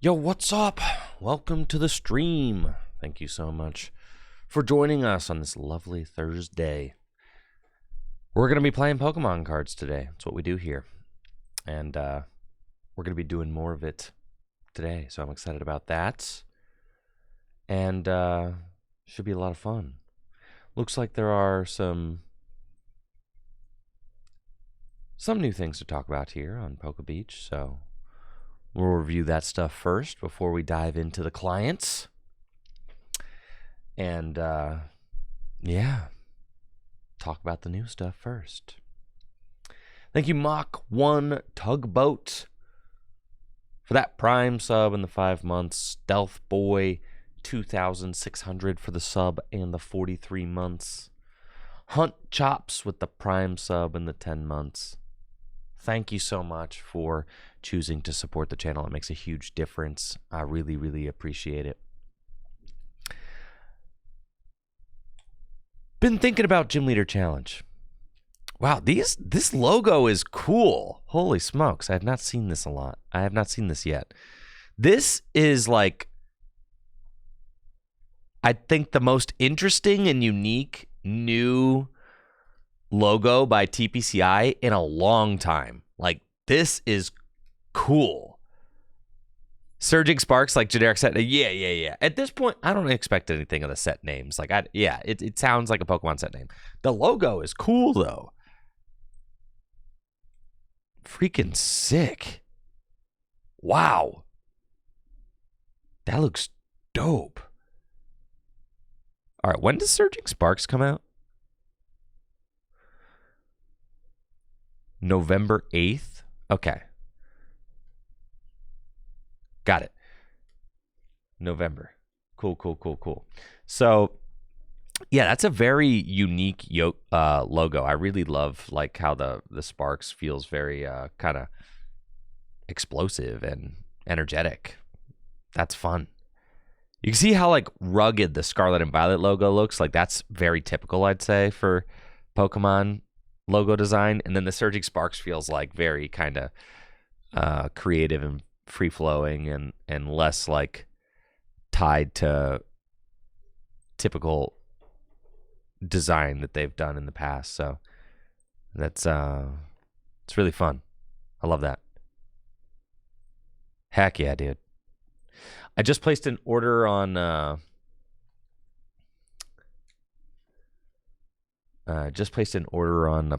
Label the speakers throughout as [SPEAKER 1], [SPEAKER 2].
[SPEAKER 1] Yo, what's up? Welcome to the stream. Thank you so much for joining us on this lovely Thursday. We're going to be playing Pokemon cards today. That's what we do here. And we're going to be doing more of it today. So I'm excited about that. And should be a lot of fun. Looks like there are some new things to talk about here on Poke Beach. So we'll review that stuff first before we dive into the clients. And, yeah, talk about the new stuff first. Thank you, Mach 1 Tugboat, for that Prime sub in the 5 months. Stealth Boy, 2,600 for the sub and the 43 months. Hunt Chops with the Prime sub in the 10 months. Thank you so much for choosing to support the channel. It makes a huge difference. I really, really appreciate it. Been thinking about Gym Leader Challenge. Wow, this logo is cool. Holy smokes, I have not seen this a lot. I have not seen this yet. This is like, I think, the most interesting and unique new logo by TPCI in a long time. Like, this is cool. Surging Sparks, like generic set. Yeah. At this point, I don't expect anything of the set names. Like, it sounds like a Pokemon set name. The logo is cool, though. Freaking sick. Wow. That looks dope. All right, when does Surging Sparks come out? November 8th? Okay. Got it. November. Cool. So, yeah, that's a very unique logo. I really love like how the Sparks feels very kind of explosive and energetic. That's fun. You can see how like rugged the Scarlet and Violet logo looks. Like that's very typical, I'd say, for Pokemon logo design. And then the Surging Sparks feels like very kind of creative and free-flowing and less like tied to typical design that they've done in the past. So that's it's really fun. I love that. Heck yeah, dude. I just placed an order on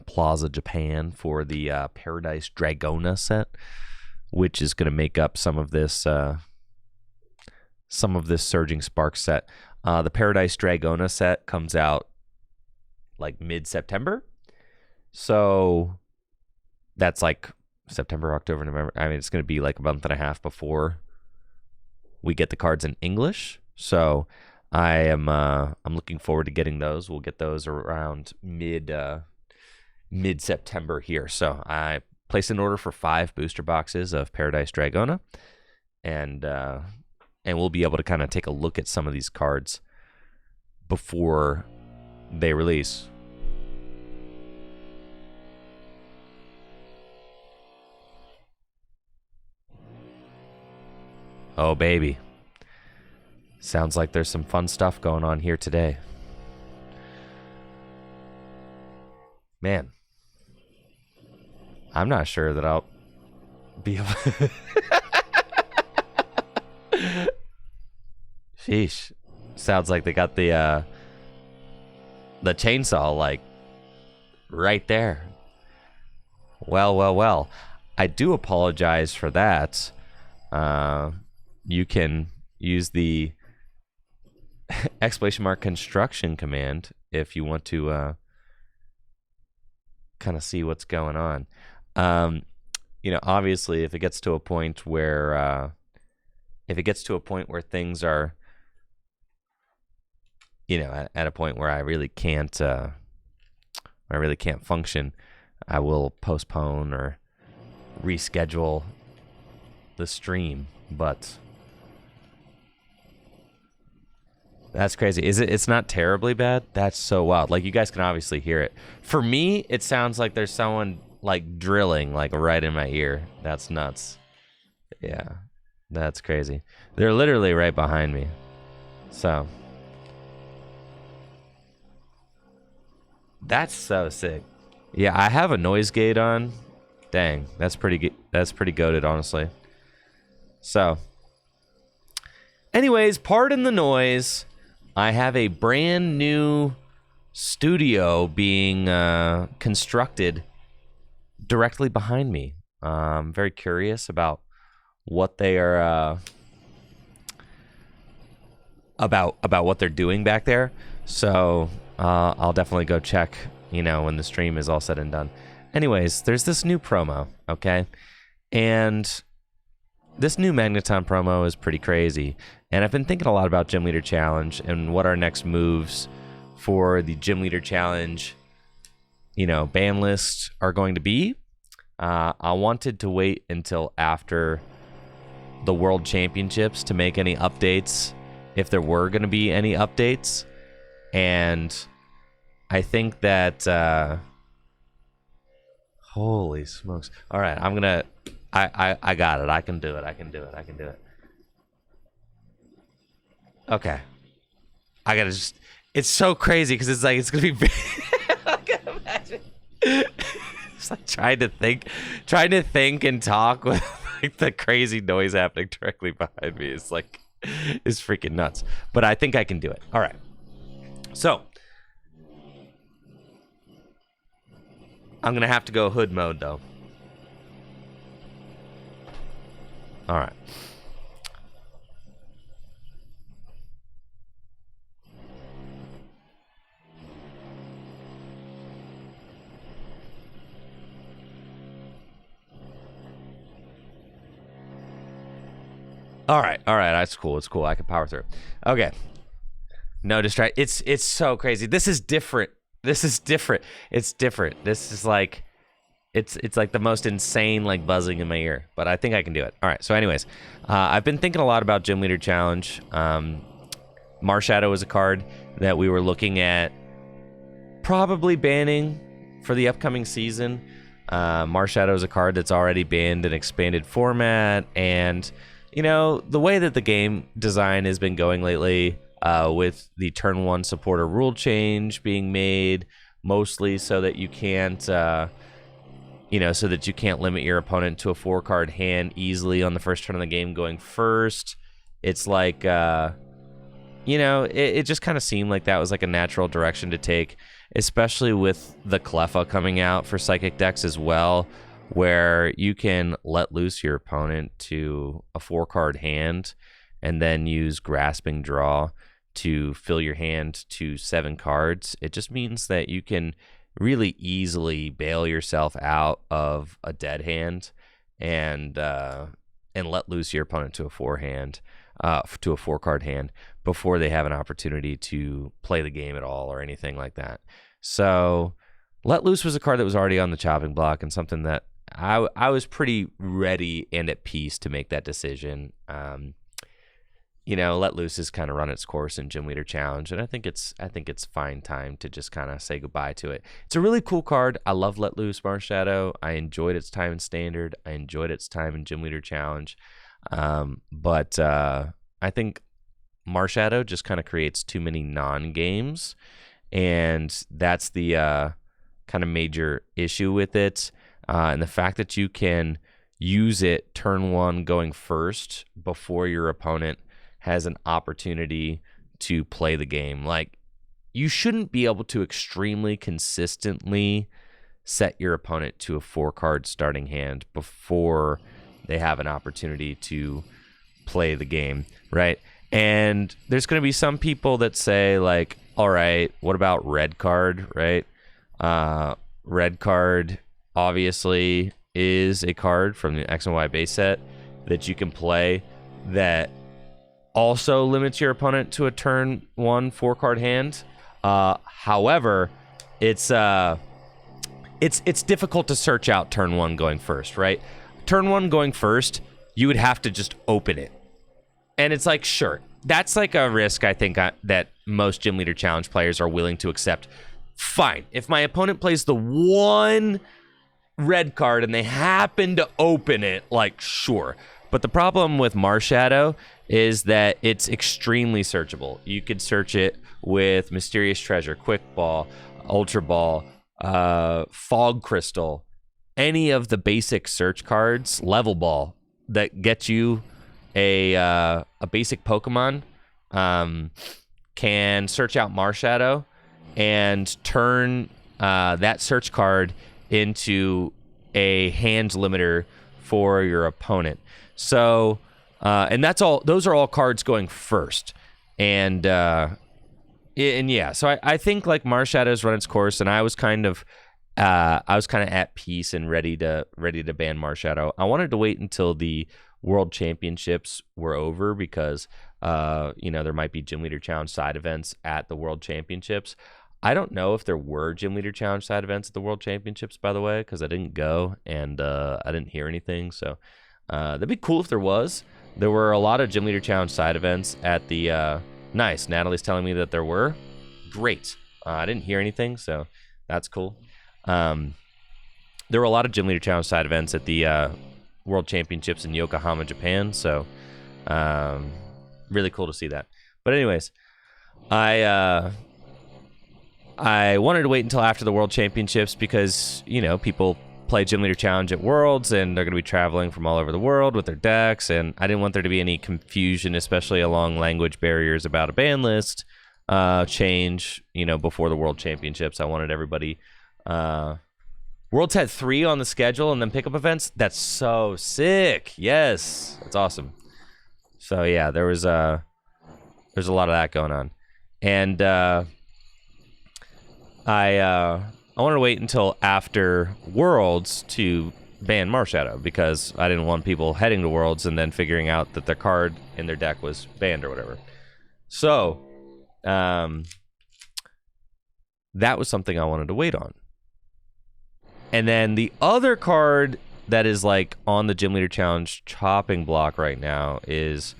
[SPEAKER 1] Plaza Japan for the Paradise Dragona set, which is going to make up some of this Surging Sparks set. The Paradise Dragona set comes out like mid-September, so that's like September, October, November. I mean, it's going to be like a month and a half before we get the cards in English. So I'm looking forward to getting those. We'll get those around mid-September here. So I placed an order for 5 booster boxes of Paradise Dragona, and we'll be able to kind of take a look at some of these cards before they release. Oh, baby. Sounds like there's some fun stuff going on here today. Man. I'm not sure that I'll be able to... Sheesh. Sounds like they got the chainsaw, like, right there. Well. I do apologize for that. You can use the !construction command if you want to kind of see what's going on. Obviously, if it gets to a point where things are, at a point where I really can't function, I will postpone or reschedule the stream. But that's crazy. It's not terribly bad. That's so wild. Like, you guys can obviously hear it. For me, it sounds like there's someone like drilling like right in my ear. That's nuts. Yeah. That's crazy. They're literally right behind me. So that's so sick. Yeah, I have a noise gate on. Dang, that's pretty goated, honestly. So, anyways, pardon the noise. I have a brand new studio being constructed directly behind me. I'm very curious about what they are about what they're doing back there. So I'll definitely go check, when the stream is all said and done. Anyways, there's this new promo, okay? And this new Magneton promo is pretty crazy. And I've been thinking a lot about Gym Leader Challenge and what our next moves for the Gym Leader Challenge, ban list are going to be. I wanted to wait until after the World Championships to make any updates, if there were going to be any updates. And I think that holy smokes. All right, I'm going to I got it. I can do it. Okay. I got to just, it's so crazy because it's like, it's going to be I can imagine. It's like trying to think and talk with like the crazy noise happening directly behind me. It's like, it's freaking nuts. But I think I can do it. All right. So I'm going to have to go hood mode though. All right. All right. That's cool. It's cool. I can power through. Okay. No distract. It's so crazy. This is different. It's different. This is like, it's like the most insane like buzzing in my ear, but I think I can do it. All right. So anyways, I've been thinking a lot about Gym Leader Challenge. Marshadow is a card that we were looking at probably banning for the upcoming season. Marshadow is a card that's already banned in expanded format, and the way that the game design has been going lately, with the turn 1 supporter rule change being made, mostly so that you can't limit your opponent to a 4-card hand easily on the first turn of the game going first. It's like it just kind of seemed like that was like a natural direction to take, especially with the Cleffa coming out for Psychic decks as well, where you can let loose your opponent to a 4-card hand and then use Grasping Draw to fill your hand to 7 cards. It just means that you can really easily bail yourself out of a dead hand and let loose your opponent to a 4-card hand before they have an opportunity to play the game at all or anything like that. So Let Loose was a card that was already on the chopping block and something that I was pretty ready and at peace to make that decision. Let Loose has kind of run its course in Gym Leader Challenge, and I think it's fine time to just kind of say goodbye to it. It's a really cool card. I love Let Loose Marshadow. I enjoyed its time in Standard. I enjoyed its time in Gym Leader Challenge. But I think Marshadow just kind of creates too many non-games, and that's the kind of major issue with it. And the fact that you can use it turn 1 going first before your opponent has an opportunity to play the game. Like, you shouldn't be able to extremely consistently set your opponent to a 4-card starting hand before they have an opportunity to play the game, right? And there's going to be some people that say, like, all right, what about red card, right? Red card obviously is a card from the X and Y base set that you can play that also limits your opponent to a turn 1 4-card hand. However, it's difficult to search out turn 1 going first, right? Turn 1 going first, you would have to just open it. And it's like, sure, that's like a risk I think that most Gym Leader Challenge players are willing to accept. Fine. If my opponent plays the one red card and they happen to open it, like, sure. But the problem with Marshadow is that it's extremely searchable. You could search it with Mysterious Treasure, Quick Ball, Ultra Ball, Fog Crystal, any of the basic search cards, Level Ball, that get you a basic Pokemon, can search out Marshadow and turn that search card into a hand limiter for your opponent. So, and that's all. Those are all cards going first, and yeah. So I think like Marshadow's run its course, and I was kind of at peace and ready to ban Marshadow. I wanted to wait until the World Championships were over because there might be Gym Leader Challenge side events at the World Championships. I don't know if there were Gym Leader Challenge side events at the World Championships, by the way, because I didn't go and I didn't hear anything. So that'd be cool if there was. There were a lot of Gym Leader Challenge side events at the nice. Natalie's telling me that there were. Great. I didn't hear anything, so that's cool. There were a lot of Gym Leader Challenge side events at the World Championships in Yokohama, Japan. So really cool to see that. But anyways, I wanted to wait until after the World Championships because, people play Gym Leader Challenge at Worlds and they're going to be traveling from all over the world with their decks, and I didn't want there to be any confusion, especially along language barriers about a ban list change, before the World Championships. I wanted everybody... Worlds had 3 on the schedule and then pickup events. That's so sick. Yes, that's awesome. So yeah, there's a lot of that going on, and I wanted to wait until after Worlds to ban Marshadow because I didn't want people heading to Worlds and then figuring out that their card in their deck was banned or whatever. So that was something I wanted to wait on. And then the other card that is like on the Gym Leader Challenge chopping block right now is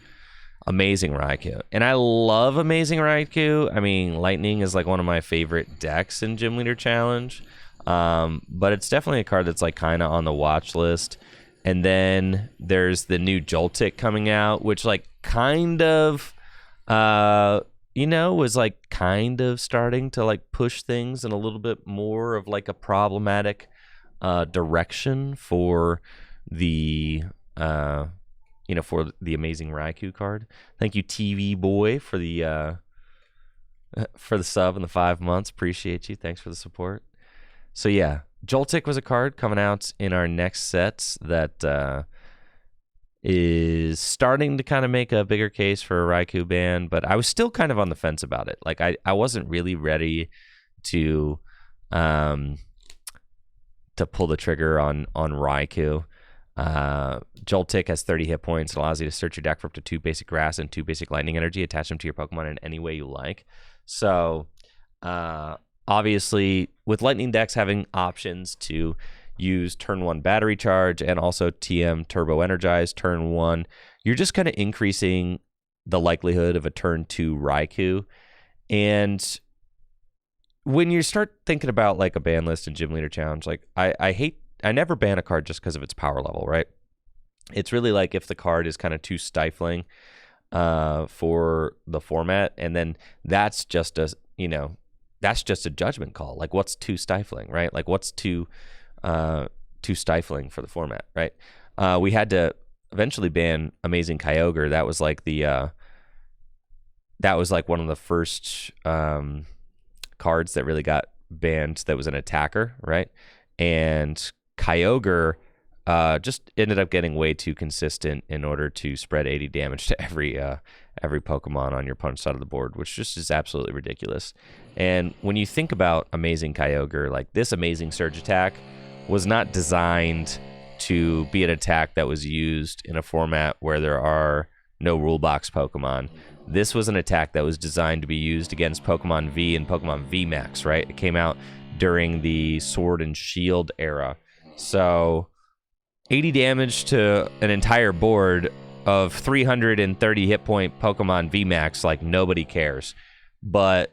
[SPEAKER 1] Amazing Raikou. And I love Amazing Raikou. I mean, Lightning is like one of my favorite decks in Gym Leader Challenge. But it's definitely a card that's like kind of on the watch list. And then there's the new Joltik coming out, which like kind of, was like kind of starting to like push things in a little bit more of like a problematic direction for the Amazing Raikou card. Thank you, TV Boy, for the sub and the 5 months. Appreciate you. Thanks for the support. So yeah, Joltik was a card coming out in our next sets that is starting to kind of make a bigger case for a Raikou ban, but I was still kind of on the fence about it. Like I wasn't really ready to pull the trigger on Raikou. Joltik has 30 hit points. It allows you to search your deck for up to 2 basic grass and 2 basic lightning energy. Attach them to your Pokemon in any way you like. So obviously, with lightning decks having options to use turn 1 battery charge and also TM turbo energize turn 1, you're just kind of increasing the likelihood of a turn 2 Raikou. And when you start thinking about like a ban list and Gym Leader Challenge, like I never ban a card just because of its power level, right? It's really like if the card is kind of too stifling for the format, and then that's just a judgment call. Like what's too stifling, right? Like what's too stifling for the format, right? We had to eventually ban Amazing Kyogre. That was like one of the first cards that really got banned that was an attacker, right? And Kyogre just ended up getting way too consistent in order to spread 80 damage to every Pokemon on your opponent's side of the board, which just is absolutely ridiculous. And when you think about Amazing Kyogre, like this amazing Surge attack was not designed to be an attack that was used in a format where there are no rule box Pokemon. This was an attack that was designed to be used against Pokemon V and Pokemon V Max, right? It came out during the Sword and Shield era. So 80 damage to an entire board of 330 hit point Pokemon V Max, like nobody cares. But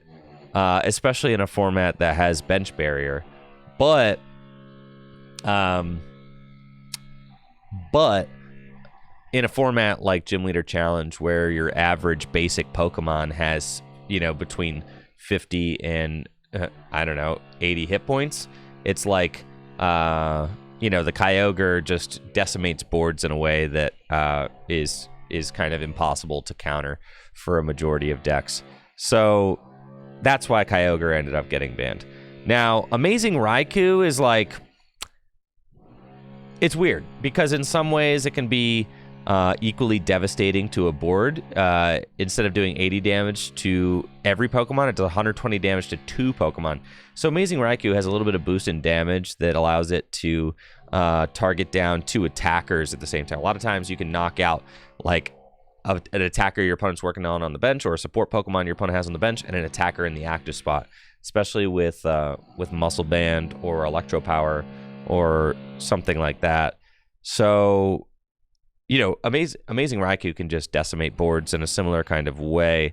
[SPEAKER 1] especially in a format that has bench barrier. But in a format like Gym Leader Challenge, where your average basic Pokemon has, between 50 and, I don't know, 80 hit points, it's like, the Kyogre just decimates boards in a way that is kind of impossible to counter for a majority of decks. So that's why Kyogre ended up getting banned. Now, Amazing Raikou is like, it's weird because in some ways it can be equally devastating to a board. Instead of doing 80 damage to every Pokemon, it does 120 damage to 2 Pokemon. So Amazing Raikou has a little bit of boost in damage that allows it to target down 2 attackers at the same time. A lot of times you can knock out like an attacker your opponent's working on the bench, or a support Pokemon your opponent has on the bench, and an attacker in the active spot, especially with Muscle Band or Electro Power or something like that. So, Amazing Raikou can just decimate boards in a similar kind of way,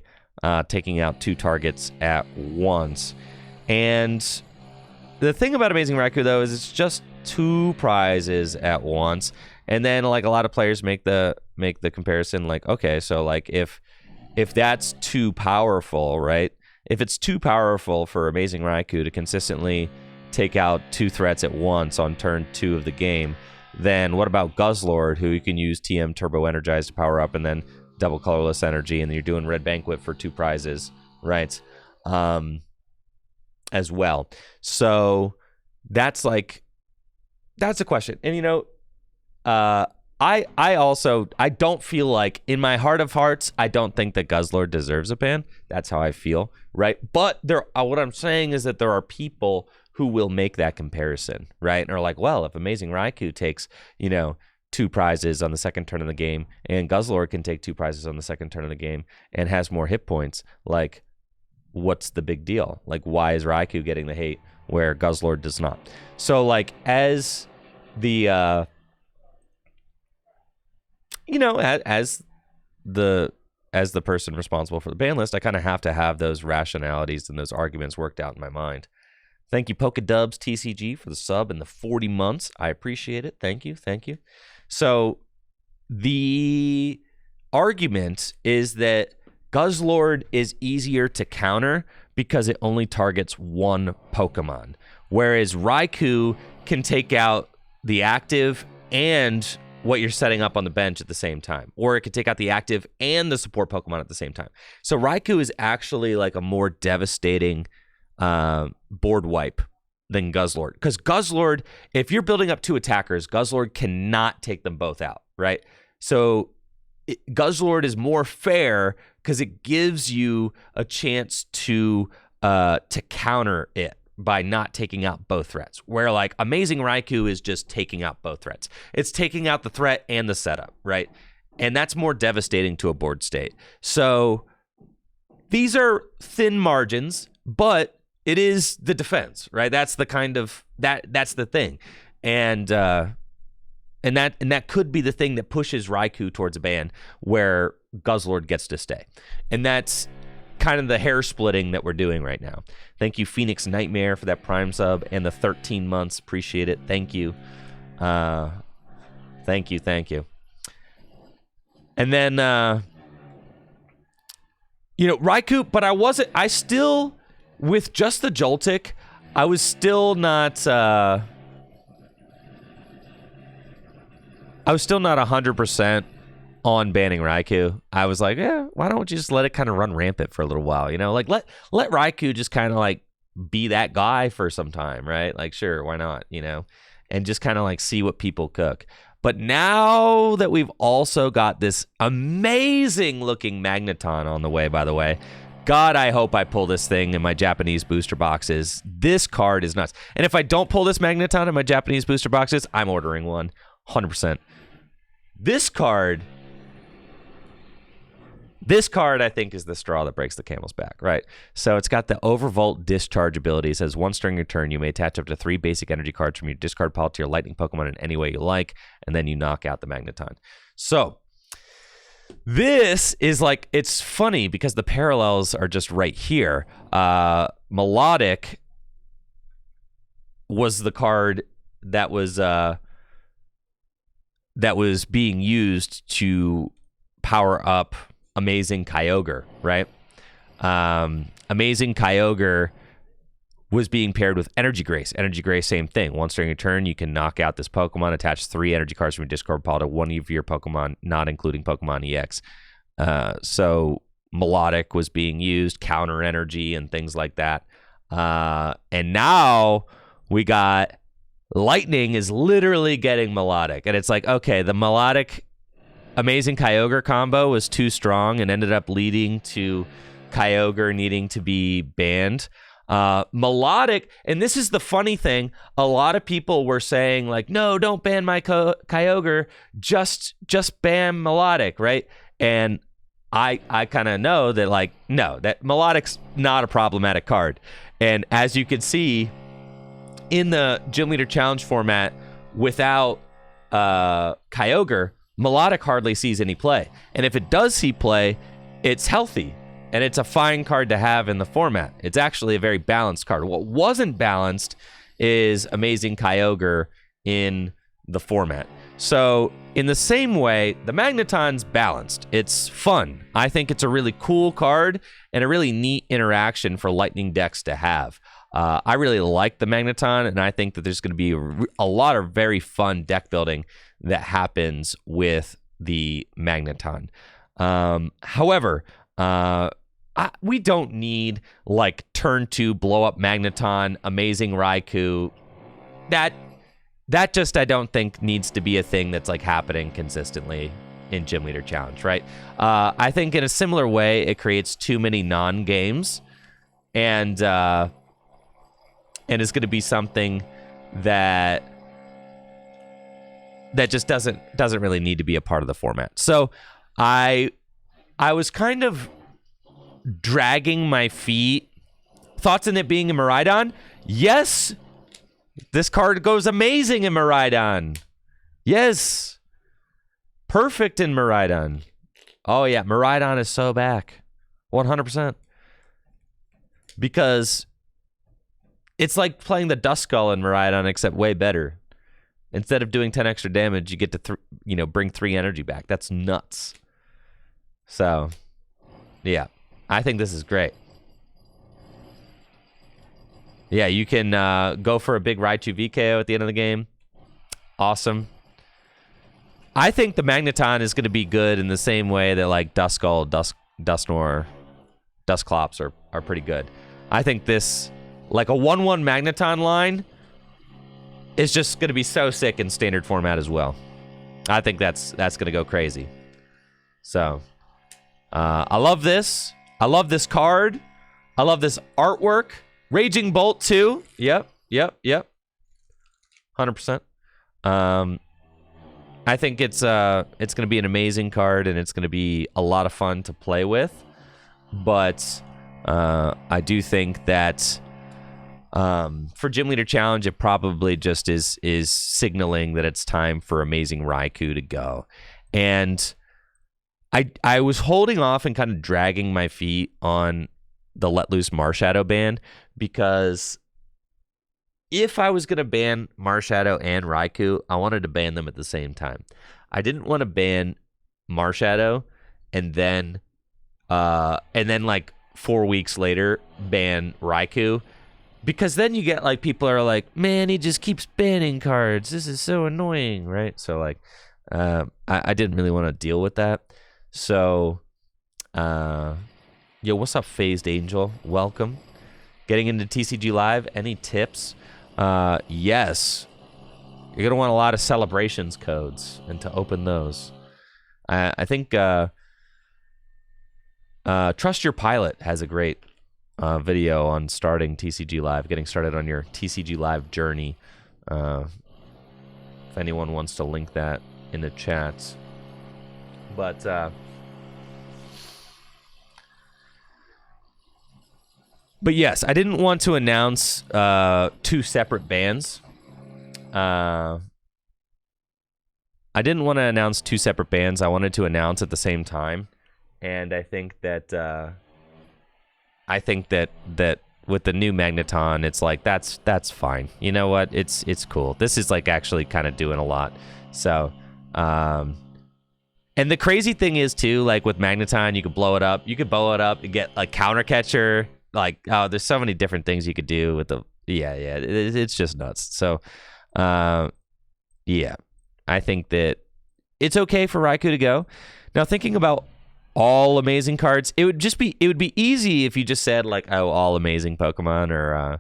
[SPEAKER 1] taking out 2 targets at once. And the thing about Amazing Raikou, though, is it's just 2 prizes at once. And then, like, a lot of players make the comparison, like, okay, so like if that's too powerful, right? If it's too powerful for Amazing Raikou to consistently take out 2 threats at once on turn 2 of the game, then what about Guzzlord, who you can use TM Turbo Energize to power up and then double Colorless Energy, and then you're doing Red Banquet for 2 prizes, right? As well. So that's a question. And I don't feel like, in my heart of hearts, I don't think that Guzzlord deserves a ban. That's how I feel, right? But what I'm saying is that there are people who will make that comparison, right? And are like, well, if Amazing Raikou takes, 2 prizes on the second turn of the game, and Guzzlord can take 2 prizes on the second turn of the game and has more hit points, like, what's the big deal? Like, why is Raikou getting the hate where Guzzlord does not? So, like, as the as the person responsible for the ban list, I kind of have to have those rationalities and those arguments worked out in my mind. Thank you, Pokedubs TCG, for the sub and the 40 months. I appreciate it. Thank you. So the argument is that Guzzlord is easier to counter because it only targets 1 Pokemon, whereas Raikou can take out the active and what you're setting up on the bench at the same time, or it could take out the active and the support Pokemon at the same time. So Raikou is actually like a more devastating board wipe than Guzzlord, because Guzzlord, if you're building up 2 attackers, Guzzlord cannot take them both out, right? So Guzzlord is more fair because it gives you a chance to counter it by not taking out both threats, where like Amazing Raikou is just taking out both threats. It's taking out the threat and the setup, right? And that's more devastating to a board state. So these are thin margins, but it is the defense, right? That's the kind of that's the thing. And that could be the thing that pushes Raikou towards a ban where Guzzlord gets to stay. And that's kind of the hair splitting that we're doing right now. Thank you, Phoenix Nightmare, for that Prime sub and the 13 months. Appreciate it. Thank you. Thank you. And then, Raikou, but I still, with just the Joltik, I was still not 100% on banning Raikou. I was like, why don't you just let it kind of run rampant for a little while? Like let Raikou just kind of like be that guy for some time, right? Like, sure, why not? And just kind of like see what people cook. But now that we've also got this amazing looking Magneton on the way, by the way, God, I hope I pull this thing in my Japanese booster boxes. This card is nuts. And if I don't pull this Magneton in my Japanese booster boxes, I'm ordering one, 100%. This card, I think, is the straw that breaks the camel's back, right? So it's got the Overvolt Discharge ability. It says, once during your turn, you may attach up to 3 basic energy cards from your discard pile to your lightning Pokemon in any way you like, and then you knock out the Magneton. So this is like, it's funny because the parallels are just right here. Melodic was the card that was that was being used to power up Amazing Kyogre, right? Amazing Kyogre was being paired with Energy Grace. Energy Grace, same thing. Once during a turn, you can knock out this Pokemon, attach 3 energy cards from your discard pile to one of your Pokemon, not including Pokemon EX. So Melodic was being used, counter energy, and things like that. And now we got Lightning is literally getting Melodic. And it's like, okay, the Melodic Amazing Kyogre combo was too strong and ended up leading to Kyogre needing to be banned. Melodic, and this is the funny thing, a lot of people were saying like, no, don't ban my Kyogre, just ban Melodic, right? And I kind of know that, like, no, that Melodic's not a problematic card. And as you can see in the Gym Leader Challenge format, without Kyogre, Melodic hardly sees any play. And if it does see play, it's healthy. And it's a fine card to have in the format. It's actually a very balanced card. What wasn't balanced is Amazing Kyogre in the format. So in the same way, the Magneton's balanced. It's fun. I think it's a really cool card and a really neat interaction for Lightning decks to have. I really like the Magneton, and I think that there's going to be a lot of very fun deck building that happens with the Magneton. However, we don't need like turn 2 blow up Magneton, Amazing Raikou. That just, I don't think, needs to be a thing that's like happening consistently in Gym Leader Challenge, right? I think in a similar way, it creates too many non-games, and it's going to be something that just doesn't really need to be a part of the format. So I was kind of dragging my feet. Thoughts on it being a Miraidon? Yes. This card goes amazing in Miraidon. Yes. Perfect in Miraidon. Oh, yeah. Miraidon is so back. 100%. Because it's like playing the Duskull in Miraidon, except way better. Instead of doing 10 extra damage, you get to bring 3 energy back. That's nuts. So, yeah. I think this is great. Yeah, you can go for a big Raichu VKO at the end of the game. Awesome. I think the Magneton is going to be good in the same way that like Duskull, Dusknoir, Dusclops are pretty good. I think this, like a 1/1 Magneton line, is just going to be so sick in standard format as well. I think that's going to go crazy. So, I love this. I love this card. I love this artwork. Raging Bolt too. Yep. 100%. I think it's going to be an amazing card, and it's going to be a lot of fun to play with. But I do think that for Gym Leader Challenge, it probably just is signaling that it's time for Amazing Raikou to go. And I was holding off and kind of dragging my feet on the Let Loose Marshadow ban, because if I was going to ban Marshadow and Raikou, I wanted to ban them at the same time. I didn't want to ban Marshadow and then like 4 weeks later ban Raikou, because then you get like people are like, man, he just keeps banning cards. This is so annoying, right? So like I didn't really want to deal with that. So yo, what's up, Phased Angel? Welcome. Getting into TCG Live, any tips? Yes. You're going to want a lot of celebrations codes and to open those. I think Trust Your Pilot has a great video on starting TCG Live, getting started on your TCG Live journey. If anyone wants to link that in the chat. But yes, I didn't want to announce 2 separate bans. I didn't want to announce 2 separate bans. I wanted to announce at the same time, and I think that with the new Magneton, it's like that's fine. You know what? It's cool. This is like actually kind of doing a lot. So And the crazy thing is too, like with Magneton, you could blow it up. You could blow it up and get like counter catcher. Like, oh, there's so many different things you could do with the. Yeah, it's just nuts. So, yeah, I think that it's okay for Raikou to go. Now, thinking about all amazing cards, it would be easy if you just said like, oh, all amazing Pokemon or,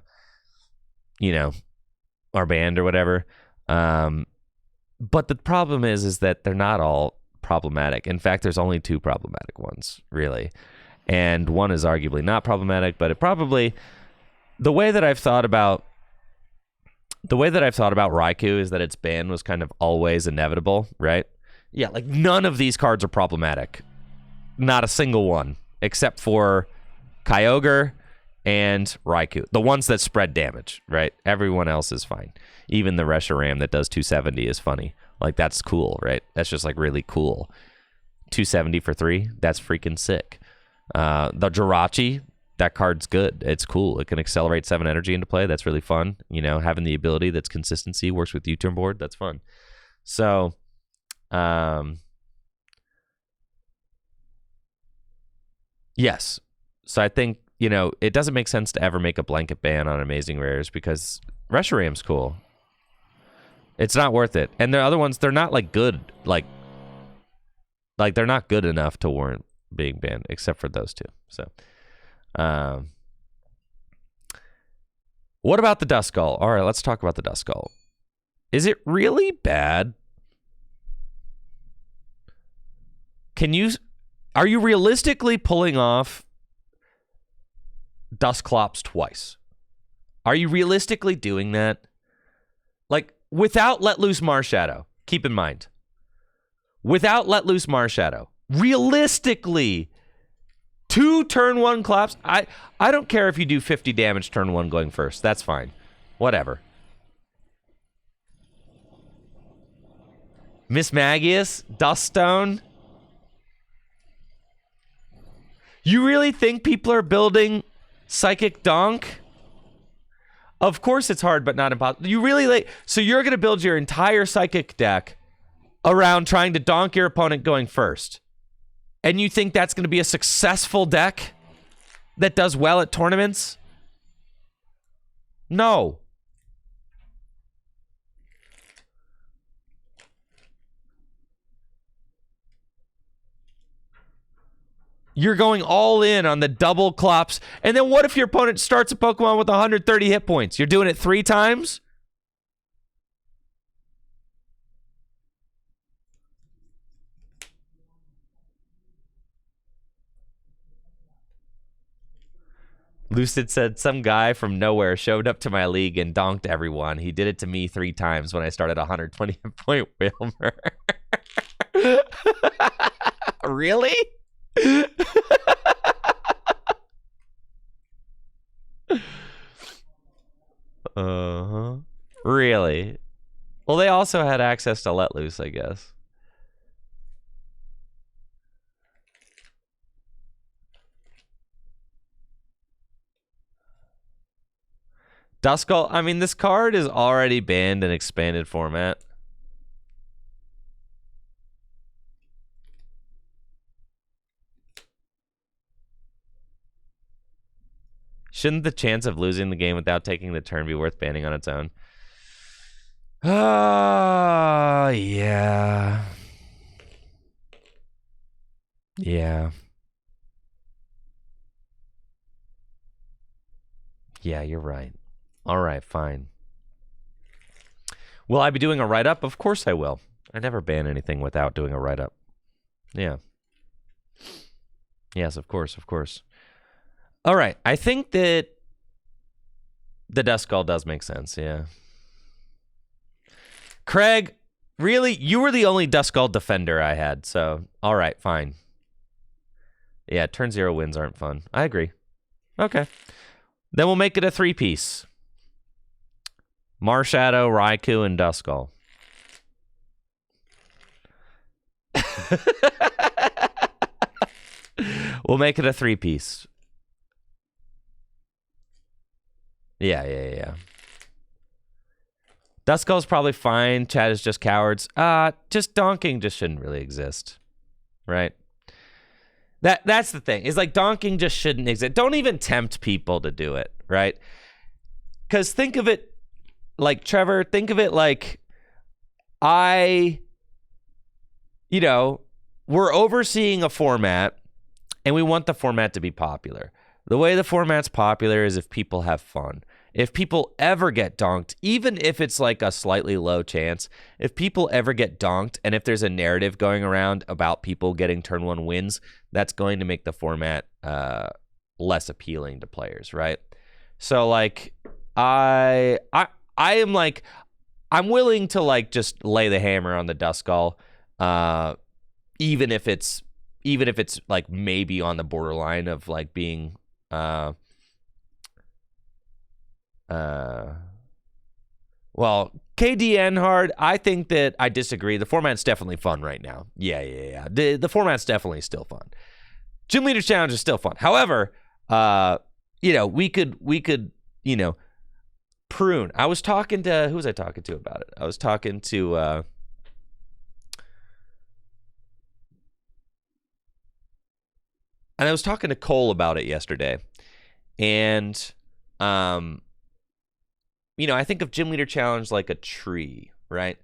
[SPEAKER 1] or banned or whatever. But the problem is that they're not all problematic. In fact, there's only 2 problematic ones, really. And one is arguably not problematic, but it probably the way that I've thought about Raikou is that its ban was kind of always inevitable, right? Yeah, like none of these cards are problematic. Not a single one, except for Kyogre and Raikou. The ones that spread damage, right? Everyone else is fine. Even the Reshiram that does 270 is funny. Like, that's cool, right? That's just, like, really cool. 270 for 3, that's freaking sick. The Jirachi, that card's good. It's cool. It can accelerate 7 energy into play. That's really fun. Having the ability that's consistency, works with U-turn board, that's fun. So, yes. So I think, it doesn't make sense to ever make a blanket ban on amazing rares because Reshiram's cool. It's not worth it. And the other ones, they're not like good. Like they're not good enough to warrant being banned, except for those 2. So, what about the Duskull? All right, let's talk about the Duskull. Is it really bad? Are you realistically pulling off Dusclops twice? Are you realistically doing that? Like, without Let Loose Marshadow, keep in mind. Without Let Loose Marshadow, realistically, 2 turn 1 Clops. I don't care if you do 50 damage turn 1 going first. That's fine. Whatever. Miss Magius, Duststone. You really think people are building Psychic Donk? Of course it's hard, but not impossible. You really so you're going to build your entire Psychic deck around trying to donk your opponent going first. And you think that's going to be a successful deck that does well at tournaments? No. You're going all in on the double Clops. And then what if your opponent starts a Pokemon with 130 hit points? You're doing it 3 times? Lucid said, some guy from nowhere showed up to my league and donked everyone. He did it to me 3 times when I started a 120 hit point Wilmer. Really? Really? Well, they also had access to Let Loose, I guess. Duskull, I mean, this card is already banned in expanded format. Shouldn't the chance of losing the game without taking the turn be worth banning on its own? Yeah. Yeah. Yeah, you're right. All right, fine. Will I be doing a write-up? Of course I will. I never ban anything without doing a write-up. Yeah. Yes, of course, of course. All right, I think that the Duskull does make sense, yeah. Craig, really? You were the only Duskull defender I had, so all right, fine. Yeah, turn 0 wins aren't fun. I agree. Okay. Then we'll make it a 3-piece. Marshadow, Raikou, and Duskull. We'll make it a 3-piece. Yeah. Duskull's probably fine. Chat is just cowards. Just donking just shouldn't really exist, right? That's the thing. Is like donking just shouldn't exist. Don't even tempt people to do it, right? Because think of it like, Trevor, think of it like we're overseeing a format and we want the format to be popular. The way the format's popular is if people have fun. If people ever get donked, even if it's like a slightly low chance, if people ever get donked and if there's a narrative going around about people getting turn one wins, that's going to make the format less appealing to players, right? So like I am like, I'm willing to like just lay the hammer on the Duskull, even if it's like maybe on the borderline of like being well, KDN hard. I think that I disagree. The format's definitely fun right now. Yeah. The format's definitely still fun. Gym Leaders Challenge is still fun. However, we could prune. I was talking to, who was I talking to about it? I was talking to and I was talking to Cole about it yesterday. And I think of Gym Leader Challenge like a tree, right?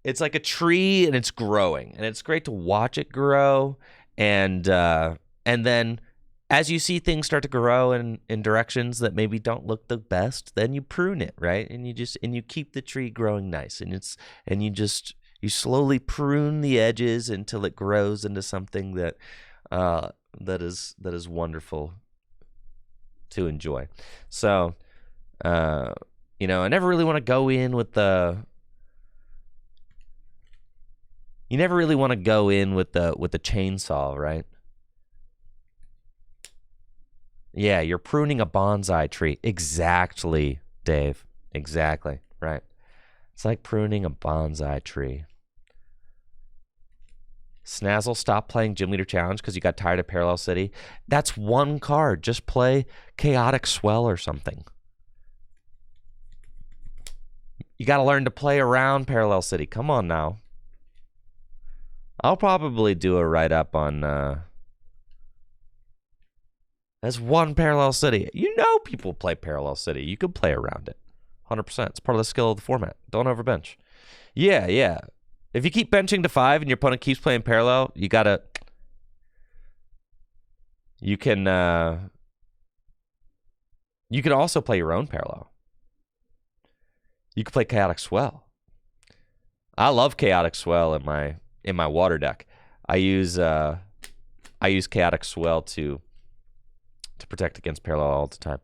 [SPEAKER 1] It's like a tree and it's growing, and it's great to watch it grow. And then as you see things start to grow in directions that maybe don't look the best, then you prune it, right? And you keep the tree growing nice, and you slowly prune the edges until it grows into something that is wonderful to enjoy. So, I never really want to go in with the. You never really want to go in with the chainsaw, right? Yeah, you're pruning a bonsai tree. Exactly, Dave. Exactly, right. It's like pruning a bonsai tree. Snazzle, stop playing Gym Leader Challenge because you got tired of Parallel City. That's one card. Just play Chaotic Swell or something. You got to learn to play around Parallel City. Come on now. I'll probably do a write-up on... There's one Parallel City. People play Parallel City. You can play around it. 100%. It's part of the skill of the format. Don't overbench. Yeah. If you keep benching to 5 and your opponent keeps playing Parallel, you can also play your own Parallel. You can play Chaotic Swell. I love Chaotic Swell in my water deck. I use Chaotic Swell to protect against Parallel all the time.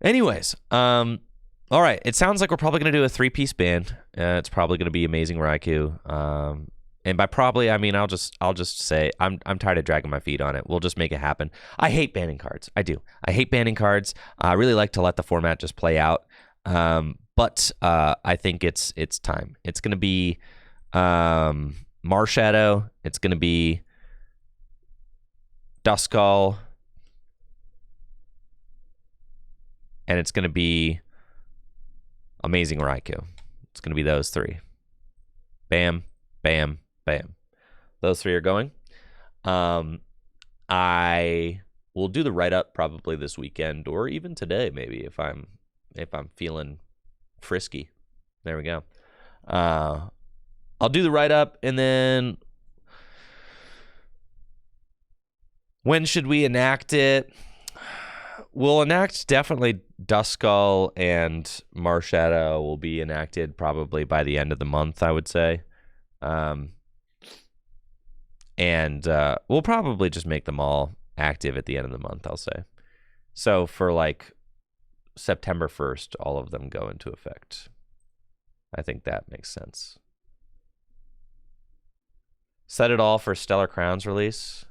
[SPEAKER 1] Anyways, all right. It sounds like we're probably going to do a 3-piece band. It's probably going to be Amazing Raikou. And by probably, I mean I'll just say I'm tired of dragging my feet on it. We'll just make it happen. I hate banning cards. I do. I hate banning cards. I really like to let the format just play out. But I think it's time. It's going to be Marshadow. It's going to be Duskull. And it's going to be Amazing Raikou. It's going to be those 3. Bam, bam, bam. Those 3 are going. I will do the write-up probably this weekend or even today maybe if I'm feeling frisky. There we go. I'll do the write-up, and then when should we enact it? We'll enact definitely Duskull, and Marshadow will be enacted probably by the end of the month, I would say. And we'll probably just make them all active at the end of the month, I'll say. So for like September 1st, all of them go into effect. I think that makes sense. Set it all for Stellar Crowns release.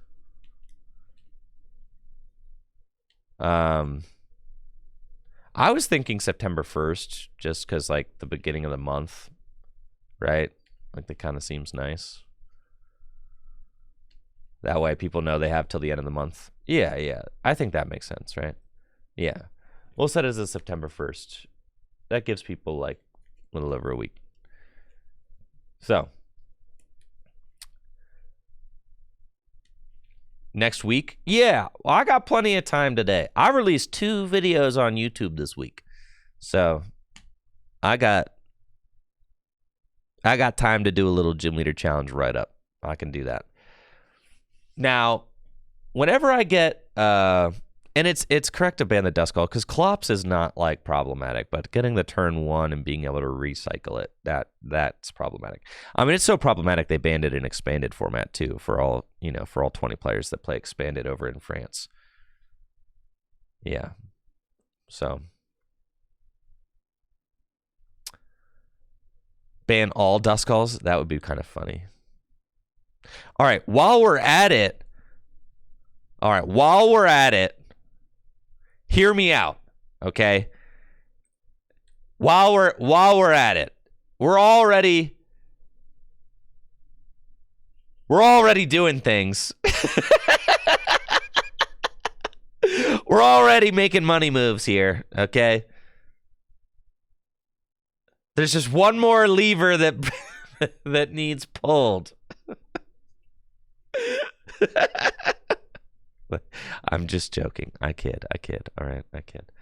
[SPEAKER 1] I was thinking September 1st, just because like the beginning of the month, right? Like that kind of seems nice. That way people know they have till the end of the month. Yeah. I think that makes sense, right? Yeah. We'll set it as September 1st. That gives people like a little over a week. So, next week? Yeah, well, I got plenty of time today. I released 2 videos on YouTube this week. So, I got time to do a little gym leader challenge write up. I can do that. Now, whenever I get and it's correct to ban the Duskull because Klops is not like problematic, but getting the turn 1 and being able to recycle it, that's problematic. I mean, it's so problematic they banned it in expanded format too for all 20 players that play expanded over in France. Yeah. So ban all Duskulls, that would be kind of funny. All right, while we're at it, hear me out, okay? While we're at it, we're already doing things. We're already making money moves here, okay? There's just one more lever that that needs pulled. I'm just joking. I kid. All right, I kid.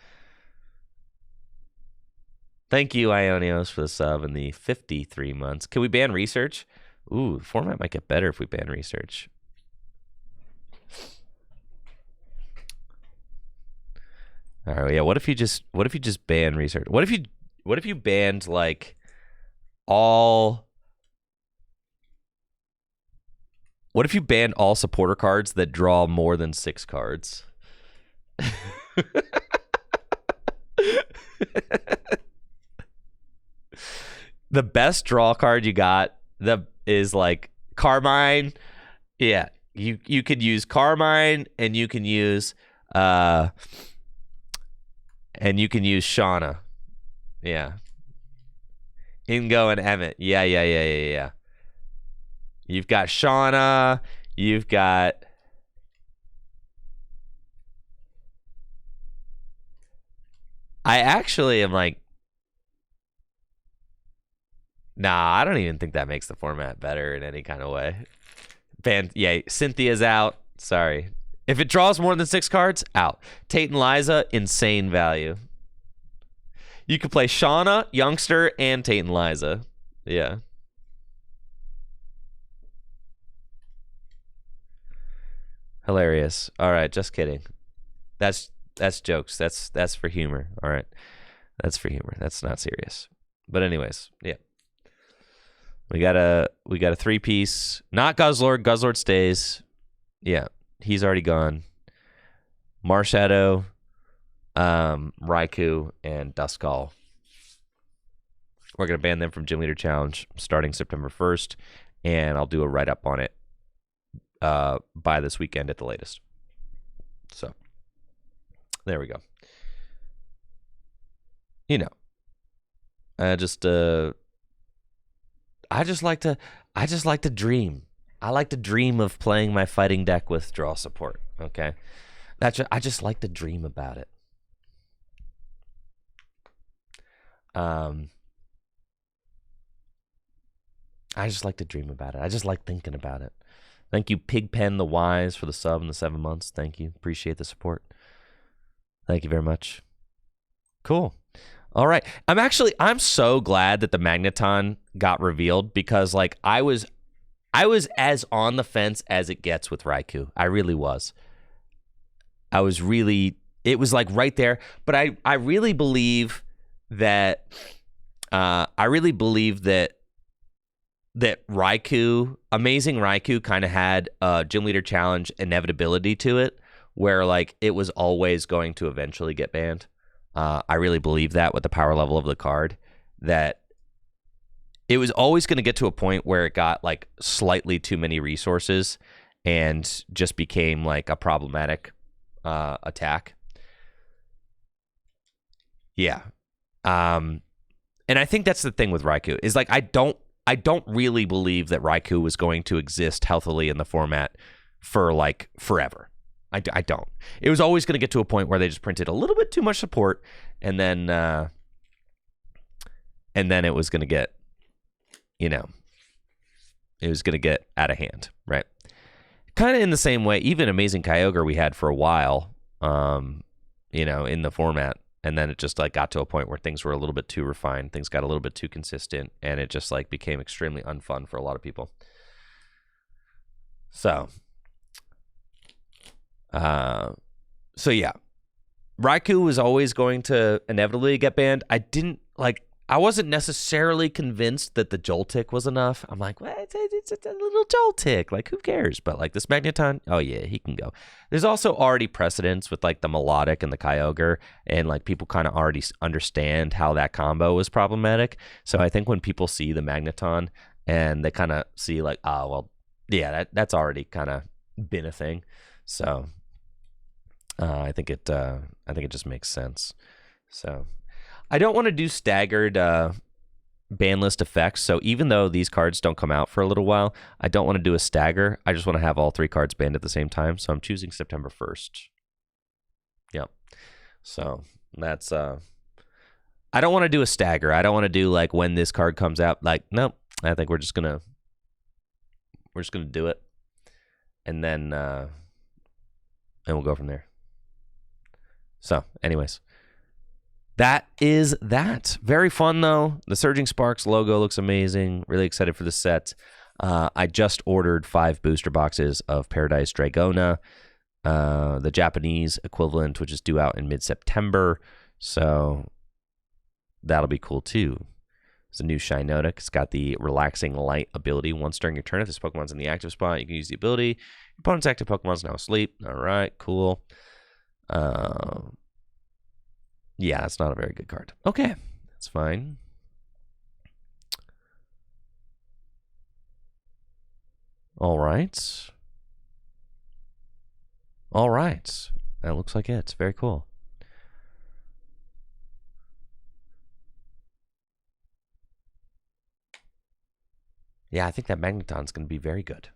[SPEAKER 1] Thank you, Ionios, for the sub and the 53 months. Can we ban research? Ooh, the format might get better if we ban research. All right, yeah. What if you just ban research? What if you banned like all? What if you banned all supporter cards that draw more than 6 cards? The best draw card you got is like Carmine. Yeah, you could use Carmine and you can use Shauna. Yeah. Ingo and Emmett. Yeah. You've got Shauna. You've got... I actually am like... Nah, I don't even think that makes the format better in any kind of way. Yeah, Cynthia's out. Sorry. If it draws more than 6 cards, out. Tate and Liza, insane value. You could play Shauna, Youngster, and Tate and Liza. Yeah. Hilarious. All right, just kidding. That's jokes. That's for humor. All right. That's for humor. That's not serious. But anyways, yeah. We got a 3-piece. Not Guzzlord. Guzzlord stays. Yeah, he's already gone. Marshadow, Raikou, and Duskull. We're gonna ban them from Gym Leader Challenge starting September 1st, and I'll do a write-up on it by this weekend at the latest. So there we go. You know, I just like to dream. I like to dream of playing my fighting deck with draw support. Okay, I just like to dream about it. I just like to dream about it. I just like thinking about it. Thank you, Pigpen the Wise, for the sub and the 7 months. Thank you. Appreciate the support. Thank you very much. Cool. All right. I'm so glad that the Magneton got revealed because like I was as on the fence as it gets with Raikou. I really was. It was like right there, but I really believe that that Raikou, Amazing Raikou, kind of had a Gym Leader Challenge inevitability to it, where like it was always going to eventually get banned. I really believe that with the power level of the card, that it was always going to get to a point where it got like slightly too many resources and just became like a problematic attack. Yeah. And I think that's the thing with Raikou is like I don't really believe that Raikou was going to exist healthily in the format for like forever. I don't. It was always going to get to a point where they just printed a little bit too much support, and then it was going to get, it was going to get out of hand, right? Kind of in the same way, even Amazing Kyogre we had for a while, in the format, and then it just like got to a point where things were a little bit too refined, things got a little bit too consistent, and it just like became extremely unfun for a lot of people. So yeah, Raikou was always going to inevitably get banned. I wasn't necessarily convinced that the Joltik was enough. I'm like, well, it's a little Joltik. Like, who cares? But like this Magneton, oh yeah, he can go. There's also already precedence with like the Melodic and the Kyogre, and like people kind of already understand how that combo was problematic. So I think when people see the Magneton and they kind of see like, oh well, yeah, that's already kind of been a thing. So I think it just makes sense. So I don't want to do staggered ban list effects. So even though these cards don't come out for a little while, I don't want to do a stagger. I just want to have all 3 cards banned at the same time. So I'm choosing September 1st. Yep. So that's I don't want to do a stagger. I don't want to do like when this card comes out. Like, nope. I think we're just gonna do it, and then we'll go from there. So, anyways. That is that. Very fun, though. The Surging Sparks logo looks amazing. Really excited for the set. I just ordered 5 booster boxes of Paradise Dragona, the Japanese equivalent, which is due out in mid-September. So that'll be cool, too. It's a new Shiinotic. It's got the Relaxing Light ability. Once during your turn, if this Pokemon's in the active spot, you can use the ability. Your opponent's active Pokemon's now asleep. All right, cool. Yeah, it's not a very good card. Okay, that's fine. All right. All right. That looks like it. It's very cool. Yeah, I think that Magneton's going to be very good.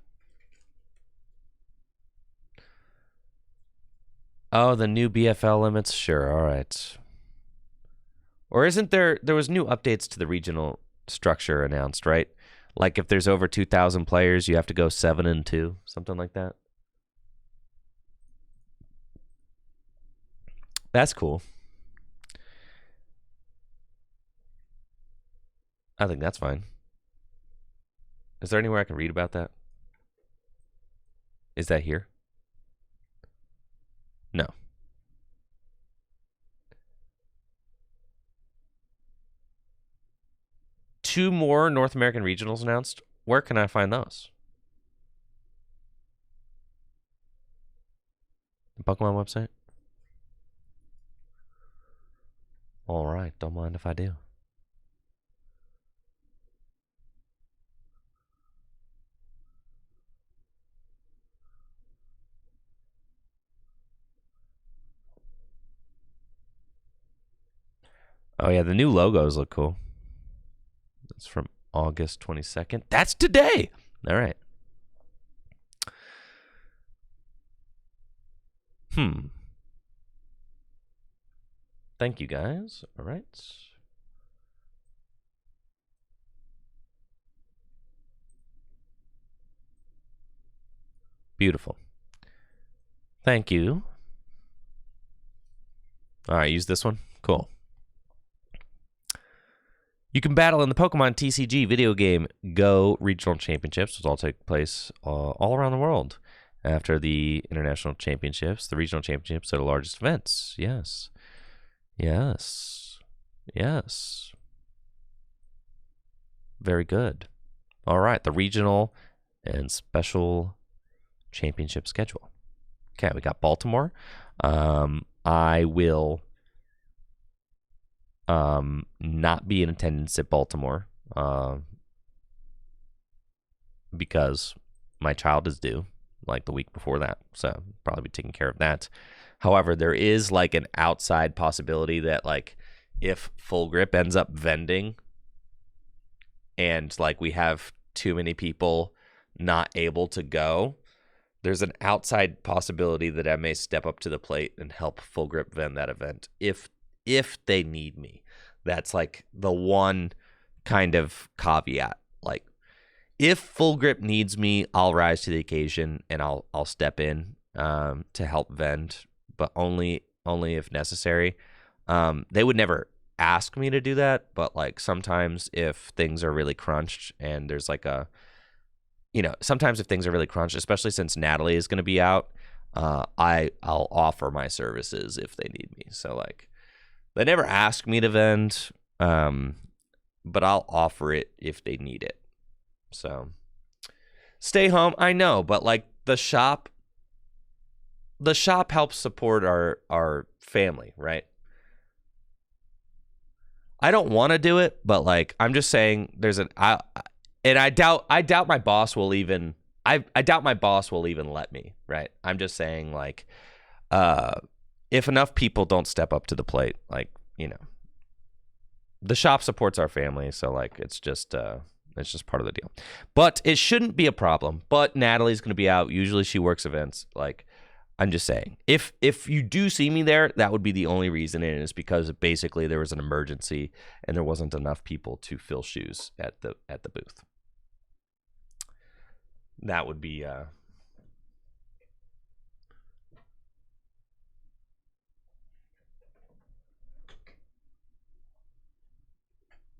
[SPEAKER 1] Oh, the new BFL limits? Sure, all right. Or isn't there was new updates to the regional structure announced, right? Like if there's over 2,000 players, you have to go 7-2, something like that. That's cool. I think that's fine. Is there anywhere I can read about that? Is that here? No. Two more North American regionals announced. Where can I find those? The Pokemon website? All right, don't mind if I do. Oh yeah, the new logos look cool. That's from August 22nd. That's today. All right. Thank you, guys. All right. Beautiful. Thank you. All right, use this one. Cool. You can battle in the Pokemon TCG video game Go Regional Championships, which all take place all around the world. After the international championships, the regional championships are the largest events. Yes. Yes. Yes. Very good. All right, the regional and special championship schedule. Okay, we got Baltimore. I will not be in attendance at Baltimore because my child is due like the week before that, so probably be taking care of that. However, there is like an outside possibility that like if Full Grip ends up vending and like we have too many people not able to go, there's an outside possibility that I may step up to the plate and help Full Grip vend that event if they need me. That's like the one kind of caveat. Like if Full Grip needs me, I'll rise to the occasion and I'll step in to help vend, but only if necessary. They would never ask me to do that, but like sometimes if things are really crunched and there's like a, sometimes if things are really crunched, especially since Natalie is going to be out, I'll offer my services if they need me. So like they never ask me to vend, but I'll offer it if they need it. So stay home, I know, but like the shop helps support our family, right? I don't want to do it, but like I'm just saying I doubt my boss will even I doubt my boss will even let me, right? I'm just saying like if enough people don't step up to the plate, like, the shop supports our family, so like it's just part of the deal. But it shouldn't be a problem. But Natalie's going to be out. Usually she works events. Like I'm just saying, if you do see me there, that would be the only reason, and it's because basically there was an emergency and there wasn't enough people to fill shoes at the booth. That would be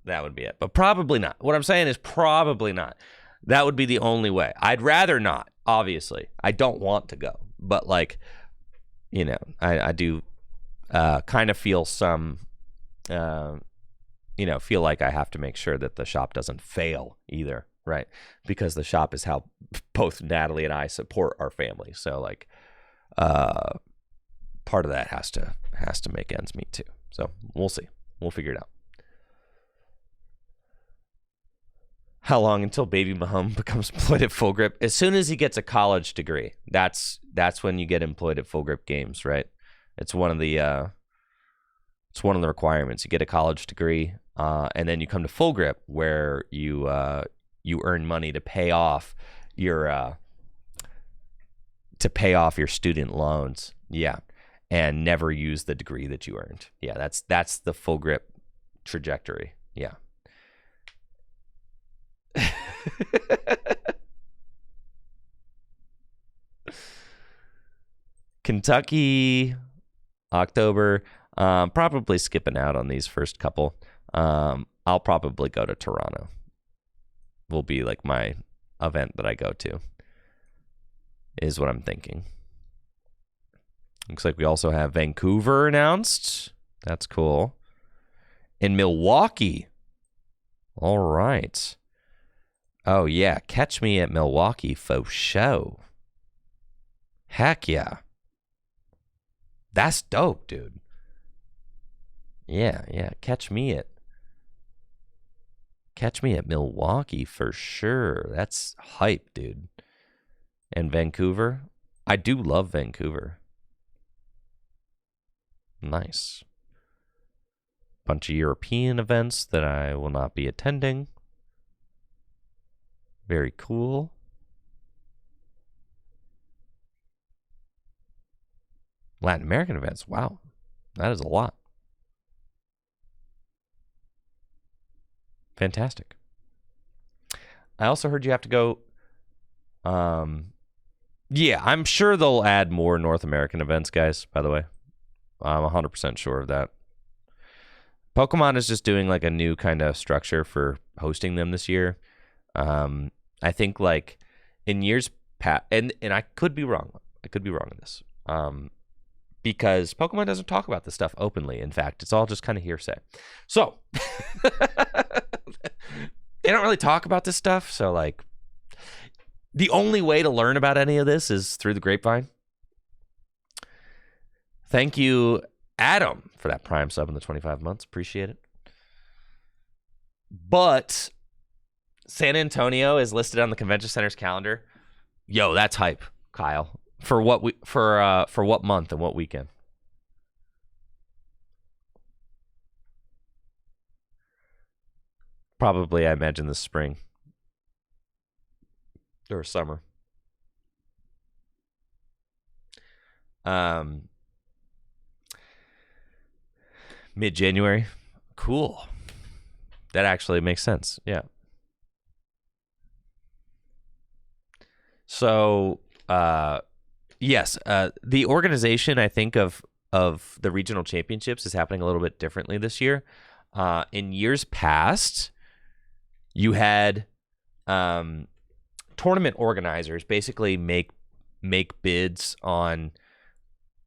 [SPEAKER 1] that would be it. But probably not. What I'm saying is probably not. That would be the only way. I'd rather not, obviously. I don't want to go. But like, I do kind of feel some feel like I have to make sure that the shop doesn't fail either, right? Because the shop is how both Natalie and I support our family. So like part of that has to make ends meet too. So we'll see. We'll figure it out. How long until baby Mahomes becomes employed at Full Grip? As soon as he gets a college degree. That's when you get employed at Full Grip Games, right? It's one of the requirements. You get a college degree, and then you come to Full Grip, where you earn money to pay off your student loans. Yeah, and never use the degree that you earned. Yeah, that's the Full Grip trajectory. Yeah. Kentucky, October. Probably skipping out on these first couple. I'll probably go to Toronto. Will be like my event that I go to. Is what I'm thinking. Looks like we also have Vancouver announced. That's cool. In Milwaukee. All right. Oh, yeah. Catch me at Milwaukee for show. Heck yeah. That's dope, dude. Yeah. Catch me at Milwaukee for sure. That's hype, dude. And Vancouver. I do love Vancouver. Nice. Bunch of European events that I will not be attending. Very cool. Latin American events. Wow. That is a lot. Fantastic. I also heard you have to go. Yeah, I'm sure they'll add more North American events, guys, by the way. I'm 100% sure of that. Pokemon is just doing like a new kind of structure for hosting them this year. I think like in years past, and I could be wrong. I could be wrong in this. Because Pokemon doesn't talk about this stuff openly. In fact, it's all just kind of hearsay. So they don't really talk about this stuff. So like the only way to learn about any of this is through the grapevine. Thank you, Adam, for that Prime sub in the 25 months. Appreciate it. But San Antonio is listed on the Convention Center's calendar. Yo, that's hype, Kyle. For what month and what weekend? Probably, I imagine, this spring or summer. Um, Mid-January. Cool. That actually makes sense. Yeah. So, yes, the organization, I think, of the regional championships is happening a little bit differently this year. In years past, you had tournament organizers basically make bids on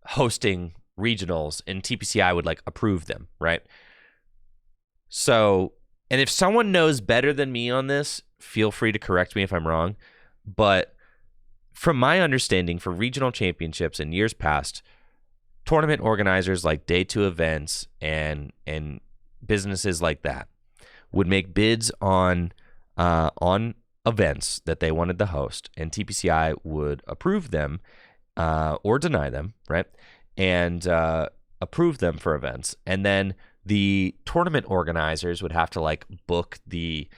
[SPEAKER 1] hosting regionals, and TPCI would like approve them, right? So, and if someone knows better than me on this, feel free to correct me if I'm wrong. But from my understanding, for regional championships in years past, tournament organizers like Day 2 events and businesses like that would make bids on events that they wanted to host, and TPCI would approve them or deny them, right? And approve them for events, and then the tournament organizers would have to like book the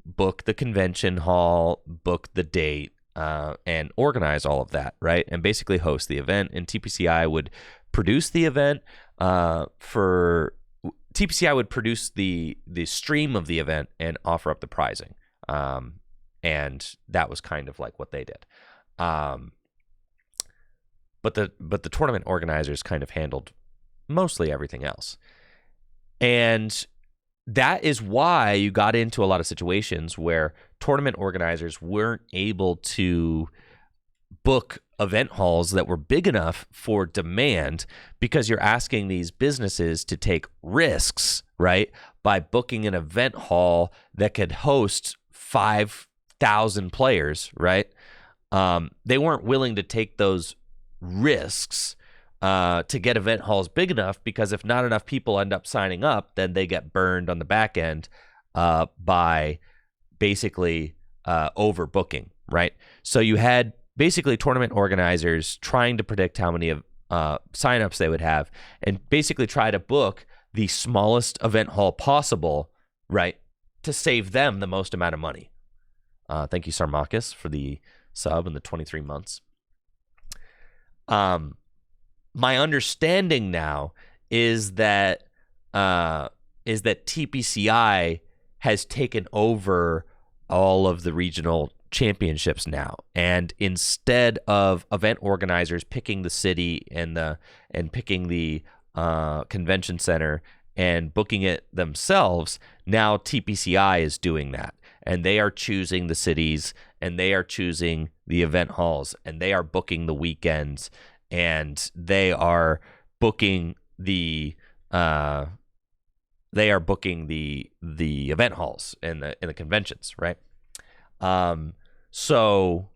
[SPEAKER 1] book the convention hall, book the date, and organize all of that, right? And basically host the event. And TPCI would produce the event. TPCI would produce the stream of the event and offer up the prizing. And that was kind of like what they did. But the tournament organizers kind of handled mostly everything else. And that is why you got into a lot of situations where tournament organizers weren't able to book event halls that were big enough for demand, because you're asking these businesses to take risks, right? By booking an event hall that could host 5,000 players, right? They weren't willing to take those risks to get event halls big enough, because if not enough people end up signing up, then they get burned on the back end by basically overbooking, right? So you had basically tournament organizers trying to predict how many signups they would have, and basically try to book the smallest event hall possible, right, to save them the most amount of money. Thank you, Sarmakis, for the sub and the 23 months. My understanding now is that TPCI has taken over all of the regional championships now, and instead of event organizers picking the city and picking the convention center and booking it themselves, now TPCI is doing that, and they are choosing the cities, and they are choosing the event halls, and they are booking the weekends, and they are booking the event halls and the conventions, right? So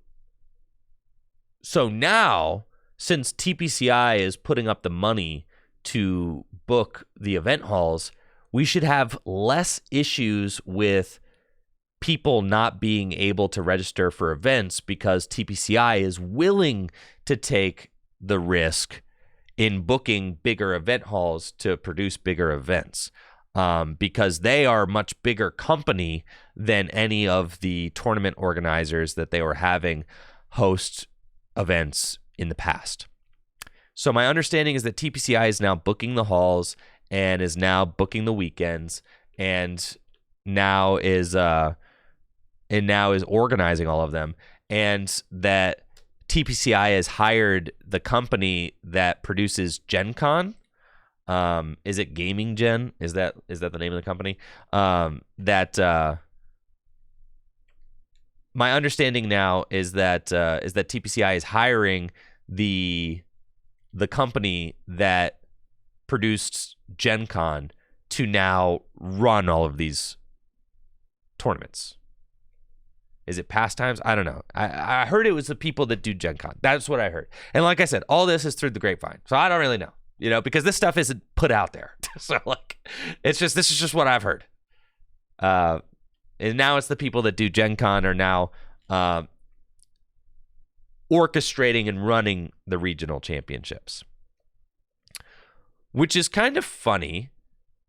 [SPEAKER 1] now, since TPCI is putting up the money to book the event halls, we should have less issues with people not being able to register for events, because TPCI is willing to take the risk in booking bigger event halls to produce bigger events, because they are a much bigger company than any of the tournament organizers that they were having host events in the past. So my understanding is that TPCI is now booking the halls and is now booking the weekends, and now is organizing all of them, and that TPCI has hired the company that produces Gen Con. Is it Gaming Gen? Is that the name of the company? My understanding now is that TPCI is hiring the company that produced Gen Con to now run all of these tournaments. Is it Pastimes? I don't know. I heard it was the people that do Gen Con. That's what I heard. And like I said, all this is through the grapevine, so I don't really know, because this stuff isn't put out there. So like, this is just what I've heard. And now it's the people that do Gen Con are now orchestrating and running the regional championships, which is kind of funny,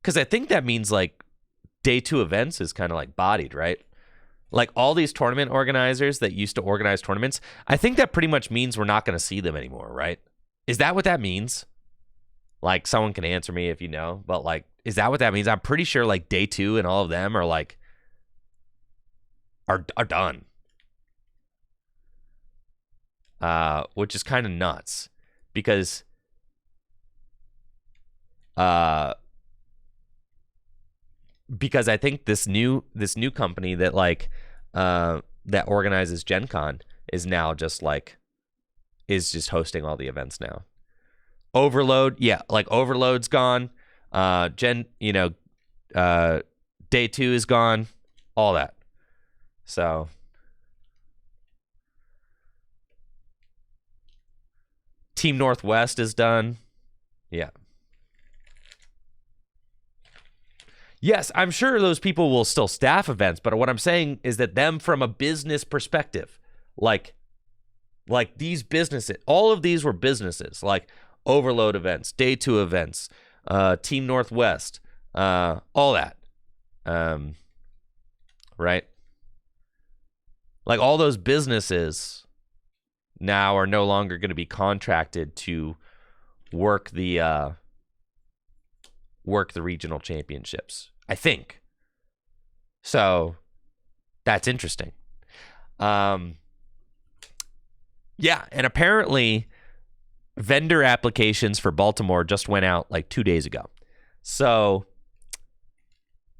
[SPEAKER 1] because I think that means like Day 2 events is kind of like bodied, right? Like all these tournament organizers that used to organize tournaments, I think that pretty much means we're not going to see them anymore, right? Is that what that means? Like, someone can answer me if you know, but like, is that what that means? I'm pretty sure like Day 2 and all of them are like, are done. Which is kind of nuts because I think this new company that like that organizes Gen Con is now just hosting all the events now. Overload, yeah, like Overload's gone. Day 2 is gone. All that. So Team Northwest is done. Yeah. Yes, I'm sure those people will still staff events, but what I'm saying is that them from a business perspective, like these businesses, all of these were businesses, like Overload events, Day 2 events, Team Northwest, all that. Right? Like all those businesses now are no longer going to be contracted to work the regional championships, I think. So that's interesting. Yeah, and apparently vendor applications for Baltimore just went out like 2 days ago. So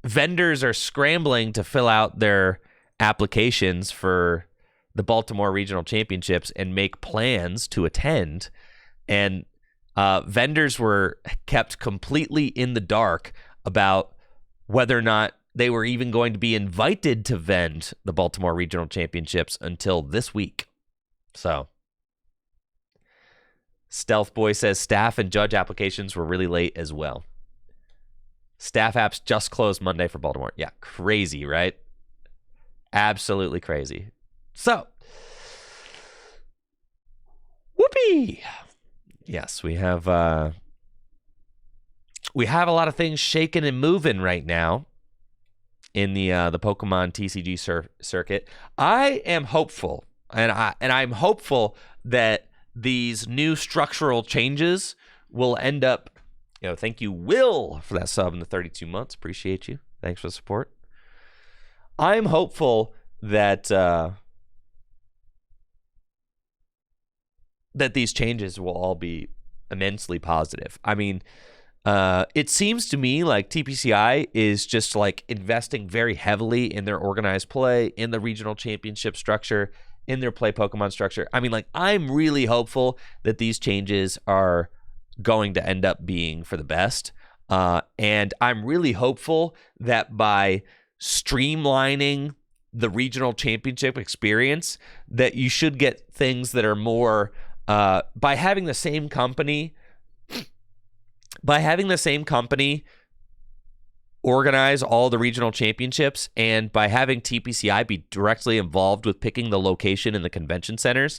[SPEAKER 1] vendors are scrambling to fill out their applications for the Baltimore Regional Championships and make plans to attend. And vendors were kept completely in the dark about whether or not they were even going to be invited to vend the Baltimore Regional Championships until this week. So Stealth Boy says staff and judge applications were really late as well. Staff apps just closed Monday for Baltimore. Yeah, crazy, right? Absolutely crazy. So, whoopee. Yes, we have a lot of things shaking and moving right now in the Pokemon TCG circuit. I am hopeful, and I'm hopeful that these new structural changes will end up. Thank you, Will, for that sub in the 32 months. Appreciate you. Thanks for the support. I'm hopeful that that these changes will all be immensely positive. I mean, it seems to me like TPCI is just like investing very heavily in their organized play, in the regional championship structure, in their play Pokemon structure. I mean, like, I'm really hopeful that these changes are going to end up being for the best. And I'm really hopeful that by streamlining the regional championship experience, that you should get things that are more by having the same company organize all the regional championships, and by having TPCI be directly involved with picking the location in the convention centers.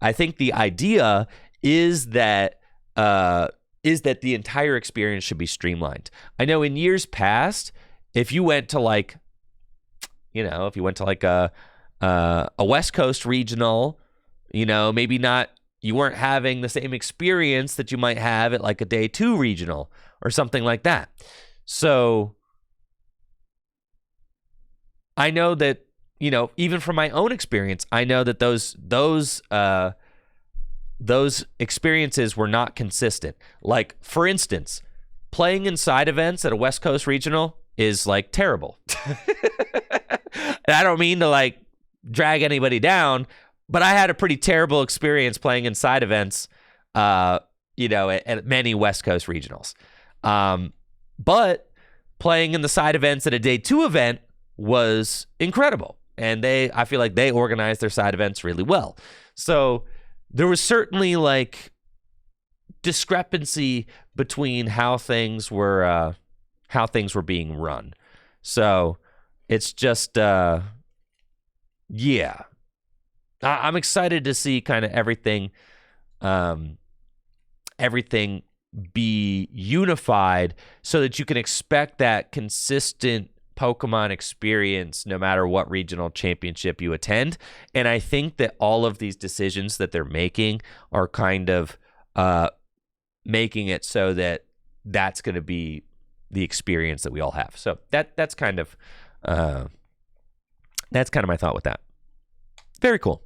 [SPEAKER 1] I think the idea is that the entire experience should be streamlined. I know in years past, if you went to like a West Coast regional, maybe not, you weren't having the same experience that you might have at like a Day 2 regional or something like that. So I know that, even from my own experience, I know that those experiences were not consistent. Like, for instance, playing inside events at a West Coast regional is like terrible. And I don't mean to like drag anybody down, but I had a pretty terrible experience playing inside events, at many West Coast regionals. But playing in the side events at a Day 2 event was incredible. And I feel like they organized their side events really well. So there was certainly like discrepancy between how things were being run. So it's just, yeah. I'm excited to see kind of everything be unified so that you can expect that consistent Pokemon experience no matter what regional championship you attend. And I think that all of these decisions that they're making are kind of making it so that that's going to be the experience that we all have. So that's kind of my thought with that. Very cool.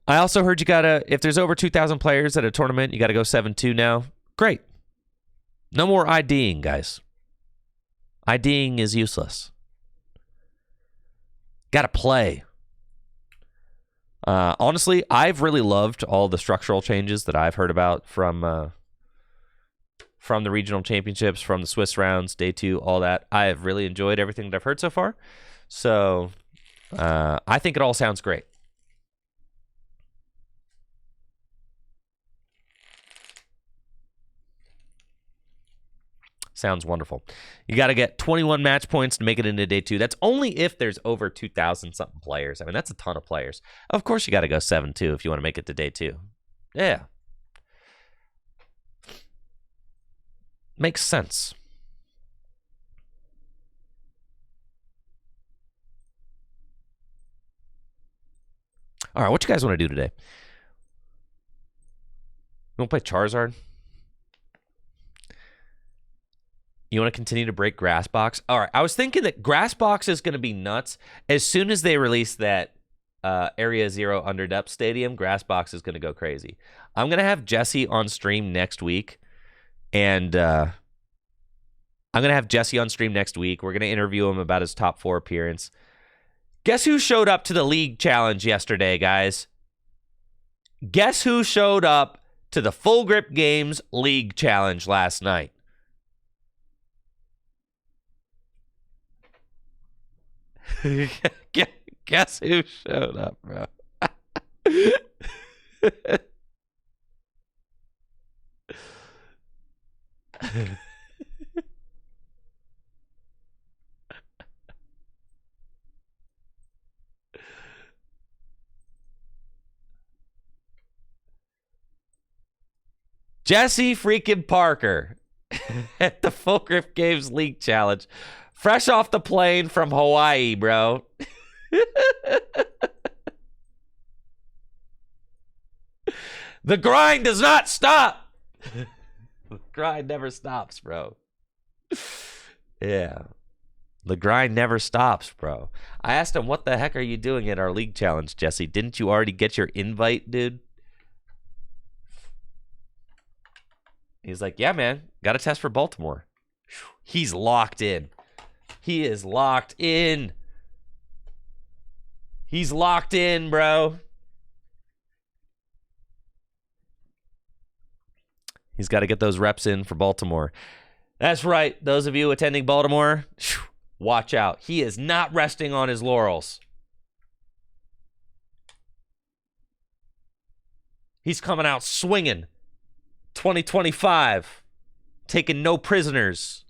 [SPEAKER 1] I also heard you gotta, if there's over 2,000 players at a tournament, you gotta go 7-2 now. Great. No more IDing, guys. IDing is useless. Gotta play. Honestly, I've really loved all the structural changes that I've heard about from the regional championships, from the Swiss rounds, day 2, all that. I have really enjoyed everything that I've heard so far. So I think it all sounds great. Sounds wonderful. You got to get 21 match points to make it into day 2. That's only if there's over 2,000 something players. I mean, that's a ton of players. Of course, you got to go 7-2 if you want to make it to day 2. Yeah. Makes sense. All right, what you guys want to do today? You want to play Charizard? You want to continue to break Grass Box? All right, I was thinking that Grass Box is going to be nuts. As soon as they release that Area Zero Underdepth Stadium, Grass Box is going to go crazy. I'm going to have Jesse on stream next week. And We're going to interview him about his top 4 appearance. Guess who showed up to the League Challenge yesterday, guys? Guess who showed up to the Full Grip Games League Challenge last night? Guess who showed up, bro? Jesse freaking Parker at the Full Grip Games League Challenge. Fresh off the plane from Hawaii, bro. The grind does not stop. The grind never stops, bro. Yeah. The grind never stops, bro. I asked him, what the heck are you doing at our league challenge, Jesse? Didn't you already get your invite, dude? He's like, yeah, man. Got a test for Baltimore. He's locked in. He is locked in. He's locked in, bro. He's got to get those reps in for Baltimore. That's right. Those of you attending Baltimore, watch out. He is not resting on his laurels. He's coming out swinging. 2025. Taking no prisoners.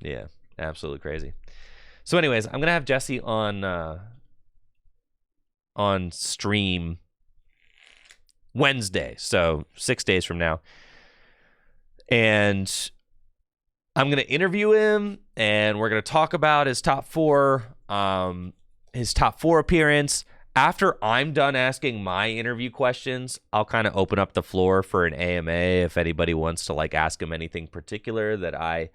[SPEAKER 1] Yeah, absolutely crazy. So anyways, I'm going to have Jesse on stream Wednesday, so 6 days from now. And I'm going to interview him, and we're going to talk about his top 4 appearance. After I'm done asking my interview questions, I'll kind of open up the floor for an AMA if anybody wants to like ask him anything particular that I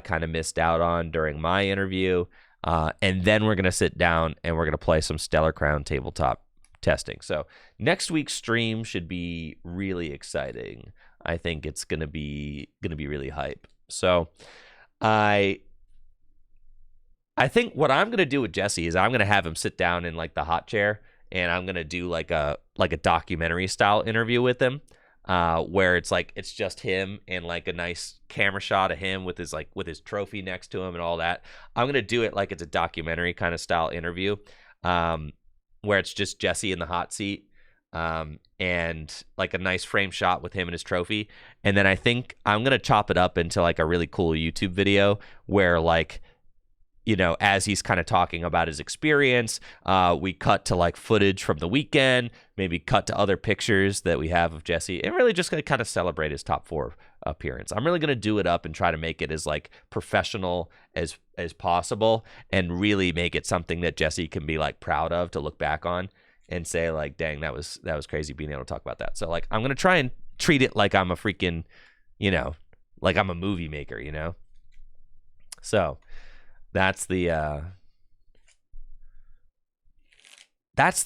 [SPEAKER 1] kind of missed out on during my interview. And then we're going to sit down and we're going to play some Stellar Crown tabletop testing. So next week's stream should be really exciting. I think it's going to be really hype. So I think what I'm going to do with Jesse is I'm going to have him sit down in like the hot chair, and I'm going to do like a documentary style interview with him, where it's like it's just him and like a nice camera shot of him with his trophy next to him and all that. I'm going to do it like it's a documentary kind of style interview, where it's just Jesse in the hot seat, and like a nice frame shot with him and his trophy. And then I think I'm going to chop it up into like a really cool YouTube video where like you know, as he's kind of talking about his experience. We cut to like footage from the weekend, maybe cut to other pictures that we have of Jesse, and really just going to kind of celebrate his top 4 appearance. I'm really going to do it up and try to make it as like professional as possible, and really make it something that Jesse can be like proud of to look back on and say like, dang, that was crazy being able to talk about that. So like, I'm going to try and treat it like I'm a freaking, you know, like I'm a movie maker, you know? So that's the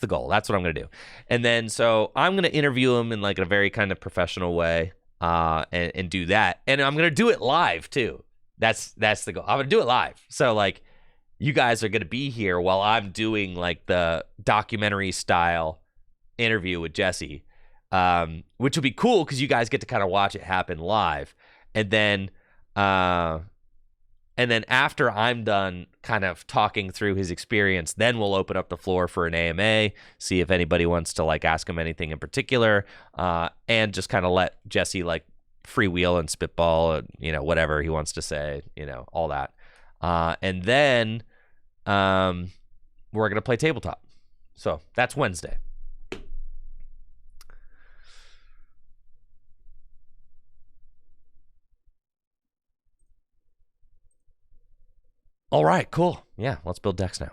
[SPEAKER 1] goal. That's what I'm going to do. And then, so I'm going to interview him in like a very kind of professional way, and do that. And I'm going to do it live too. That's the goal. I'm going to do it live. So like, you guys are going to be here while I'm doing like the documentary style interview with Jesse, which will be cool because you guys get to kind of watch it happen live. And then after I'm done kind of talking through his experience, then we'll open up the floor for an AMA, see if anybody wants to like ask him anything in particular, and just kind of let Jesse like freewheel and spitball, you know, whatever he wants to say, you know, all that. And then we're going to play tabletop. So that's Wednesday. All right, cool. Yeah, let's build decks now.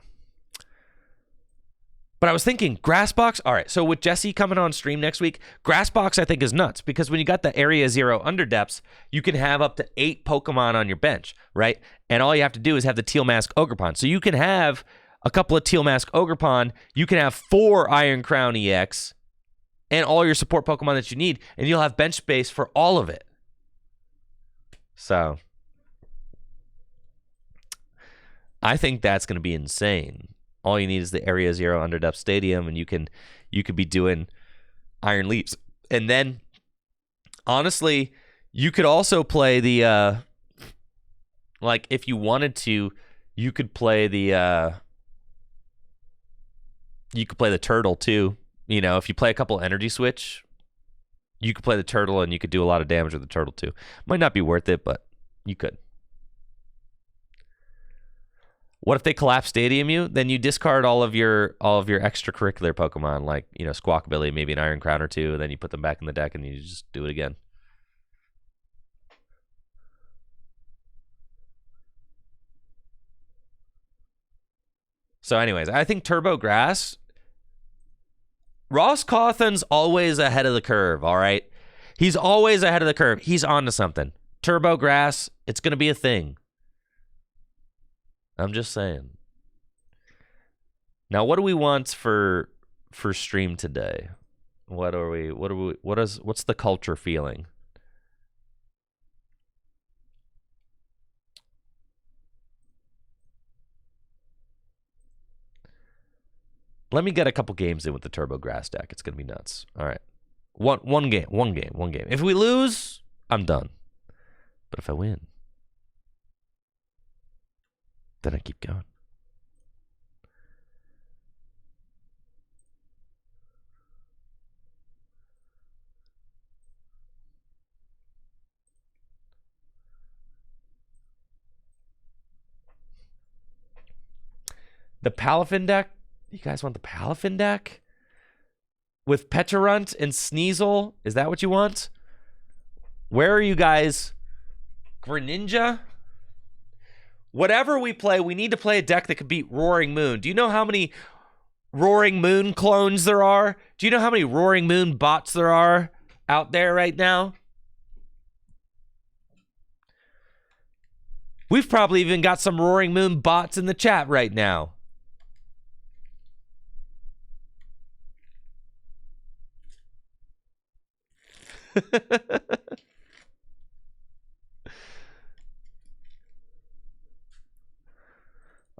[SPEAKER 1] But I was thinking, Grassbox, all right, so with Jesse coming on stream next week, Grassbox I think is nuts, because when you got the Area 0 Underdepths, you can have up to 8 Pokemon on your bench, right? And all you have to do is have the Teal Mask Ogerpon. So you can have a couple of Teal Mask Ogerpon, you can have 4 Iron Crown EX, and all your support Pokemon that you need, and you'll have bench space for all of it. So I think that's going to be insane. All you need is the Area 0 Underdepth Stadium, and you could be doing Iron Leaps. And then, honestly, you could also play the, like, if you wanted to, you could play the Turtle, too. You know, if you play a couple Energy Switch, you could play the Turtle, and you could do a lot of damage with the Turtle, too. Might not be worth it, but you could. What if they collapse Stadium you? Then you discard all of your extracurricular Pokemon, like, you know, Squawkabilly, maybe an Iron Crown or 2, and then you put them back in the deck and you just do it again. So anyways, I think Turbo Grass, Ross Cawthon's always ahead of the curve, all right? He's always ahead of the curve. He's on to something. Turbo Grass, it's going to be a thing. I'm just saying. Now, what do we want for stream today? What's the culture feeling? Let me get a couple games in with the Turbo Grass deck. It's going to be nuts. All right. One game. If we lose, I'm done. But if I win, then I keep going. The Palafin deck? You guys want the Palafin deck? With Pecharunt and Sneasel? Is that what you want? Where are you guys? Greninja? Whatever we play, we need to play a deck that could beat Roaring Moon. Do you know how many Roaring Moon clones there are? Do you know how many Roaring Moon bots there are out there right now? We've probably even got some Roaring Moon bots in the chat right now.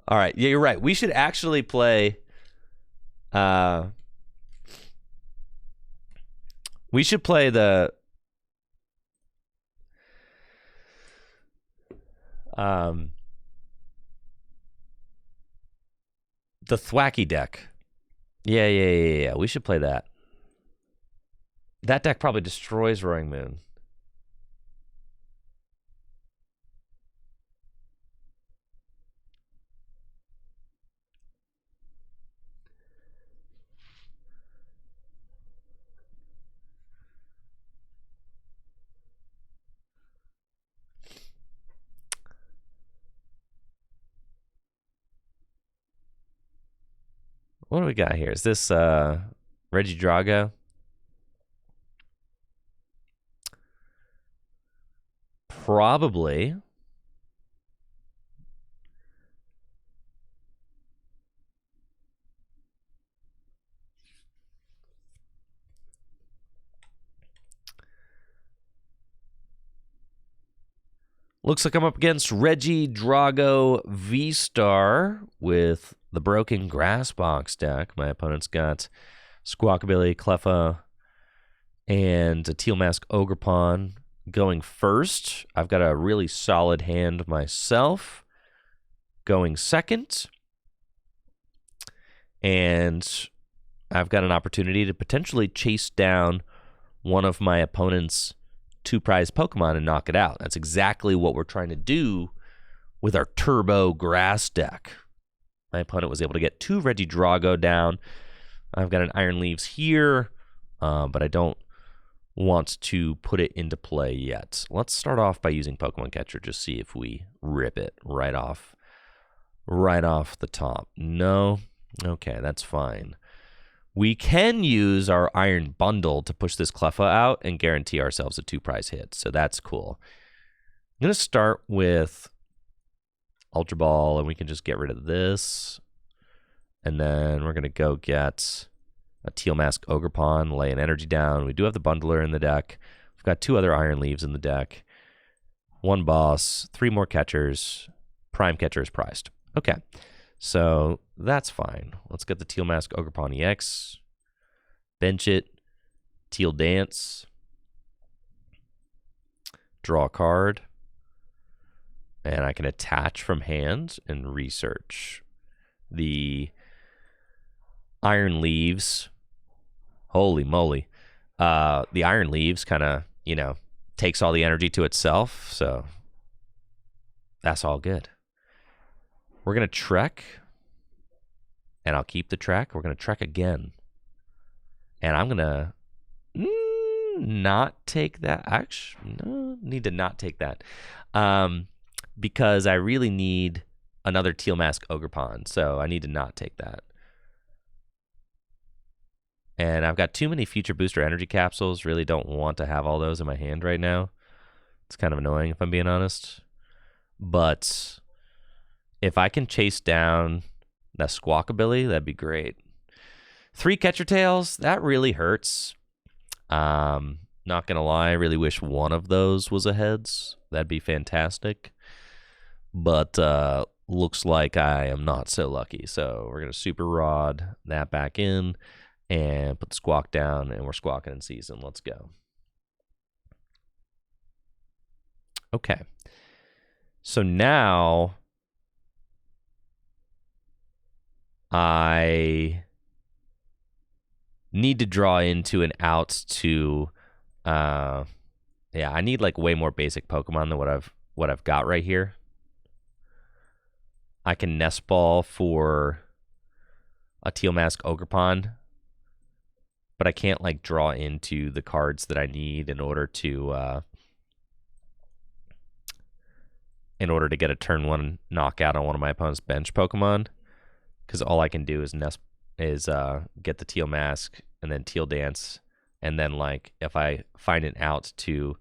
[SPEAKER 1] All right. Yeah, you're right. We should actually play. We should play the. The Thwacky deck. Yeah. We should play that. That deck probably destroys Roaring Moon. what do we got here? Is this Reggie Drago? Probably. Looks like I'm up against Reggie Drago V-Star with the Broken Grass Box deck. My opponent's got Squawkabilly, Cleffa, and a Teal Mask Ogerpon going first. I've got a really solid hand myself going second. And I've got an opportunity to potentially chase down one of my opponent's 2 prize Pokemon and knock it out. That's exactly what we're trying to do with our Turbo Grass deck. My opponent was able to get 2 Reggie Drago down. I've got an Iron Leaves here, but I don't want to put it into play yet. Let's start off by using Pokemon Catcher, just see if we rip it right off the top. No? Okay, that's fine. We can use our Iron Bundle to push this Cleffa out and guarantee ourselves a 2 prize hit, so that's cool. I'm going to start with Ultra Ball, and we can just get rid of this. And then we're going to go get a Teal Mask Ogerpon, lay an energy down. We do have the Bundler in the deck. We've got 2 other Iron Leaves in the deck. 1 boss, 3 more catchers. Prime catcher is prized. Okay. So that's fine. Let's get the Teal Mask Ogerpon EX. Bench it. Teal Dance. Draw a card. And I can attach from hand and research. The Iron Leaves. Holy moly. The Iron Leaves kind of, takes all the energy to itself. So that's all good. We're going to trek, and I'll keep the trek. We're going to trek again. And I'm going to not take that. Actually, no, need to not take that. Because I really need another Teal Mask Ogerpon, so I need to not take that. And I've got too many Future Booster Energy Capsules. Really don't want to have all those in my hand right now. It's kind of annoying, if I'm being honest. But if I can chase down the Squawkabilly, that'd be great. 3 Catcher Tails, that really hurts. Not gonna lie, I really wish one of those was a heads. That'd be fantastic. But looks like I am not so lucky. So we're gonna Super Rod that back in and put the Squawk down, and we're squawking in season. Let's go. Okay. So now I need to draw into an out to, I need like way more basic Pokemon than what I've got right here. I can Nest Ball for a Teal Mask Ogerpon, but I can't like draw into the cards that I need in order to get a turn 1 knockout on one of my opponent's bench Pokemon. Because all I can do is get the Teal Mask and then Teal Dance, and then like if I find an out to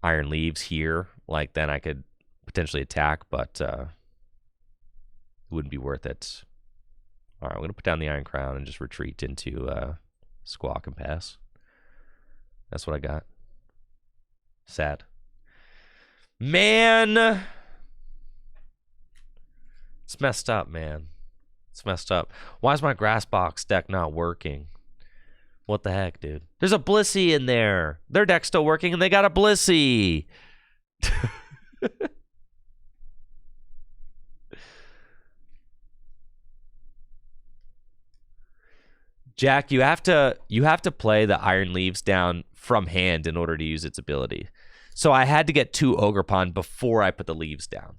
[SPEAKER 1] Iron Leaves here, like then I could potentially attack, but it wouldn't be worth it. All right, I'm gonna put down the Iron Crown and just retreat into Squawk and pass. That's what I got. Sad. Man, it's messed up, man. It's messed up. Why is my Grass Box deck not working? What the heck, dude? There's a Blissey in there. Their deck's still working, and they got a Blissey. Jack, you have to play the Iron Leaves down from hand in order to use its ability. So I had to get 2 Ogerpon before I put the leaves down.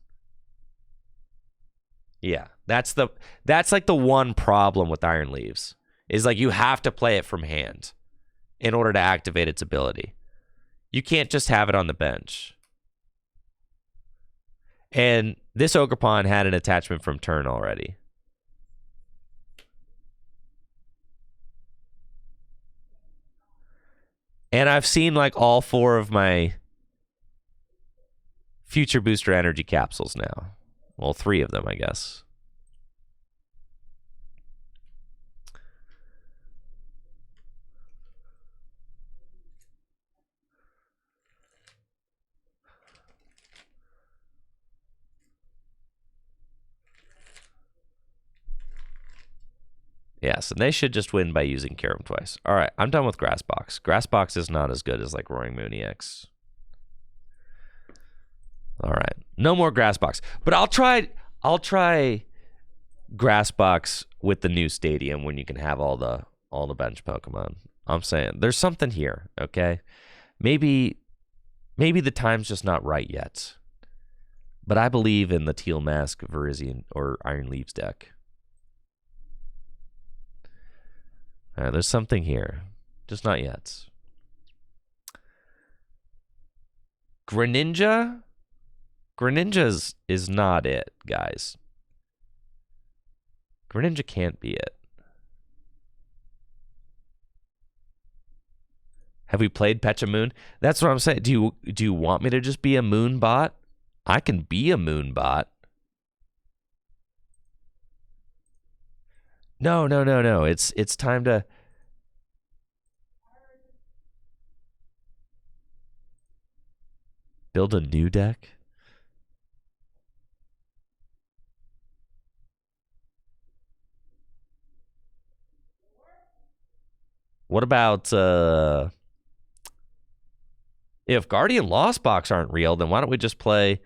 [SPEAKER 1] Yeah, that's like the one problem with Iron Leaves is like you have to play it from hand in order to activate its ability. You can't just have it on the bench. And this Ogerpon had an attachment from turn already. And I've seen like all 4 of my future booster energy capsules now. Well, 3 of them, I guess. Yes, and they should just win by using Carom twice. All right, I'm done with Grass Box. Grass Box is not as good as like Roaring Moon EX. All right, no more Grass Box. But I'll try Grass Box with the new stadium when you can have all the bench Pokemon. I'm saying there's something here. Okay, maybe the time's just not right yet. But I believe in the Teal Mask, Virizion, or Iron Leaves deck. There's something here. Just not yet. Greninja? Greninja is not it, guys. Greninja can't be it. Have we played Pechamoon? That's what I'm saying. Do you want me to just be a moon bot? I can be a moon bot. No. It's time to build a new deck. What about if Guardian Lost Box aren't real, then why don't we just play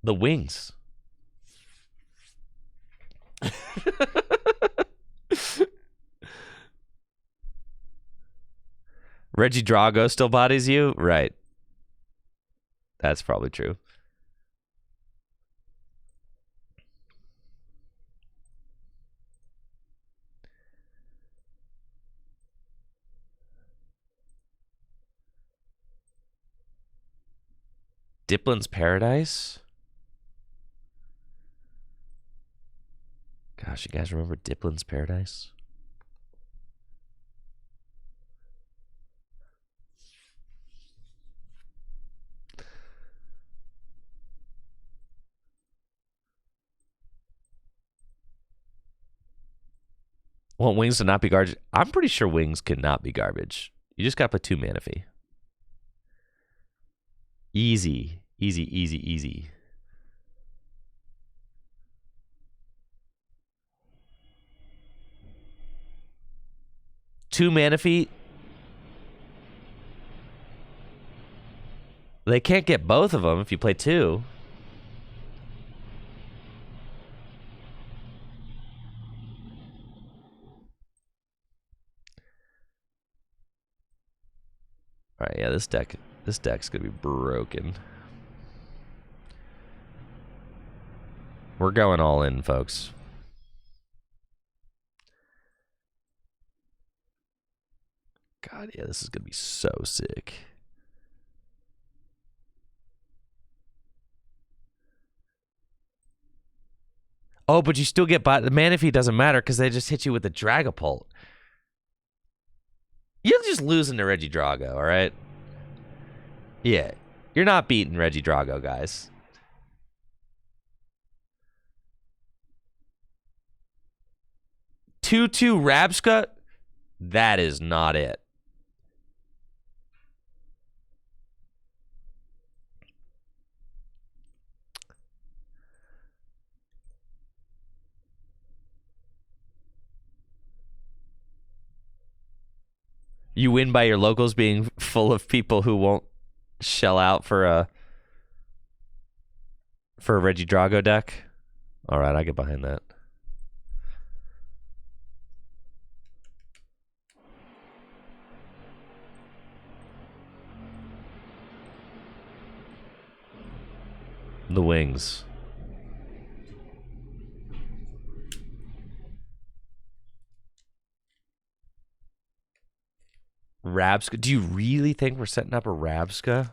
[SPEAKER 1] the Wings? Reggie Drago still bodies you? Right. That's probably true. Diplin's Paradise? Gosh, you guys remember Diplin's Paradise? Want Wings to not be garbage? I'm pretty sure Wings cannot be garbage. You just got to put 2 Manaphy. Easy. 2 Manaphy. They can't get both of them if you play 2. All right, yeah, this deck's gonna be broken. We're going all in, folks. God, yeah, this is gonna be so sick. Oh, but you still get by the Manaphy doesn't matter because they just hit you with the Dragapult. You're just losing to Reggie Drago, all right? Yeah, you're not beating Reggie Drago, guys. Two Rabsca? That is not it. You win by your locals being full of people who won't shell out for a Reggie Drago deck. All right, I get behind that. The Wings. Rabsca. Do you really think we're setting up a Rabsca?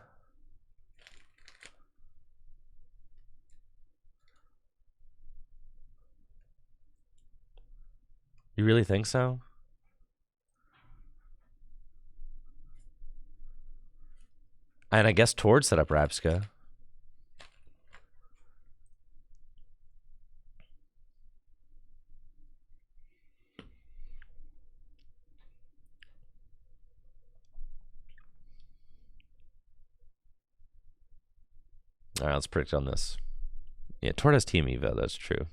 [SPEAKER 1] You really think so? And I guess Tord set up Rabska. All right, let's predict on this. Yeah, Tord has Team Evo. That's true.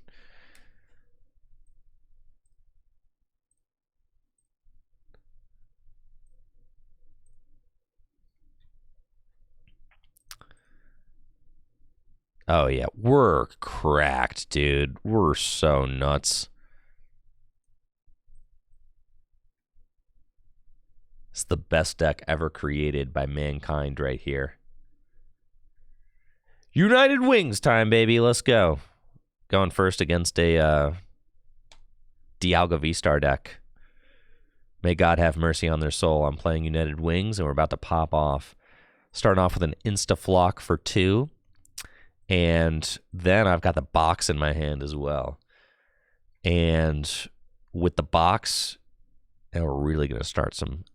[SPEAKER 1] Oh, yeah. We're cracked, dude. We're so nuts. It's the best deck ever created by mankind right here. United Wings time, baby. Let's go. Going first against a Dialga V-Star deck. May God have mercy on their soul. I'm playing United Wings, and we're about to pop off. Starting off with an Insta-Flock for 2. And then I've got the box in my hand as well. And with the box, and we're really going to start some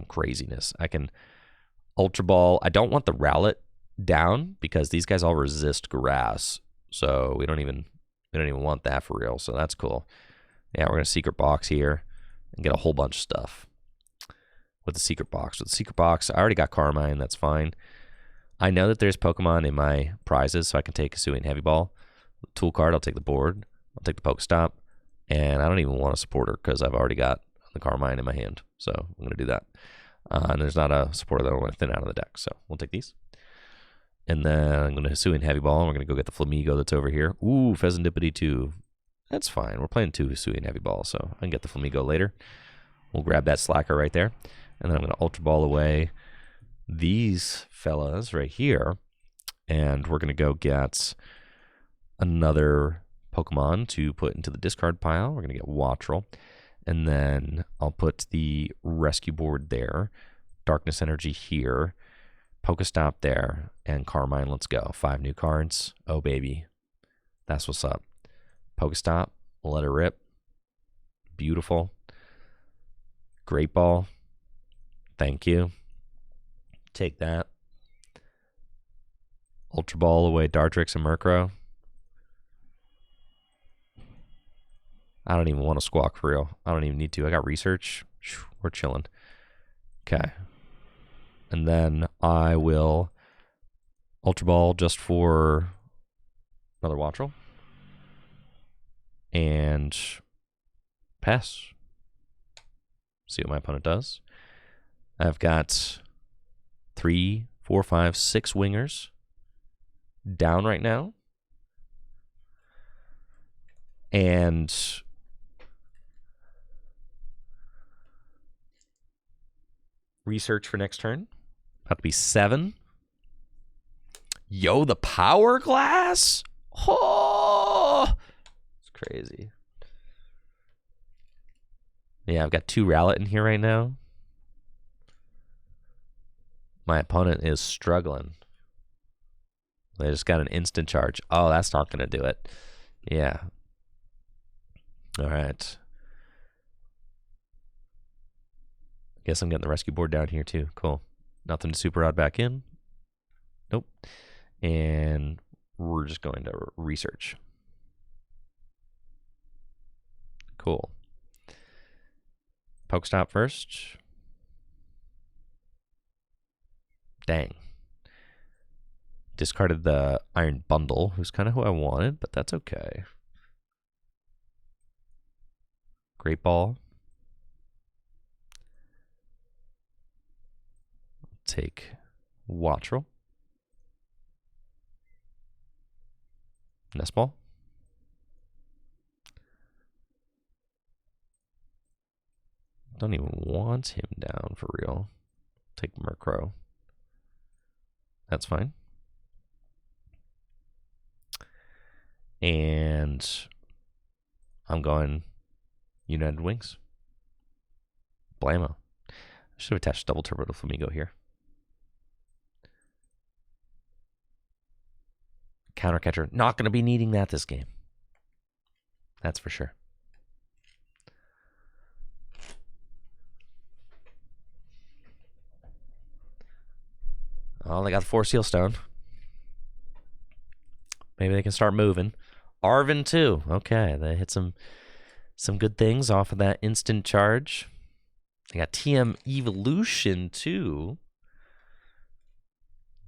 [SPEAKER 1] craziness. I can Ultra Ball. I don't want the Rowlet down because these guys all resist grass. So we don't even want that for real. So that's cool. Yeah, we're going to Secret Box here and get a whole bunch of stuff with the Secret Box. With the Secret Box, I already got Carmine. That's fine. I know that there's Pokemon in my prizes, so I can take Kasui and Heavy Ball. Tool card, I'll take the board. I'll take the Pokestop. And I don't even want a supporter because I've already got the Carmine in my hand. So I'm going to do that. And there's not a supporter that I want to thin out of the deck. So we'll take these. And then I'm going to Hisui and Heavy Ball. And we're going to go get the Flamigo that's over here. Ooh, Pheasantipity 2. That's fine. We're playing 2 Hisui and Heavy Ball, so I can get the Flamigo later. We'll grab that Slacker right there. And then I'm going to Ultra Ball away these fellas right here. And we're going to go get another Pokemon to put into the discard pile. We're going to get Wattrel. And then I'll put the rescue board there. Darkness Energy here. Pokestop there. And Carmine, let's go. 5 new cards. Oh, baby. That's what's up. Pokestop. Let it rip. Beautiful. Great Ball. Thank you. Take that. Ultra Ball away Dartrix and Murkrow. I don't even want to Squawk for real. I don't even need to. I got Research. We're chilling. Okay. And then I will Ultra Ball just for another Wattrel. And pass. See what my opponent does. I've got 3, 4, 5, 6 wingers down right now. And research for next turn. About to be 7. Yo, the Power Glass? Oh! It's crazy. Yeah, I've got 2 Rowlet in here right now. My opponent is struggling. They just got an instant charge. Oh, that's not going to do it. Yeah. All right. Guess I'm getting the rescue board down here too. Cool. Nothing to super rod back in. Nope. And we're just going to research. Cool. Pokestop first. Dang. Discarded the Iron Bundle, who's kind of who I wanted, but that's okay. Great Ball. Take Wattrel. Nest Ball. Don't even want him down for real. Take Murkrow. That's fine. And I'm going United Wings. Blammo. I should have attached double turbo to Flamigo here. Counter catcher. Not going to be needing that this game. That's for sure. Oh, they got the 4 seal stone. Maybe they can start moving. Arvin too. Okay, they hit some good things off of that instant charge. They got TM Evolution too.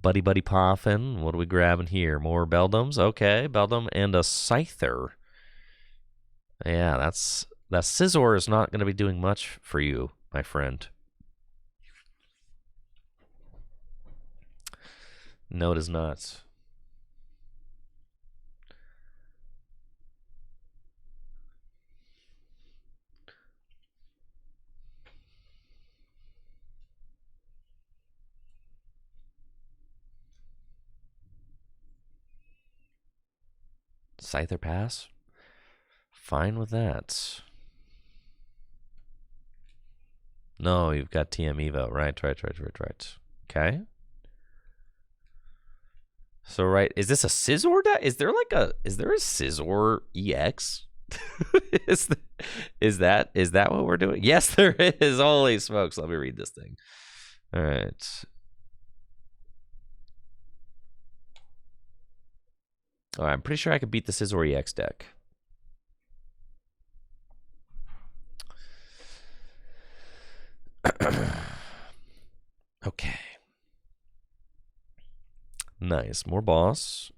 [SPEAKER 1] Buddy Poffin. What are we grabbing here? More Beldoms. Okay, Beldum and a Scyther. Yeah, that Scizor is not going to be doing much for you, my friend. No, it is not. Scyther pass? Fine with that. No, you've got TM Evo. Right. Okay. So right, is this a Scizor deck? Is there a Scizor EX? is that what we're doing? Yes, there is. Holy smokes! Let me read this thing. All right. All right, I'm pretty sure I could beat the Scizor EX deck. Okay. Nice. More boss.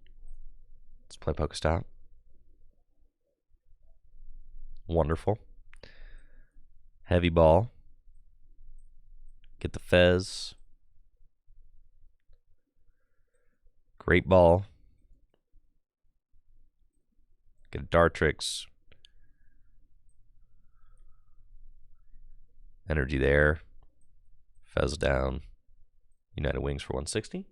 [SPEAKER 1] Let's play Pokestop. Wonderful. Heavy ball. Get the Fez. Great ball. Get a Dartrix. Energy there. Fez down. United Wings for 160.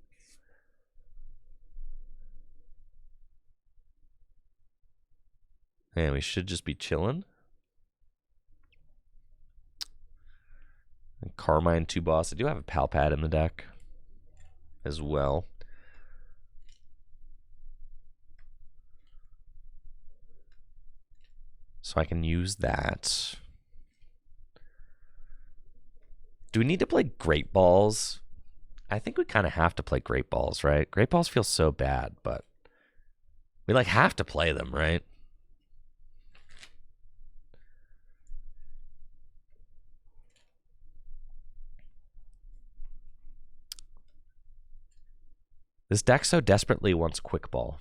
[SPEAKER 1] And we should just be chilling. And Carmine 2 boss. I do have a Palpad in the deck as well. So I can use that. Do we need to play Great Balls? I think we kind of have to play Great Balls, right? Great Balls feel so bad, but we have to play them, right? This deck so desperately wants Quick Ball.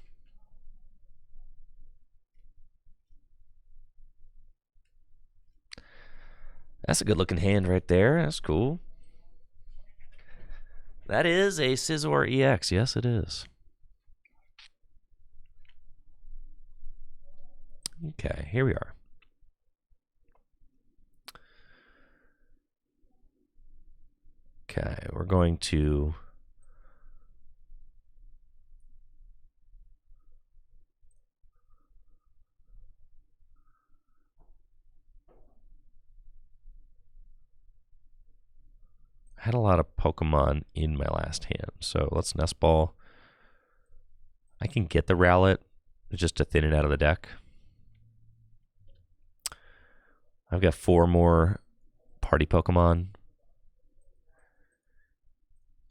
[SPEAKER 1] That's a good looking hand right there. That's cool. That is a Scizor EX. Yes, it is. Okay, here we are. Okay, we're going to I had a lot of Pokemon in my last hand, so let's Nest Ball. I can get the Rowlet just to thin it out of the deck. I've got 4 more party Pokemon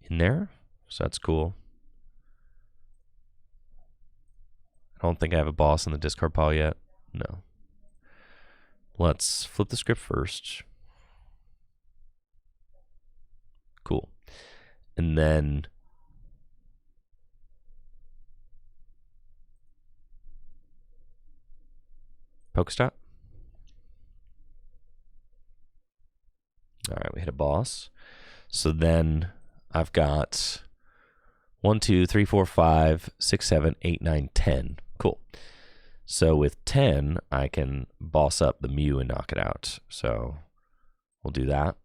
[SPEAKER 1] in there, so that's cool. I don't think I have a boss in the discard pile yet. No. Let's flip the script first. Cool. And then Pokestop. All right, we hit a boss. So then I've got 1, 2, 3, 4, 5, 6, 7, 8, 9, 10. Cool. So with 10, I can boss up the Mew and knock it out. So we'll do that.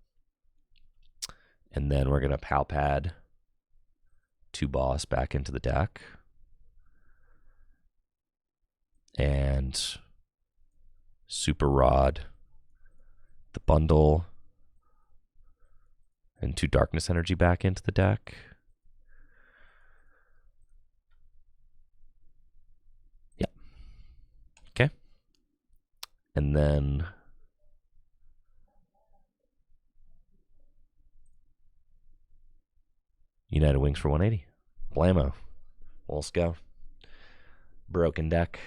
[SPEAKER 1] And then we're going to Palpad 2 boss back into the deck. And Super Rod, the bundle, and 2 Darkness Energy back into the deck. Yeah. Okay. And then United Wings for 180. Blammo. Let's go. Broken deck.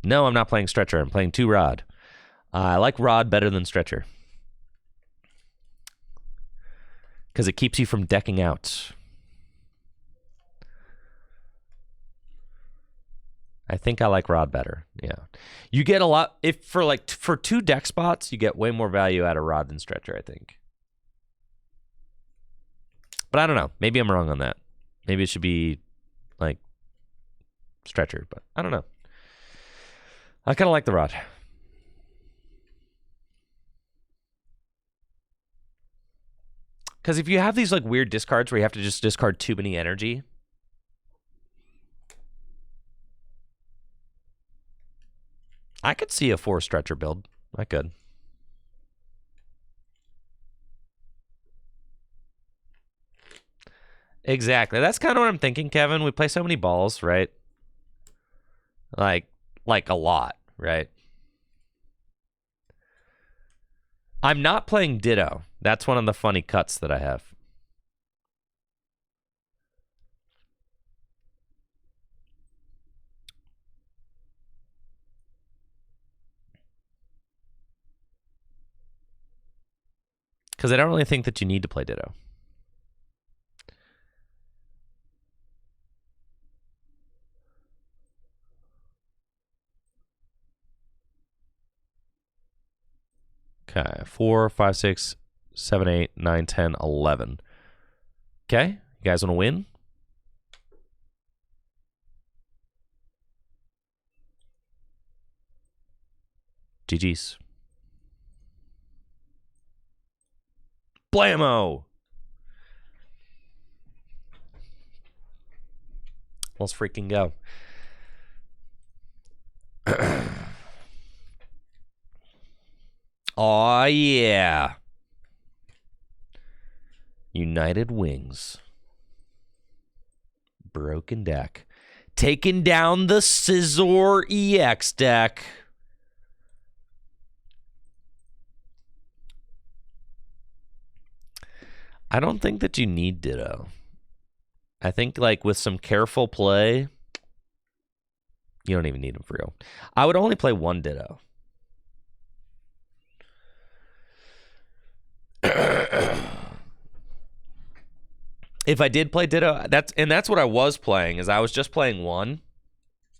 [SPEAKER 1] No, I'm not playing Stretcher. I'm playing 2 Rod. I like Rod better than Stretcher. Because it keeps you from decking out. I think I like Rod better. Yeah. You get a lot for 2 deck spots, you get way more value out of Rod than Stretcher, I think. But I don't know. Maybe I'm wrong on that. Maybe it should be like Stretcher, but I don't know. I kind of like the Rod. Because if you have these like weird discards where you have to just discard too many energy, I could see a 4 Stretcher build. I could. Exactly. That's kind of what I'm thinking, Kevin. We play so many balls, right? Like a lot, right? I'm not playing Ditto. That's one of the funny cuts that I have. Because I don't really think that you need to play Ditto. Okay, 4, 5, 6, 7, 8, 9, 10, 11. Okay, you guys want to win? GG's. Blammo! Let's freaking go. Aw, yeah. United Wings. Broken deck. Taking down the Scizor EX deck. I don't think that you need Ditto. I think like with some careful play, you don't even need him for real. I would only play 1 Ditto. If I did play Ditto, that's what I was playing. Is I was just playing 1,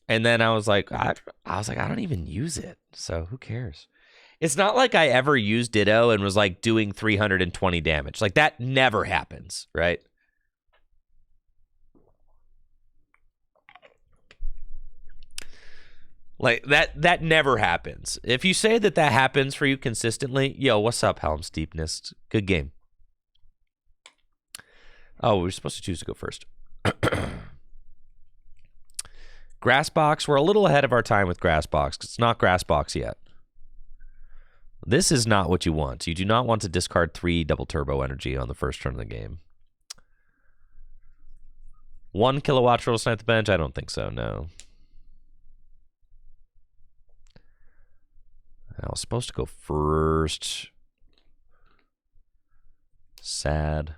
[SPEAKER 1] and then I was like, I don't even use it, so who cares? It's not like I ever used Ditto and was like doing 320 damage. Like that never happens, right? Like that never happens. If you say that happens for you consistently, yo, what's up, Helm Steepness? Good game. Oh, we were supposed to choose to go first. Grassbox, we're a little ahead of our time with Grassbox because it's not Grassbox yet. This is not what you want. You do not want to discard 3 double turbo energy on the first turn of the game. 1 kilowatt will snipe the bench? I don't think so, no. I was supposed to go first. Sad.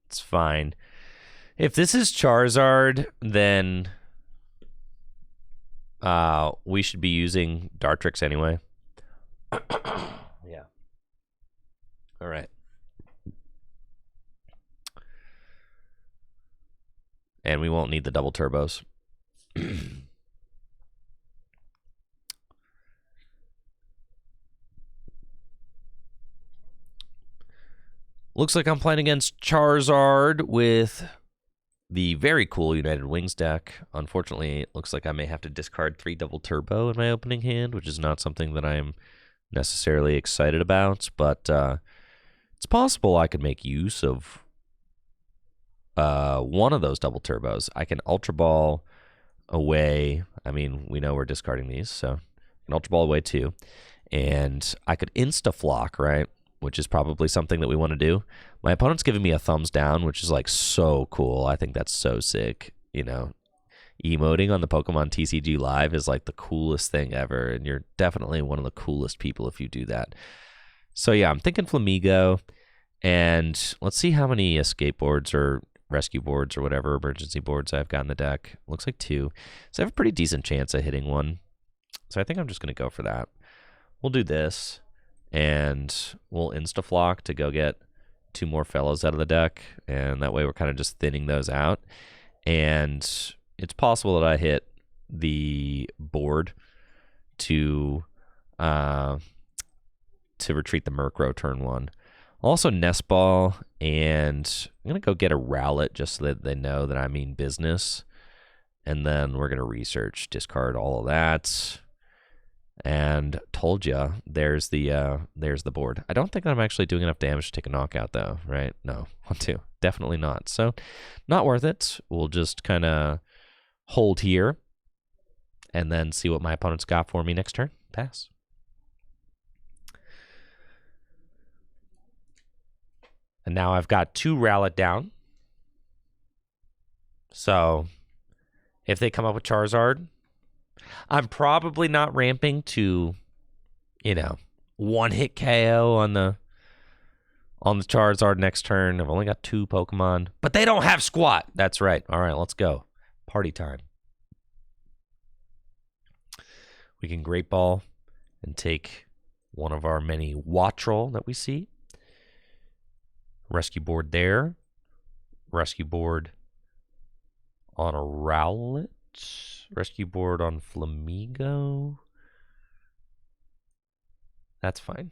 [SPEAKER 1] It's fine. If this is Charizard, then we should be using Dartrix anyway. Yeah. All right. And we won't need the double turbos. Looks like I'm playing against Charizard with the very cool United Wings deck. Unfortunately, it looks like I may have to discard 3 double turbo in my opening hand, which is not something that I'm necessarily excited about, but it's possible I could make use of one of those double turbos. I can Ultra Ball away. I mean, we know we're discarding these, so I can Ultra Ball away too. and I could insta-flock, right? Which is probably something that we want to do. My opponent's giving me a thumbs down, which is like so cool. I think that's so sick. You know, emoting on the Pokemon TCG Live is like the coolest thing ever, and you're definitely one of the coolest people if you do that. So yeah, I'm thinking Flamigo, and let's see how many escape boards or rescue boards or whatever emergency boards I've got in the deck. Looks like 2. So I have a pretty decent chance of hitting one. So I think I'm just going to go for that. We'll do this, and we'll insta-flock to go get 2 more fellows out of the deck, and that way we're kind of just thinning those out. And it's possible that I hit the board to retreat the Murkrow turn 1. Also Nest Ball, and I'm going to go get a Rowlet just so that they know that I mean business. And then we're going to research, discard all of that. And told ya, there's the board. I don't think I'm actually doing enough damage to take a knockout, though, right? No, 1-2. Definitely not. So, not worth it. We'll just kind of hold here and then see what my opponent's got for me next turn. Pass. And now I've got 2 Rowlet down. So, if they come up with Charizard, I'm probably not ramping to, you know, 1-hit KO on the Charizard next turn. I've only got 2 Pokemon, but they don't have squat. That's right. All right, let's go. Party time. We can Great Ball and take one of our many Wattrel that we see. Rescue board there. Rescue board on a Rowlet. Rescue board on Flamigo. That's fine.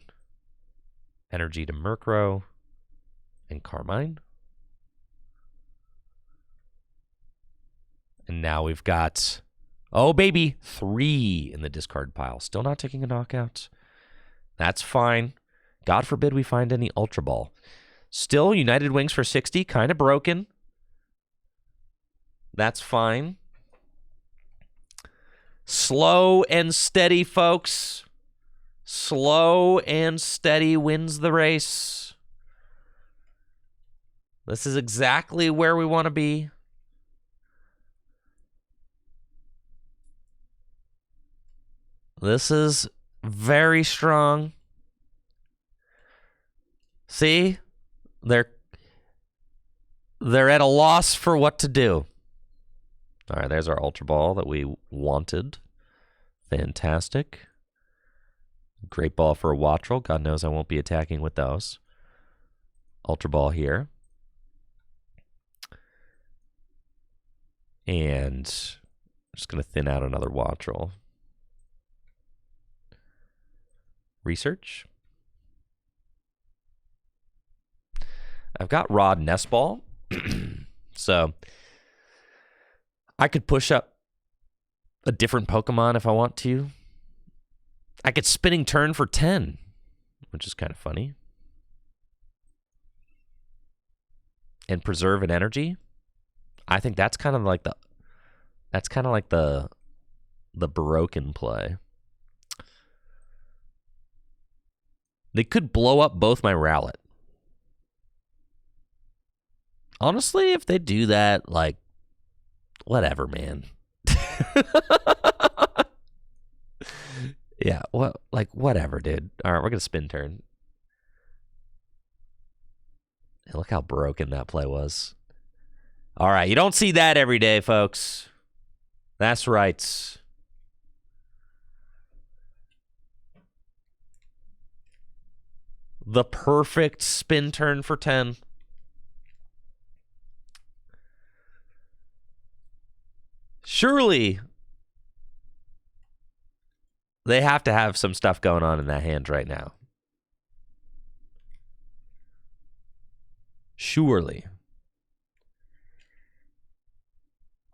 [SPEAKER 1] Energy to Murkrow and Carmine. And now we've got, oh baby, 3 in the discard pile. Still not taking a knockout. That's fine. God forbid we find any Ultra Ball. Still United Wings for 60, kind of broken. That's fine. Slow and steady, folks. Slow and steady wins the race. This is exactly where we want to be. This is very strong. See? They're at a loss for what to do. All right, there's our Ultra Ball that we wanted. Fantastic. Great Ball for a Wattrel. God knows I won't be attacking with those. Ultra Ball here. And I'm just going to thin out another Wattrel. Research. I've got Rod Nest Ball. So I could push up a different Pokemon if I want to. I could Spinning Turn for 10, which is kind of funny. And preserve an energy. I think that's kind of like the broken play. They could blow up both my Rowlet. Honestly, if they do that, like, whatever, man. Yeah, whatever, dude. All right, we're going to Spin Turn. Hey, look how broken that play was. All right, you don't see that every day, folks. That's right. The perfect Spin Turn for 10. Surely they have to have some stuff going on in that hand right now. Surely.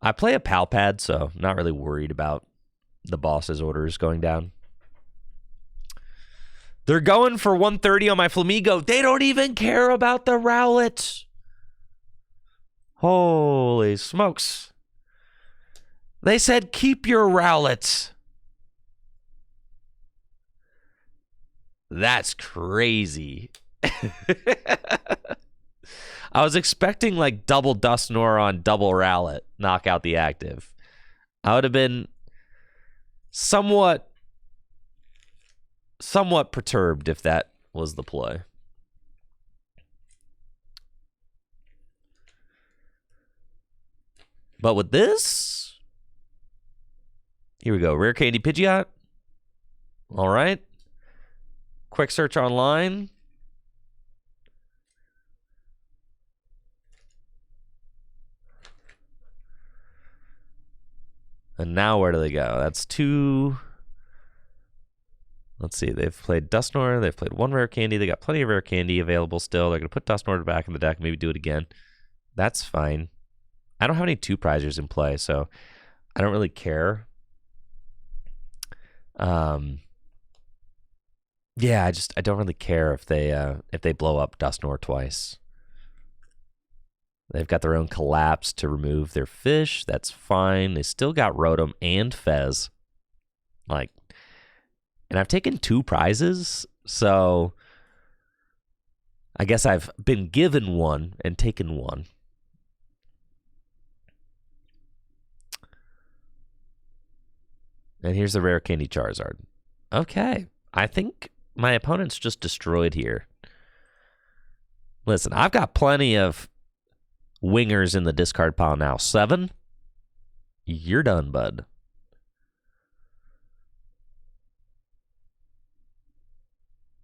[SPEAKER 1] I play a pal pad, so I'm not really worried about the boss's orders going down. They're going for 130 on my Flamigo. They don't even care about the Rowlet. Holy smokes. They said, keep your Rowlet. That's crazy. I was expecting like double Dusknoir on double Rowlet, knock out the active. I would have been somewhat perturbed if that was the play. But with this, here we go. Rare Candy Pidgeot. All right. Quick search online. And now where do they go? That's 2. Let's see. They've played Dusknoir. They've played 1 Rare Candy. They got plenty of Rare Candy available still. They're going to put Dusknoir back in the deck, maybe do it again. That's fine. I don't have any 2-prizers in play, so I don't really care. Yeah, I don't really care if they blow up Dusknoir twice. They've got their own Collapse to remove their fish. That's fine. They still got Rotom and Fez. Like, and I've taken 2 prizes, so I guess I've been given 1 and taken 1. And here's the Rare Candy Charizard. Okay. I think my opponent's just destroyed here. Listen, I've got plenty of wingers in the discard pile now. 7? You're done, bud.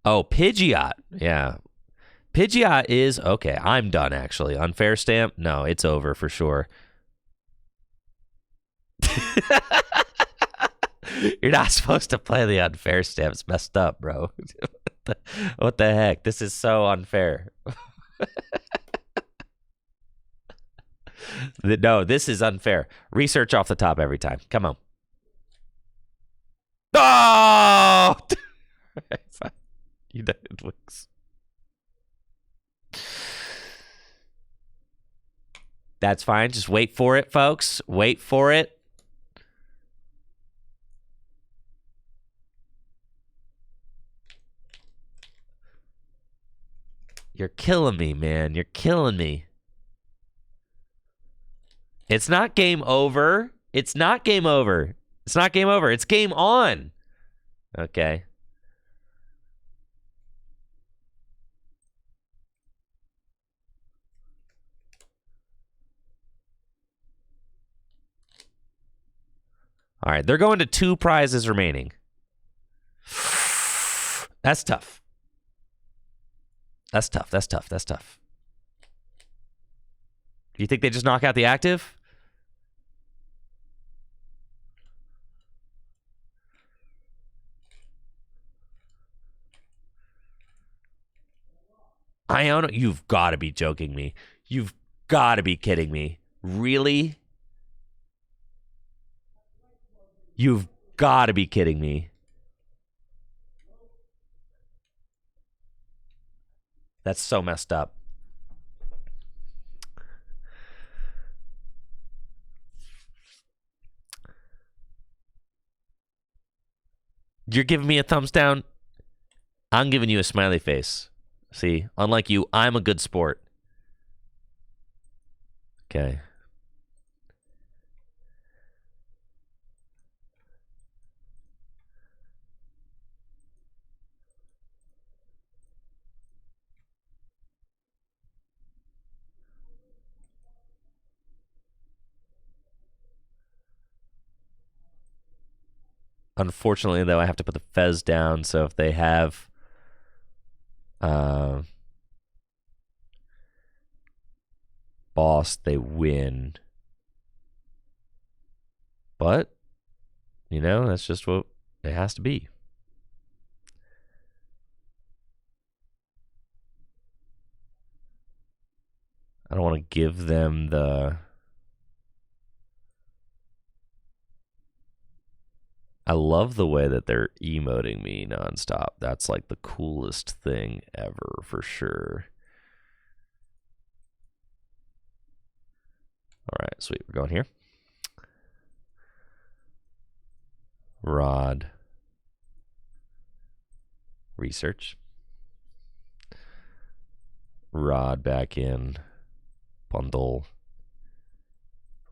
[SPEAKER 1] Oh, Pidgeot. Yeah. Pidgeot is... Okay, I'm done, actually. Unfair stamp? No, it's over for sure. You're not supposed to play the unfair stamp. It's messed up, bro. What the heck? This is so unfair. No, this is unfair. Research off the top every time. Come on. Oh! United Wings. That's fine. Just wait for it, folks. Wait for it. You're killing me, man. You're killing me. It's not game over. It's not game over. It's not game over. It's game on. Okay. All right. They're going to 2 prizes remaining. That's tough. That's tough. That's tough. That's tough. Do you think they just knock out the active? Iono, you've got to be joking me. You've got to be kidding me. Really? You've got to be kidding me. That's so messed up. You're giving me a thumbs down. I'm giving you a smiley face. See, unlike you, I'm a good sport. Okay. Unfortunately, though, I have to put the Fez down, so if they have boss, they win. But, you know, that's just what it has to be. I don't want to give them the... I love the way that they're emoting me nonstop. That's like the coolest thing ever, for sure. All right, sweet. We're going here. Rod. Research. Rod back in. Bundle.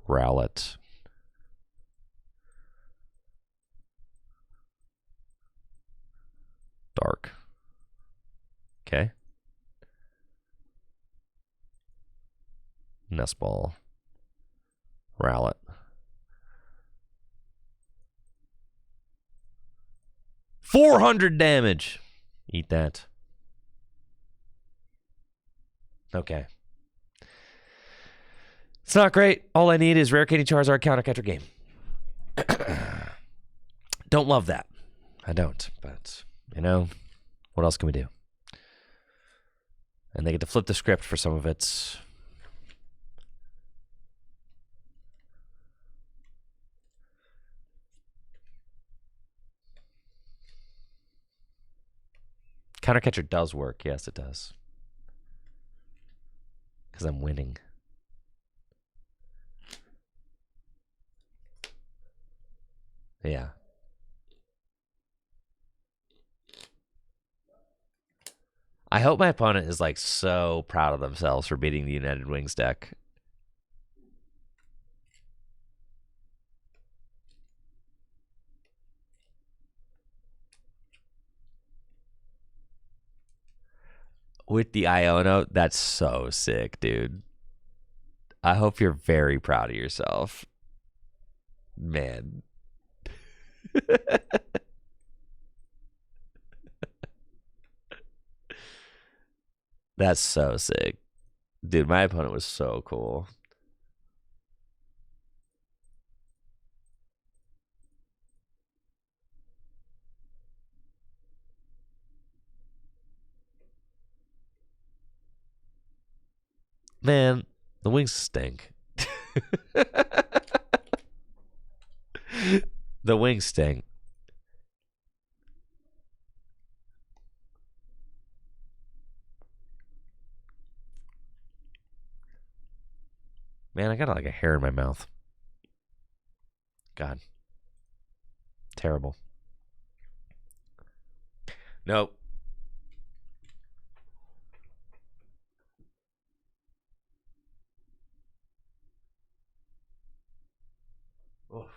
[SPEAKER 1] Rowlet. Dark. Okay. Nest Ball. Rowlet. $400 damage. Eat that. Okay. It's not great. All I need is Rare Candy Charizard Counter Catcher game. Don't love that. I don't. But, you know, what else can we do? And they get to flip the script for some of it. Counter Catcher does work. Yes, it does. Because I'm winning. Yeah. I hope my opponent is like so proud of themselves for beating the United Wings deck. With the Iono, that's so sick, dude. I hope you're very proud of yourself. Man. That's so sick. Dude, my opponent was so cool. Man, the Wings stink. The Wings stink. Man, I got like a hair in my mouth. God. Terrible. Nope. Oh,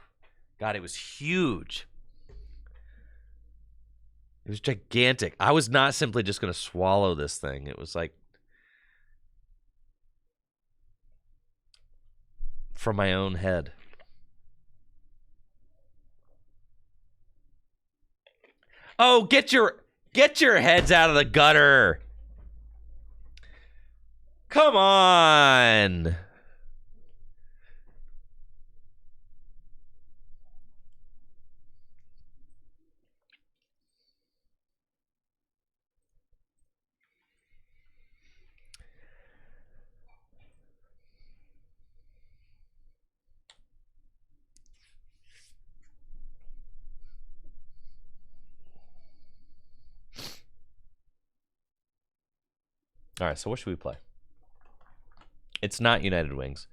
[SPEAKER 1] God, it was huge. It was gigantic. I was not simply just going to swallow this thing. It was like from my own head. Oh, get your heads out of the gutter. Come on. All right, so what should we play? It's not United Wings.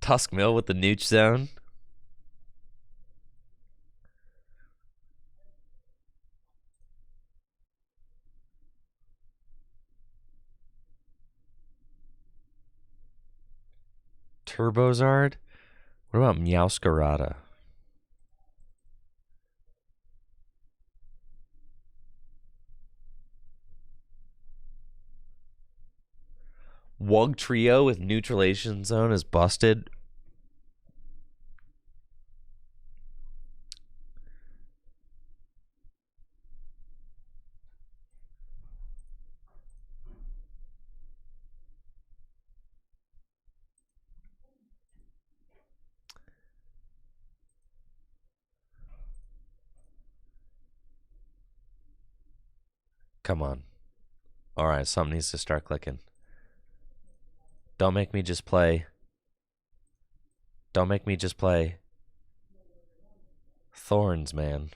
[SPEAKER 1] Tusk Mill with the Nooch Zone. Turbozard. What about Meowscarada? Wug Trio with Neutralization Zone is busted. Come on. All right, something needs to start clicking. Don't make me just play. Don't make me just play. Thorns, man.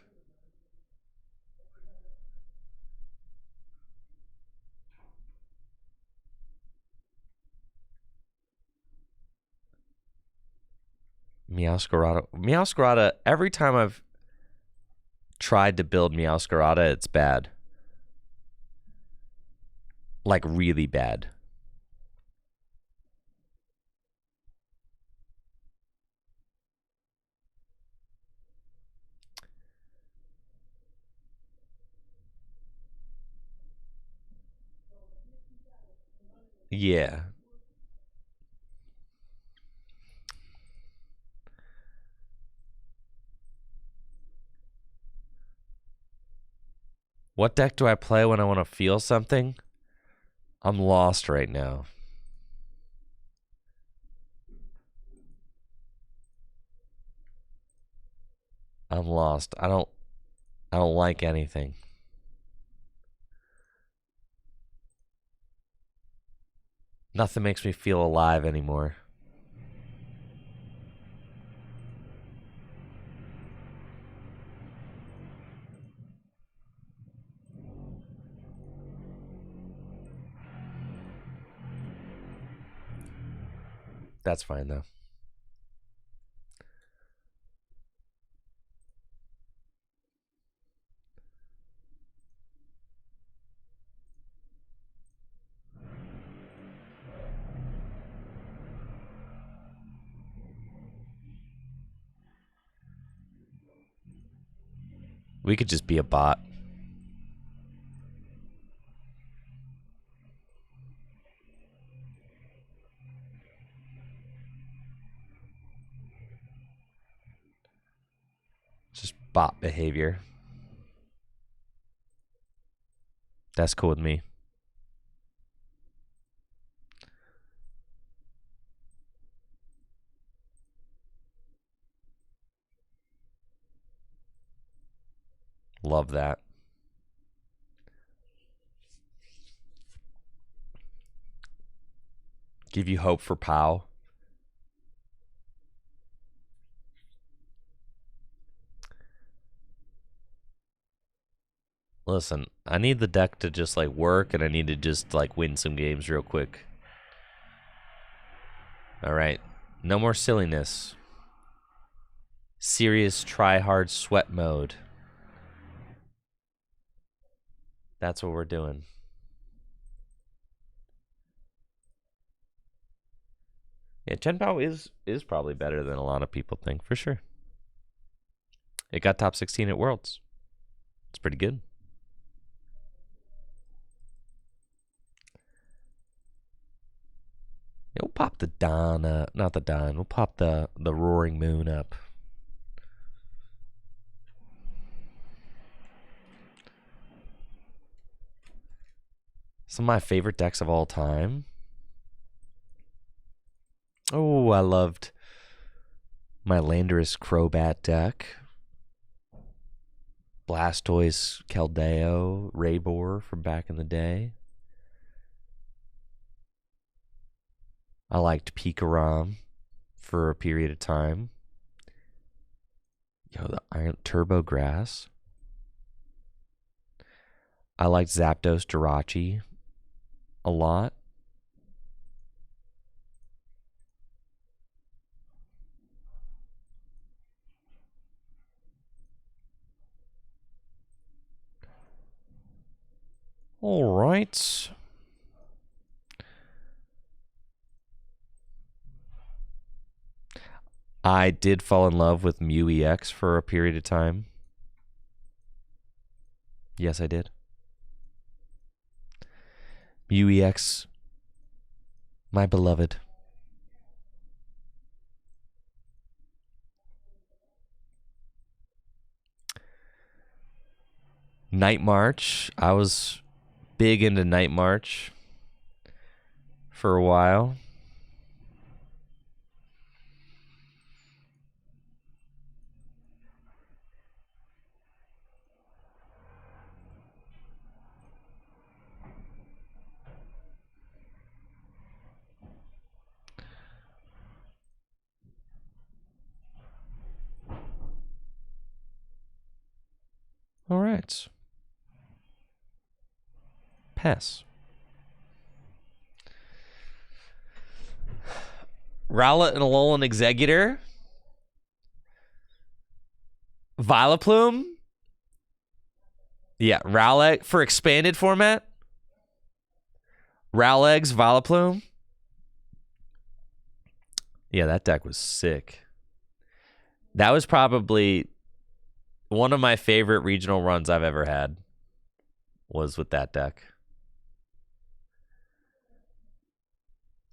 [SPEAKER 1] Meowscarada. Meowscarada, every time I've tried to build Meowscarada, it's bad. Like, really bad. Yeah. What deck do I play when I want to feel something? I'm lost right now. I'm lost. I don't like anything. Nothing makes me feel alive anymore. That's fine though. We could just be a bot. Just bot behavior. That's cool with me. Love that. Give you hope for POW. Listen, I need the deck to just like work, and I need to just like win some games real quick. All right. No more silliness. Serious try hard sweat mode. That's what we're doing. Yeah, Chen Pao is probably better than a lot of people think, for sure. It got top 16 at Worlds. It's pretty good. Yeah, we'll pop the Dawn, not the Dawn. We'll pop the Roaring Moon up. Some of my favorite decks of all time. Oh, I loved my Landorus Crobat deck. Blastoise Keldeo, Raybor from back in the day. I liked Pikarom for a period of time. Yo, the Iron Turbo Grass. I liked Zapdos Jirachi a lot. All right. I did fall in love with Mew EX for a period of time. Yes, I did. Mew EX, my beloved. Night March. I was big into Night March for a while. All right. Pass. Rowlet and Alolan Executor. Vileplume? Yeah, Rowleg for expanded format. Rowlegs, Vileplume. Yeah, that deck was sick. That was probably one of my favorite regional runs I've ever had. Was with that deck.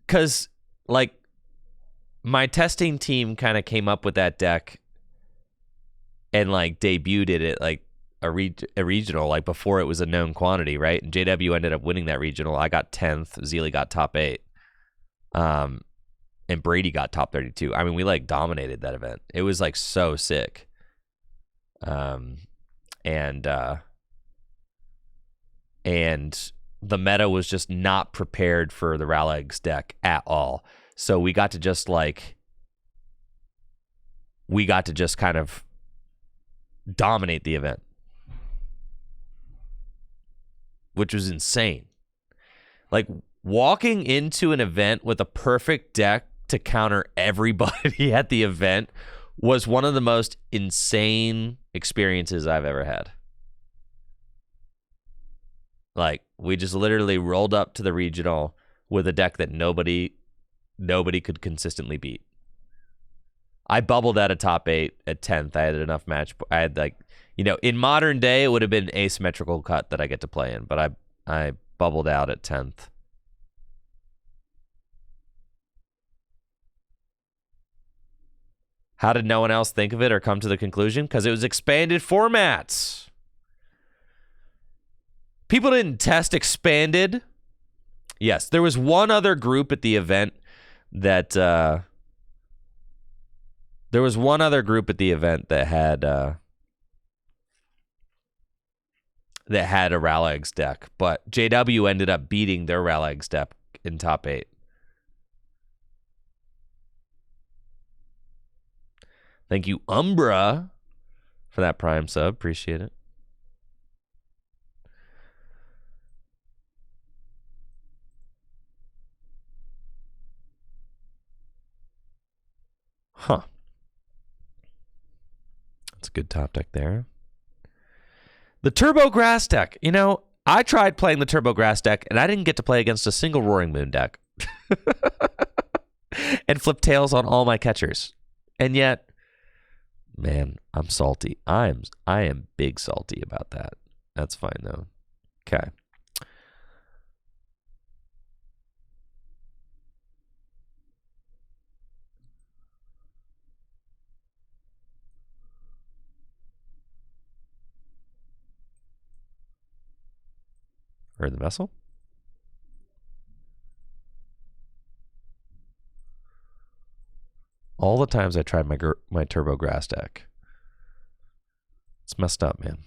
[SPEAKER 1] Because, like, my testing team kind of came up with that deck and, like, debuted it at, like, a regional, like, before it was a known quantity, right? And JW ended up winning that regional. I got 10th. Zeely got top 8. And Brady got top 32. I mean, we, like, dominated that event. It was, like, so sick. And the meta was just not prepared for the Rowlegs deck at all. So we got to just kind of dominate the event, which was insane. Like, walking into an event with a perfect deck to counter everybody at the event was one of the most insane experiences I've ever had. Like, we just literally rolled up to the regional with a deck that nobody could consistently beat. I bubbled at a top 8 at 10th. I had enough match. I had, like, you know, in modern day, it would have been asymmetrical cut that I get to play in, but I bubbled out at 10th. How did no one else think of it or come to the conclusion? Because it was expanded formats. People didn't test expanded. Yes, there was one other group at the event that had a Rowlegs deck, but JW ended up beating their Rowlegs deck in top 8. Thank you, Umbra, for that Prime sub. Appreciate it. Huh. That's a good top deck there. The Turbo Grass deck. You know, I tried playing the Turbo Grass deck, and I didn't get to play against a single Roaring Moon deck. And flip tails on all my catchers. And yet, man, I'm salty. I am big salty about that. That's fine, though. Okay. Or the vessel. All the times I tried my Turbo Grass deck. It's messed up, man.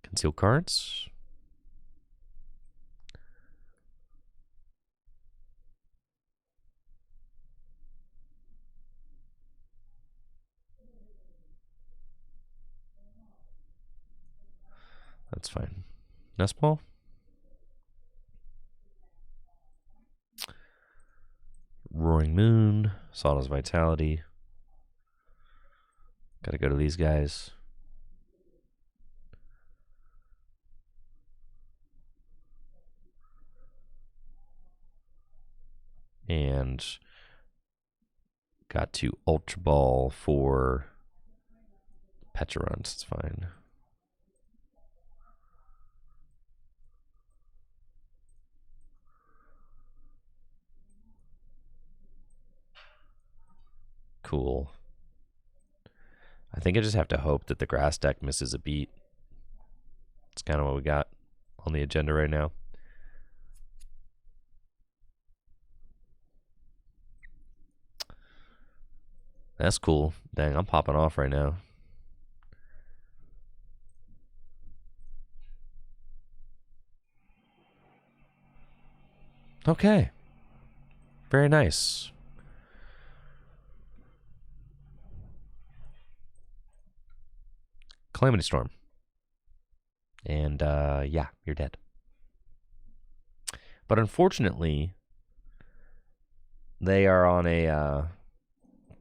[SPEAKER 1] Conceal cards. That's fine. Nest Ball. Roaring Moon. Sawdust Vitality. Gotta go to these guys. And got to Ultra Ball for Pecharuns. It's fine. Cool. I think I just have to hope that the grass deck misses a beat. It's kind of what we got on the agenda right now. That's cool. Dang, I'm popping off right now. Okay. Very nice. Calamity Storm. And, yeah, you're dead. But unfortunately, they are on a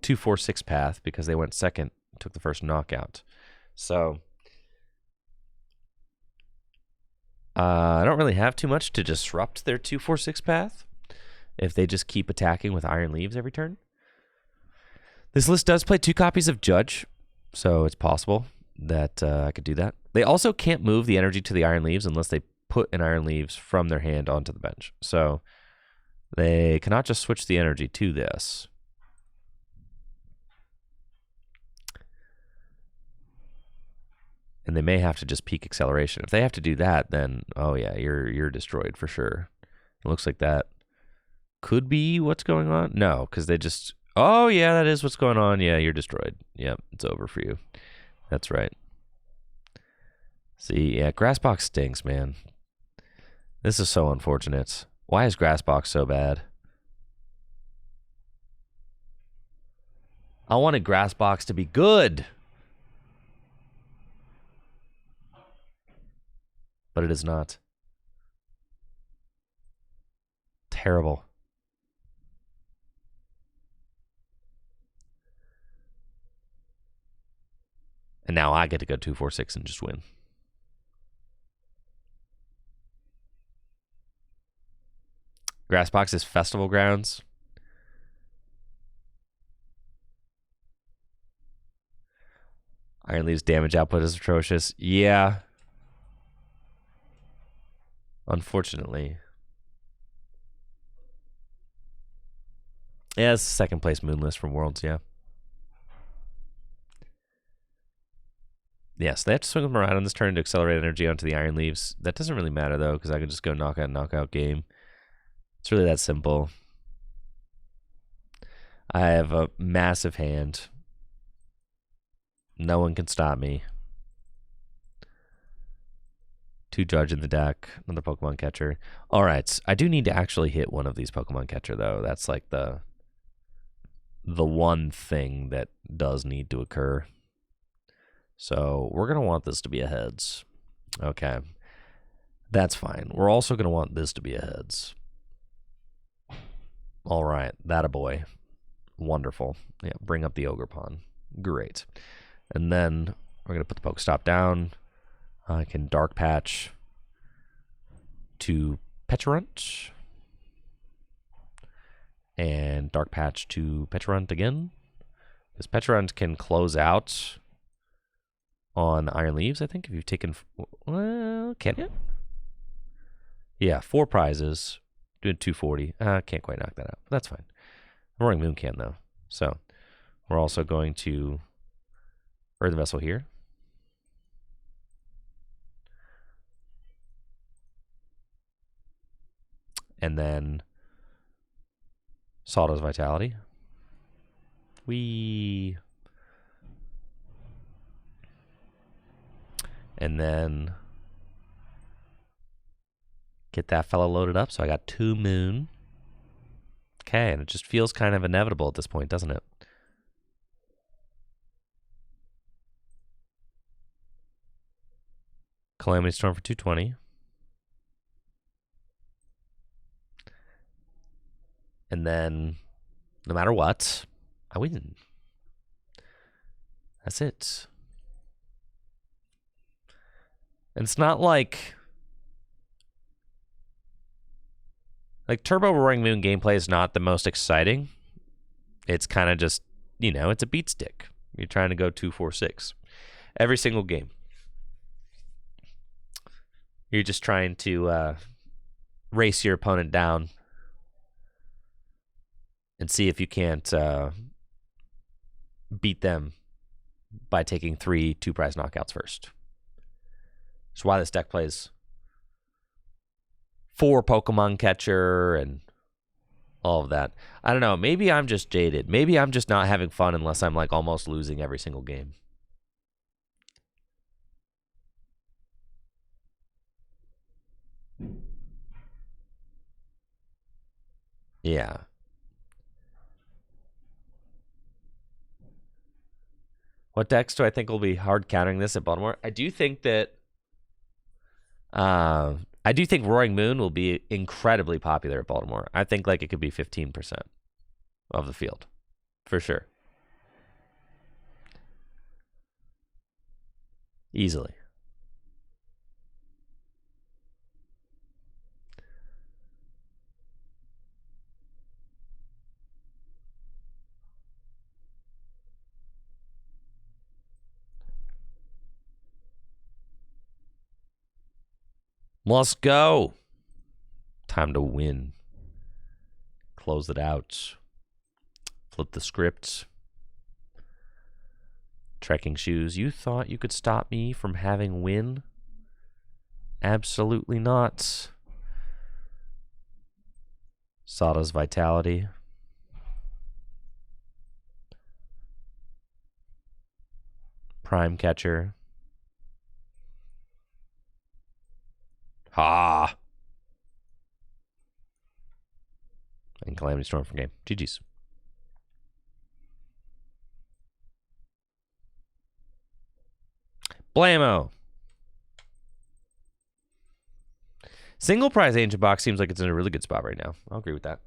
[SPEAKER 1] 2-4-6 path because they went second, took the first knockout. So I don't really have too much to disrupt their 2-4-6 path if they just keep attacking with Iron Leaves every turn. This list does play 2 copies of Judge, so it's possible that I could do that. They also can't move the energy to the Iron Leaves unless they put an Iron Leaves from their hand onto the bench. So they cannot just switch the energy to this. And they may have to just peak acceleration. If they have to do that, then oh yeah, you're destroyed for sure. It looks like that could be what's going on. No, because they just, oh yeah, that is what's going on. Yeah, you're destroyed. Yep, it's over for you. That's right. See, yeah, Grassbox stinks, man. This is so unfortunate. Why is Grassbox so bad? I wanted Grassbox to be good. But it is not. Terrible. And now I get to go 2-4-6 and just win. Grassbox is Festival Grounds. Iron Leaves damage output is atrocious. Yeah. Unfortunately. Yeah, it's second place Moonless from Worlds, yeah. Yes, they have to swing them around on this turn to accelerate energy onto the Iron Leaves. That doesn't really matter, though, because I can just go knockout game. It's really that simple. I have a massive hand. No one can stop me. 2 Judge in the deck, another Pokemon Catcher. All right, I do need to actually hit one of these Pokemon Catcher, though. That's like the one thing that does need to occur. So we're going to want this to be a heads. Okay. That's fine. We're also going to want this to be a heads. All right. That a boy. Wonderful. Yeah, bring up the Ogerpon. Great. And then we're going to put the Pokestop down. I can Dark Patch to Pecharunt. And Dark Patch to Pecharunt again. Because Pecharunt can close out on Iron Leaves, I think, if you've taken... Well, can you? Yeah, 4 prizes. Doing 240. Can't quite knock that out. But that's fine. Roaring Moon can, though. So, we're also going to Earthen Vessel here. And then Sawdust Vitality. And then get that fellow loaded up. So I got 2 Moon. Okay, and it just feels kind of inevitable at this point, doesn't it? Calamity Storm for 220. And then, no matter what, I win. That's it. And it's not like Turbo Roaring Moon gameplay is not the most exciting. It's kind of just, you know, it's a beat stick. You're trying to go 2-4-6 every single game. You're just trying to race your opponent down and see if you can't beat them by taking 3 2-prize knockouts first. That's why this deck plays 4 Pokemon Catcher and all of that. I don't know. Maybe I'm just jaded. Maybe I'm just not having fun unless I'm like almost losing every single game. Yeah. What decks do I think will be hard countering this at Baltimore? I do think that Roaring Moon will be incredibly popular at Baltimore. I think like it could be 15% of the field, for sure. Easily. Let's go. Time to win. Close it out. Flip the script. Trekking shoes. You thought you could stop me from having win? Absolutely not. Sada's vitality. Prime catcher. Ha! And Calamity Storm from game. GG's. Blammo. Single prize Ancient Box seems like it's in a really good spot right now. I'll agree with that.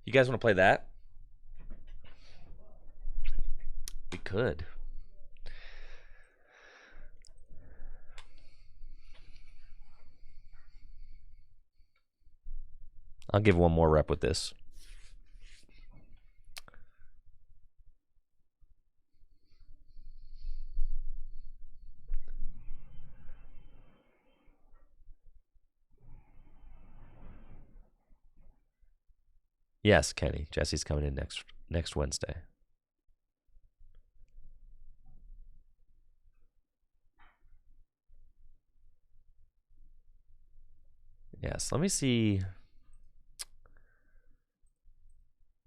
[SPEAKER 1] You guys want to play that? We could. I'll give one more rep with this. Yes, Kenny. Jesse's coming in next Wednesday. Yes, let me see.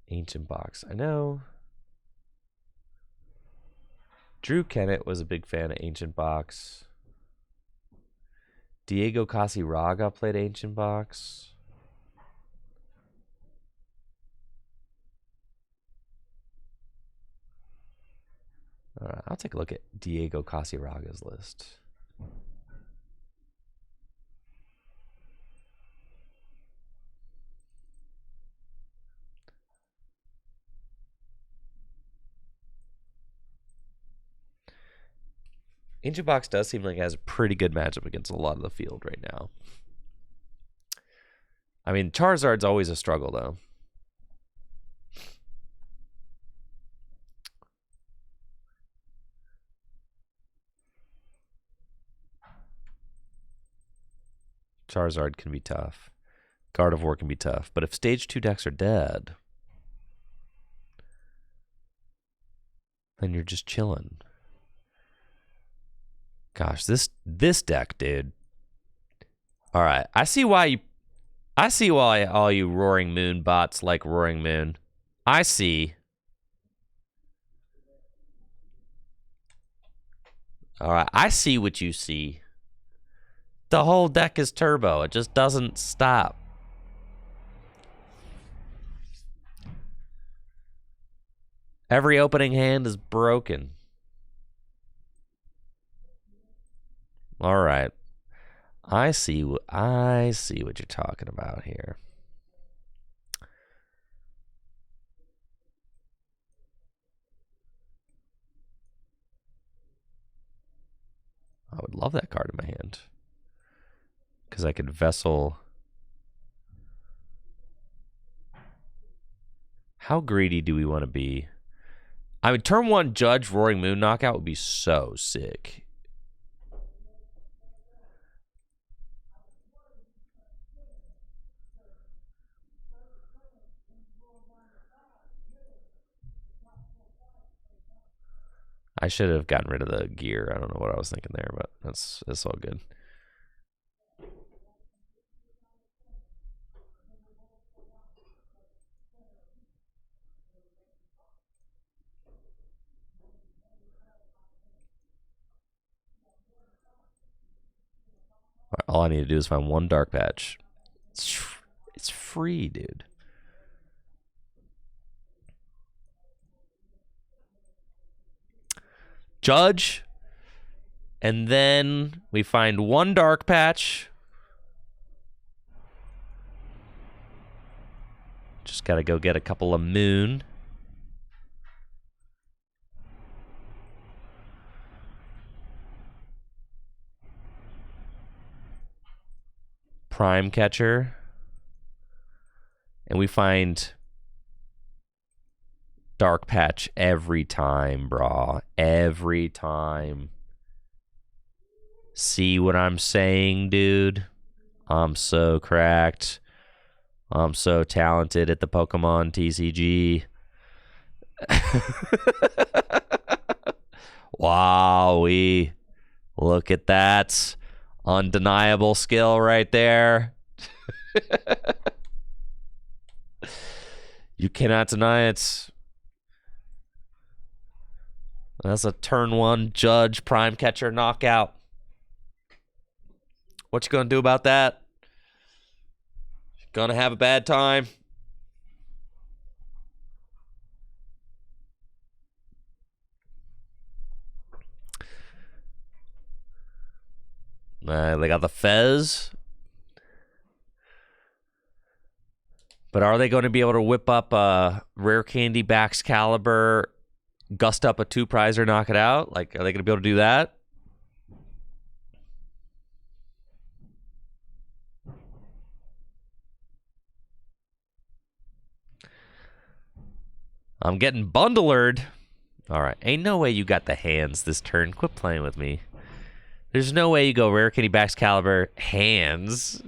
[SPEAKER 1] Ancient Box. I know Drew Kennett was a big fan of Ancient Box. Diego Casiraga played Ancient Box. All right, I'll take a look at Diego Casiraga's list. Ancient Box does seem like it has a pretty good matchup against a lot of the field right now. I mean, Charizard's always a struggle, though. Charizard can be tough. Gardevoir can be tough. But if stage 2 decks are dead, then you're just chilling. Gosh, this deck, dude. All right, I see why all you Roaring Moon bots like Roaring Moon. I see. All right, I see what you see. The whole deck is turbo. It just doesn't stop. Every opening hand is broken. All right. I see what you're talking about here. I would love that card in my hand. Because I could Vessel. How greedy do we want to be? I mean, turn 1 Judge Roaring Moon knockout would be so sick. I should have gotten rid of the gear. I don't know what I was thinking there, but that's all good. All I need to do is find 1 dark patch. It's free, dude. Judge. And then we find 1 dark patch. Just got to go get a couple of moon. Prime Catcher. And we find Dark Patch every time, brah. Every time. See what I'm saying, dude? I'm so cracked. I'm so talented at the Pokémon TCG. Wowee. Look at that. Undeniable skill right there. You cannot deny it. That's a turn 1 Judge Prime Catcher knockout. What you gonna do about that? Gonna have a bad time. They got the Fez. But are they going to be able to whip up a Rare Candy Baxcalibur, gust up a 2-prizer, knock it out? Like, are they going to be able to do that? I'm getting bundlered. All right. Ain't no way you got the hands this turn. Quit playing with me. There's no way you go Rare Candy Baxcalibur, hands.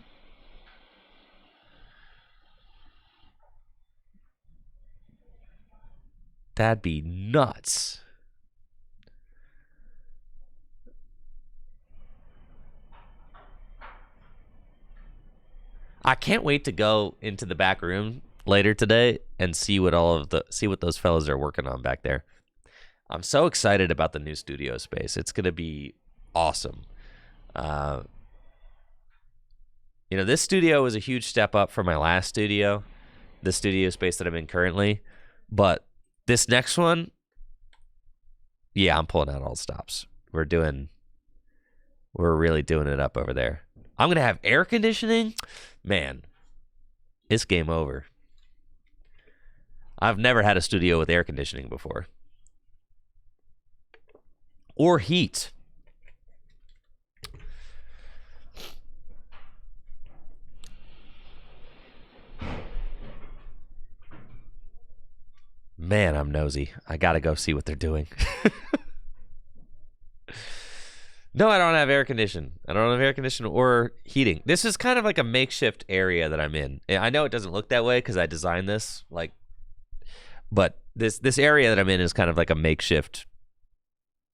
[SPEAKER 1] That'd be nuts. I can't wait to go into the back room later today and see what those fellas are working on back there. I'm so excited about the new studio space. It's going to be awesome. This studio was a huge step up from my last studio, the studio space that I'm in currently. But this next one, yeah, I'm pulling out all the stops. We're really doing it up over there. I'm going to have air conditioning. Man, it's game over. I've never had a studio with air conditioning before. Or heat. Man, I'm nosy. I gotta go see what they're doing. No, I don't have air conditioning. I don't have air conditioning or heating. This is kind of like a makeshift area that I'm in. I know it doesn't look that way because I designed this, but this area that I'm in is kind of like a makeshift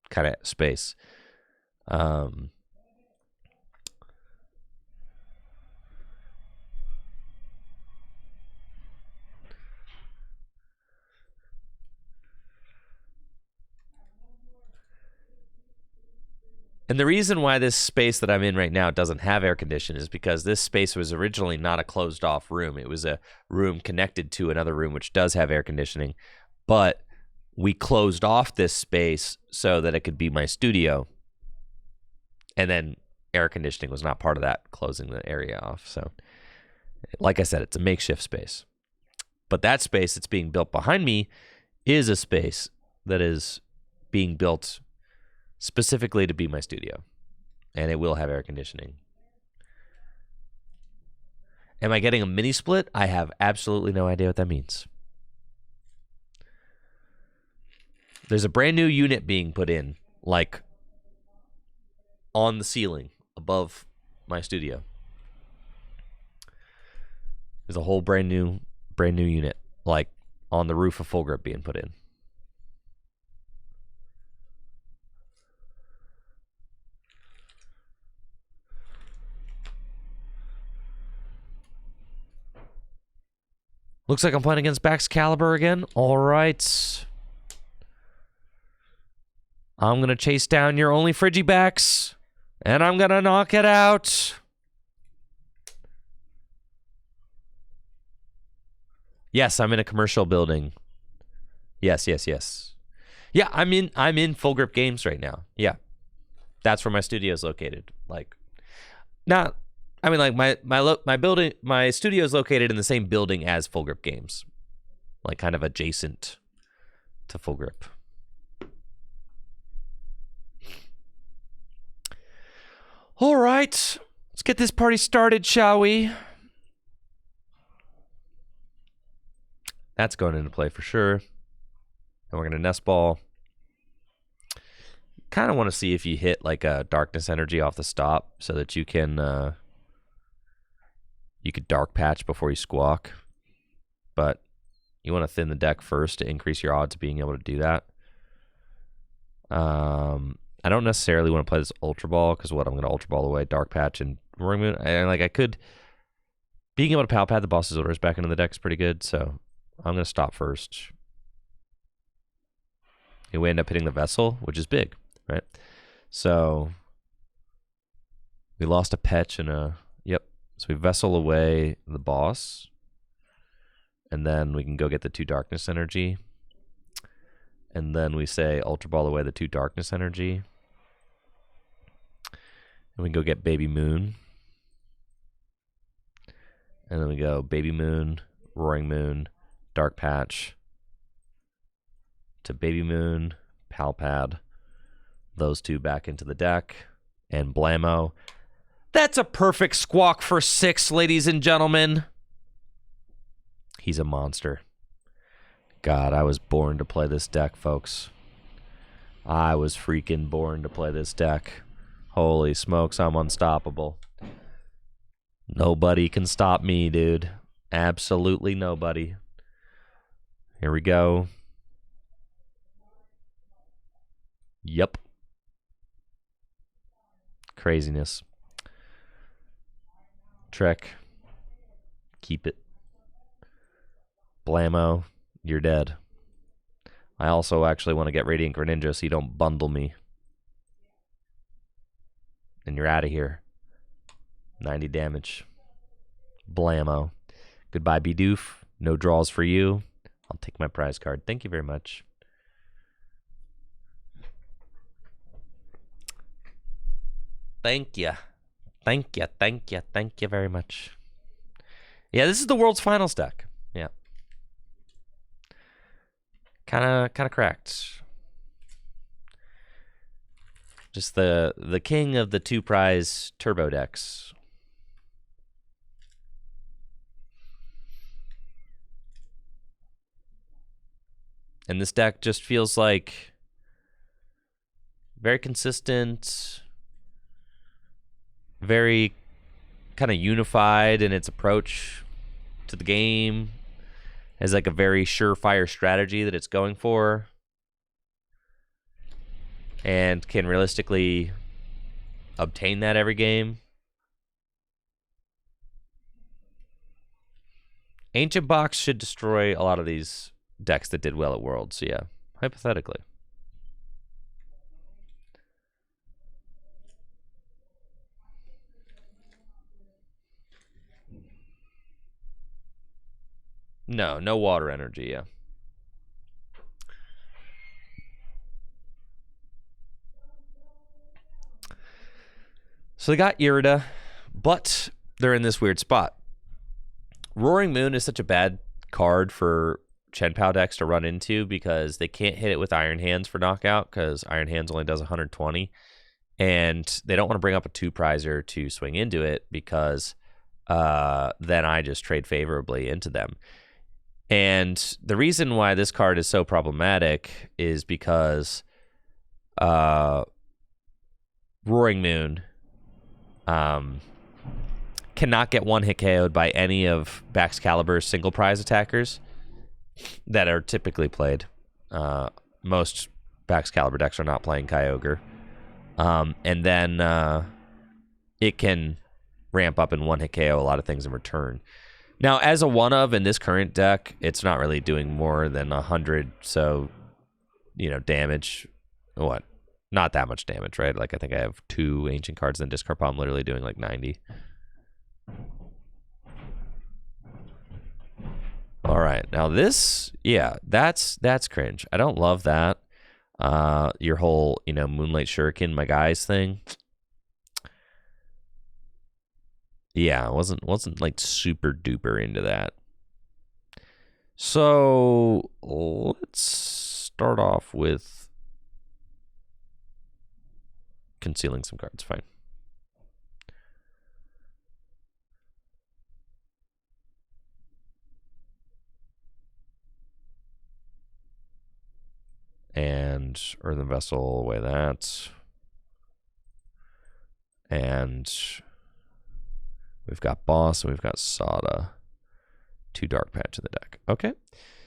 [SPEAKER 1] kind of space. And the reason why this space that I'm in right now doesn't have air conditioning is because this space was originally not a closed off room. It was a room connected to another room which does have air conditioning, but we closed off this space so that it could be my studio. And then air conditioning was not part of that, closing the area off. So like I said, it's a makeshift space. But that space that's being built behind me is a space that is being built specifically to be my studio, and it will have air conditioning. Am I getting a mini split? I have absolutely no idea what that means. There's a brand new unit being put in, like on the ceiling above my studio. There's a whole brand new unit, like on the roof of Full Grip being put in. Looks like I'm playing against Baxcalibur again. All right. I'm going to chase down your only Frigibax, and I'm going to knock it out. Yes, I'm in a commercial building. Yes. Yeah, I'm in Full Grip Games right now. Yeah. That's where my studio is located. My studio is located in the same building as Full Grip Games, like kind of adjacent to Full Grip. All right, Let's get this party started, shall we? That's going into play for sure. And we're going to nest ball. Kind of want to see if you hit like a darkness energy off the stop so that you can you could dark patch before you squawk. But you want to thin the deck first to increase your odds of being able to do that. I don't necessarily want to play this Ultra Ball because what I'm going to Ultra Ball away, Dark Patch, and Roaring Moon. And like I could, being able to Pal Pad the boss's orders back into the deck is pretty good. So I'm going to stop first. And we end up hitting the Vessel, which is big, right? So we lost a Petch and a So we Vessel away the boss, and then we can go get the 2 Darkness energy. And then we say Ultra Ball away the 2 Darkness energy. And we can go get Baby Moon. And then we go Baby Moon, Roaring Moon, Dark Patch, to Baby Moon, Pal Pad, those 2 back into the deck, and Blammo. That's a perfect squawk for 6, ladies and gentlemen. He's a monster. God, I was born to play this deck, folks. I was freaking born to play this deck. Holy smokes, I'm unstoppable. Nobody can stop me, dude. Absolutely nobody. Here we go. Yep. Craziness. Trek. Keep it. Blammo. You're dead. I also actually want to get Radiant Greninja so you don't bundle me. And you're out of here. 90 damage. Blammo. Goodbye, Bidoof. No draws for you. I'll take my prize card. Thank you very much. Thank you. Thank you. Thank you. Thank you very much. Yeah, this is the world's finals deck. Yeah. Kind of cracked. Just the king of the 2 prize turbo decks. And this deck just feels like very consistent, very kind of unified in its approach to the game. Has like a very surefire strategy that it's going for, and can realistically obtain that every game. Ancient Box should destroy a lot of these decks that did well at Worlds, so yeah, hypothetically. No water energy, yeah. So they got Irida, but they're in this weird spot. Roaring Moon is such a bad card for Chen Pao decks to run into because they can't hit it with Iron Hands for knockout because Iron Hands only does 120. And they don't want to bring up a 2-prizer to swing into it because then I just trade favorably into them. And the reason why this card is so problematic is because Roaring Moon cannot get 1-hit KO'd by any of Baxcalibur's single prize attackers that are typically played. Most Baxcalibur decks are not playing Kyogre. And then it can ramp up and 1-hit KO a lot of things in return. Now, as a one-of in this current deck, it's not really doing more than 100, so, damage. What? Not that much damage, right? Like, I think I have 2 ancient cards in discard pile. I'm literally doing like 90. All right, now this, yeah, that's cringe. I don't love that. Your whole, Moonlight Shuriken, my guys thing. Yeah, I wasn't like super duper into that. So let's start off with concealing some cards. Fine. And Earthen Vessel, away that. And we've got Boss and we've got Sada. 2 Dark Patch in the deck. Okay.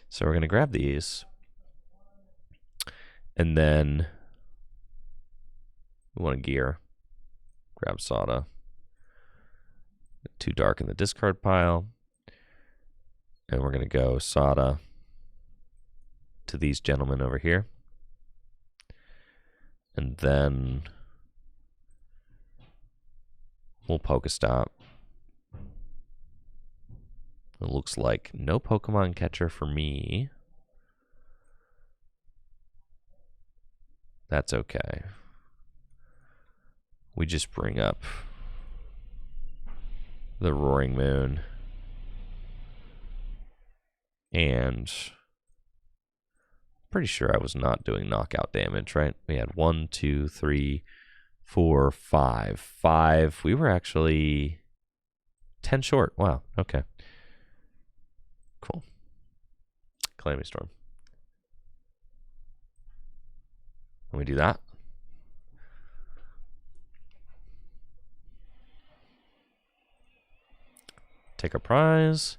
[SPEAKER 1] So we're going to grab these. And then we want to gear. Grab Sada. 2 Dark in the discard pile. And we're going to go Sada to these gentlemen over here. And then we'll Pokestop. It looks like no Pokemon catcher for me. That's okay. We just bring up the Roaring Moon. And pretty sure I was not doing knockout damage, right? We had 1, 2, 3, 4, 5. 5. We were actually 10 short. Wow. Okay. Cool. Calamity Storm. Let me do that. Take our prize.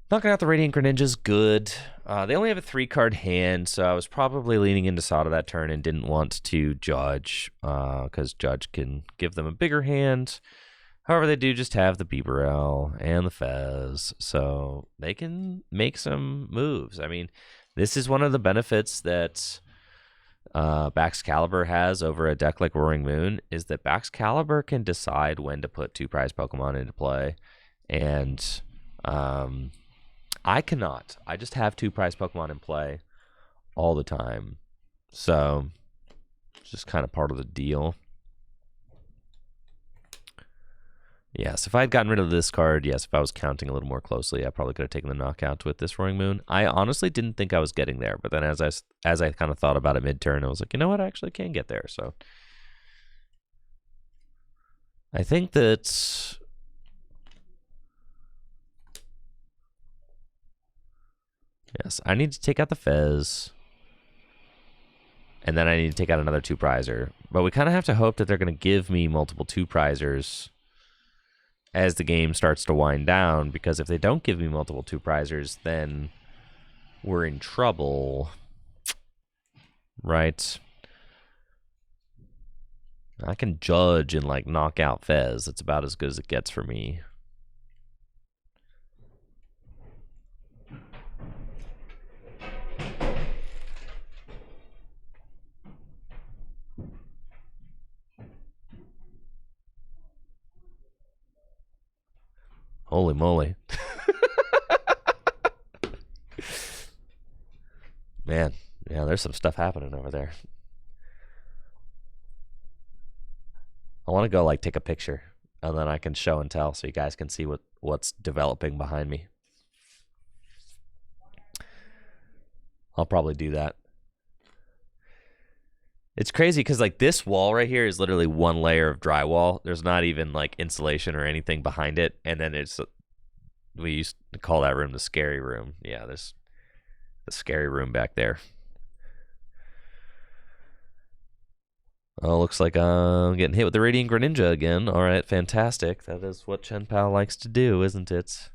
[SPEAKER 1] Knocking out the Radiant Greninja's good. They only have a 3-card hand, so I was probably leaning into Sada that turn and didn't want to Judge, because Judge can give them a bigger hand. However, they do just have the Bibarel and the Fez, so they can make some moves. I mean, this is one of the benefits that Baxcalibur has over a deck like Roaring Moon, is that Baxcalibur can decide when to put 2 prize Pokemon into play, and I cannot. I just have 2 prize Pokemon in play all the time. So, it's just kind of part of the deal. Yes, if I had gotten rid of this card, yes, if I was counting a little more closely, I probably could have taken the knockout with this Roaring Moon. I honestly didn't think I was getting there, but then as I kind of thought about it mid-turn, I was like, you know what, I actually can get there. So, I think that... Yes, I need to take out the Fez. And then I need to take out another 2-prizer. But we kind of have to hope that they're going to give me multiple 2-prizers as the game starts to wind down. Because if they don't give me multiple 2-prizers, then we're in trouble. Right? I can Judge and, like, knock out Fez. It's about as good as it gets for me. Holy moly. Man, yeah, there's some stuff happening over there. I want to go, like, take a picture, and then I can show and tell so you guys can see what's developing behind me. I'll probably do that. It's crazy because, like, this wall right here is literally one layer of drywall. There's not even, like, insulation or anything behind it. And then we used to call that room the scary room. Yeah, there's the scary room back there. Oh, looks like I'm getting hit with the Radiant Greninja again. All right, fantastic. That is what Chen Pao likes to do, isn't it?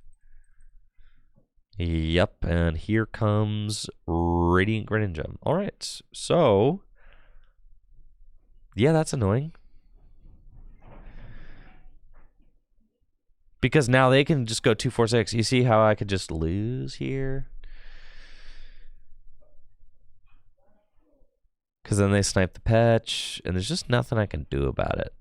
[SPEAKER 1] Yep, and here comes Radiant Greninja. All right, so... Yeah, that's annoying. Because now they can just go 2, 4, 6. You see how I could just lose here? Because then they snipe the patch, and there's just nothing I can do about it.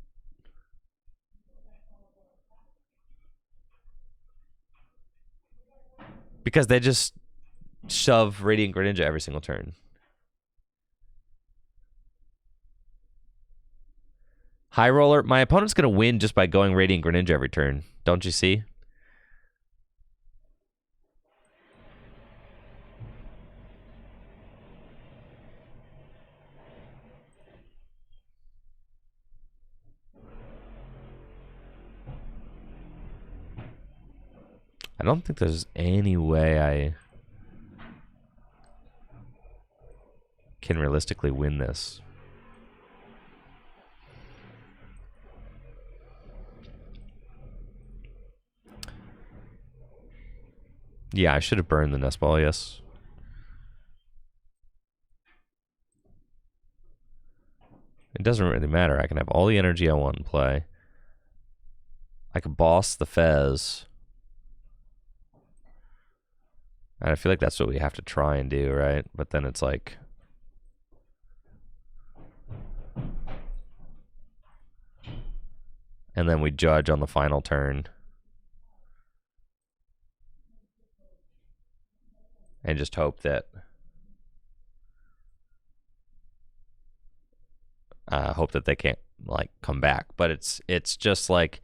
[SPEAKER 1] Because they just shove Radiant Greninja every single turn. High Roller, my opponent's going to win just by going Radiant Greninja every turn. Don't you see? I don't think there's any way I... can realistically win this. Yeah, I should have burned the nest ball, yes. It doesn't really matter. I can have all the energy I want in play. I could boss the Fez. And I feel like that's what we have to try and do, right? But then it's like... And then we judge on the final turn. And just hope that... hope that they can't, like, come back. But it's just like...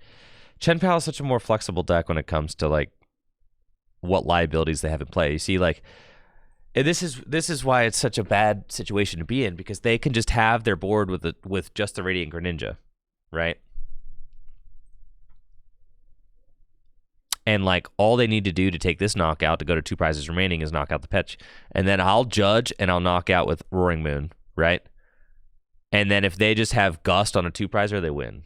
[SPEAKER 1] Chen Pao is such a more flexible deck when it comes to, like, what liabilities they have in play. You see, like... This is why it's such a bad situation to be in, because they can just have their board with just the Radiant Greninja, right? And like all they need to do to take this knockout to go to 2 prizes remaining is knock out the Petch, and then I'll judge and I'll knock out with Roaring Moon, right? And then if they just have Gust on a 2 prizer, they win.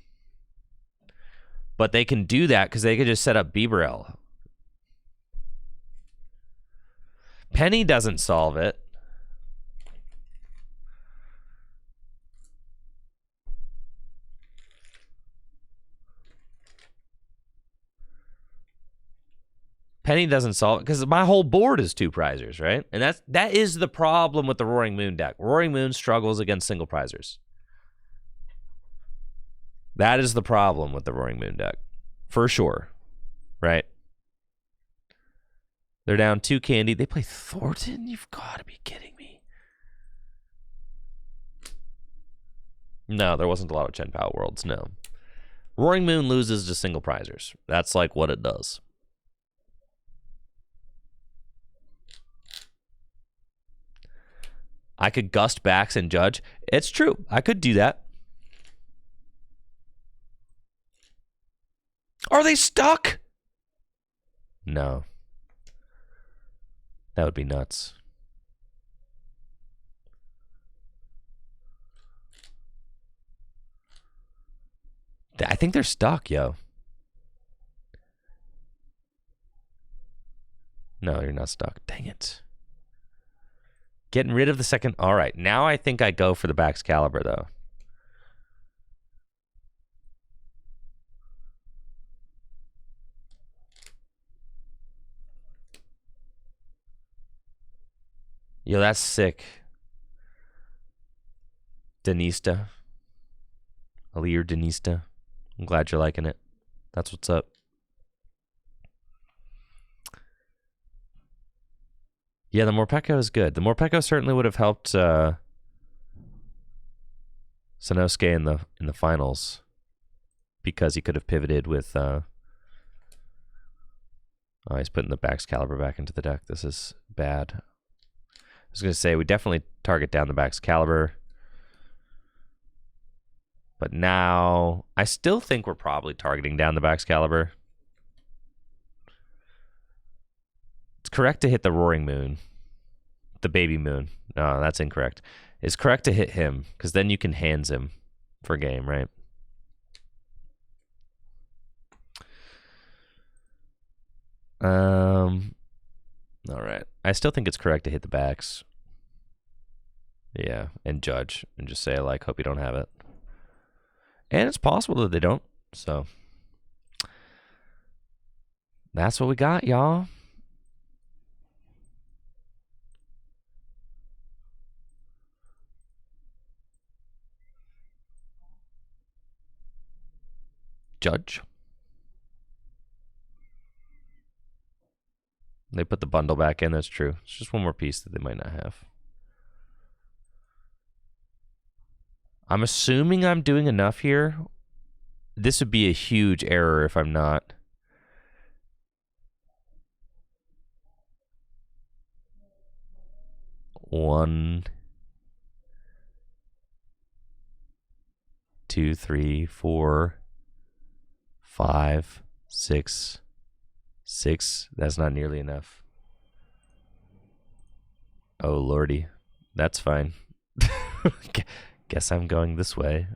[SPEAKER 1] But they can do that because they could just set up Bibarel. Penny doesn't solve it. Penny doesn't solve it because my whole board is 2 prizers, right? And that is the problem with the Roaring Moon deck. Roaring Moon struggles against single prizers. That is the problem with the Roaring Moon deck, for sure, right? They're down 2 candy. They play Thornton? You've got to be kidding me. No, there wasn't a lot of Chen Pao Worlds, no. Roaring Moon loses to single prizers. That's like what it does. I could Gust backs and judge. It's true. I could do that. Are they stuck? No. That would be nuts. I think they're stuck, yo. No, you're not stuck. Dang it. Getting rid of the second. All right. Now I think I go for the Baxcalibur, though. Yo, that's sick. Denista. Alir Denista. I'm glad you're liking it. That's what's up. Yeah, the Morpeko is good. The Morpeko certainly would have helped Sanosuke in the finals, because he could have pivoted with... Oh, he's putting the Baxcalibur back into the deck. This is bad. I was going to say, we definitely target down the Baxcalibur. But now, I still think we're probably targeting down the Baxcalibur. It's correct to hit the Roaring Moon. The Baby Moon. No, that's incorrect. It's correct to hit him, because then you can hands him for game, right? All right. I still think it's correct to hit the backs. Yeah, and judge. And just say, like, hope you don't have it. And it's possible that they don't. So, that's what we got, y'all. Judge. They put the bundle back in. That's true. It's just one more piece that they might not have. I'm assuming I'm doing enough here. This would be a huge error if I'm not. One, two, three, 4, 5, 6. That's not nearly enough. Oh, lordy. That's fine. Guess I'm going this way.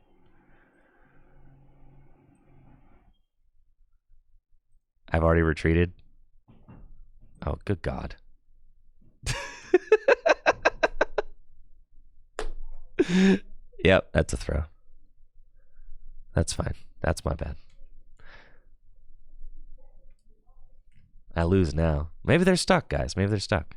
[SPEAKER 1] I've already retreated. Oh, good God. Yep, that's a throw. That's fine. That's my bad. I lose now. Maybe they're stuck, guys. Maybe they're stuck.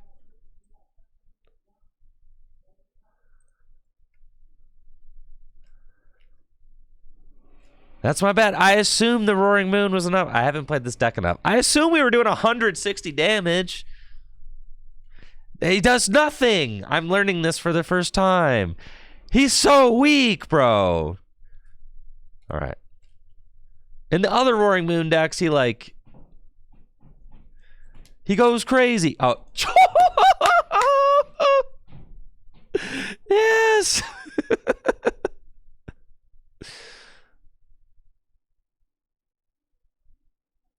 [SPEAKER 1] That's my bad. I assumed the Roaring Moon was enough. I haven't played this deck enough. I assume we were doing 160 damage. He does nothing. I'm learning this for the first time. He's so weak, bro. All right. In the other Roaring Moon decks, he goes crazy. Oh. Yes.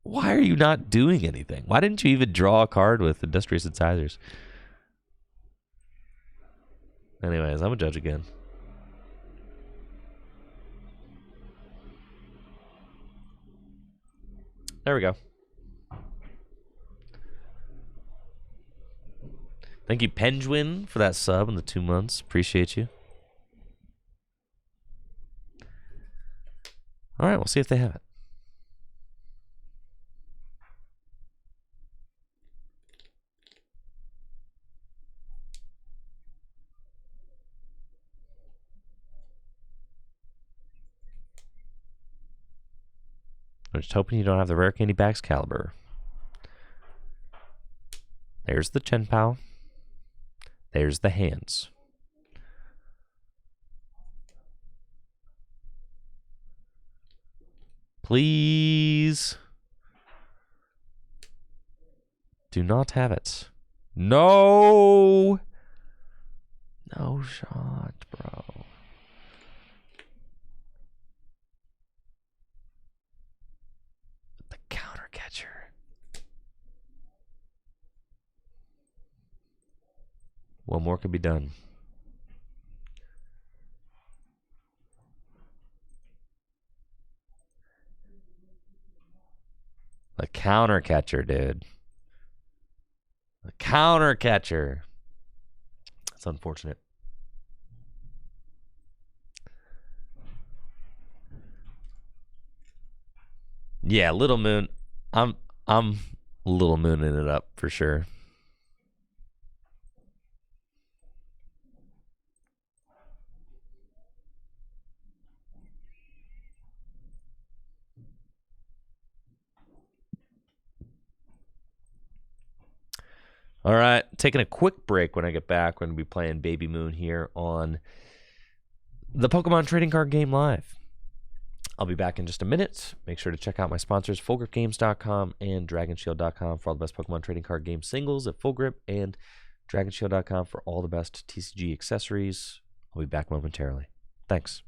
[SPEAKER 1] Why are you not doing anything? Why didn't you even draw a card with Industrious Incisors? Anyways, I'm a judge again. There we go. Thank you, Penguin, for that sub in the 2 months. Appreciate you. All right, we'll see if they have it. I'm just hoping you don't have the Rare Candy Baxcalibur. There's the Chen Pao. There's the hands. Please. Do not have it. No. No shot, bro. The counter catcher. One more could be done. The counter catcher, dude. The counter catcher. That's unfortunate. Yeah, Little Moon. I'm Little Mooning it up for sure. All right, taking a quick break. When I get back, we're going to be playing Baby Moon here on the Pokemon Trading Card Game Live. I'll be back in just a minute. Make sure to check out my sponsors, FullGripGames.com and DragonShield.com for all the best Pokemon Trading Card Game singles at Full Grip, and DragonShield.com for all the best TCG accessories. I'll be back momentarily. Thanks.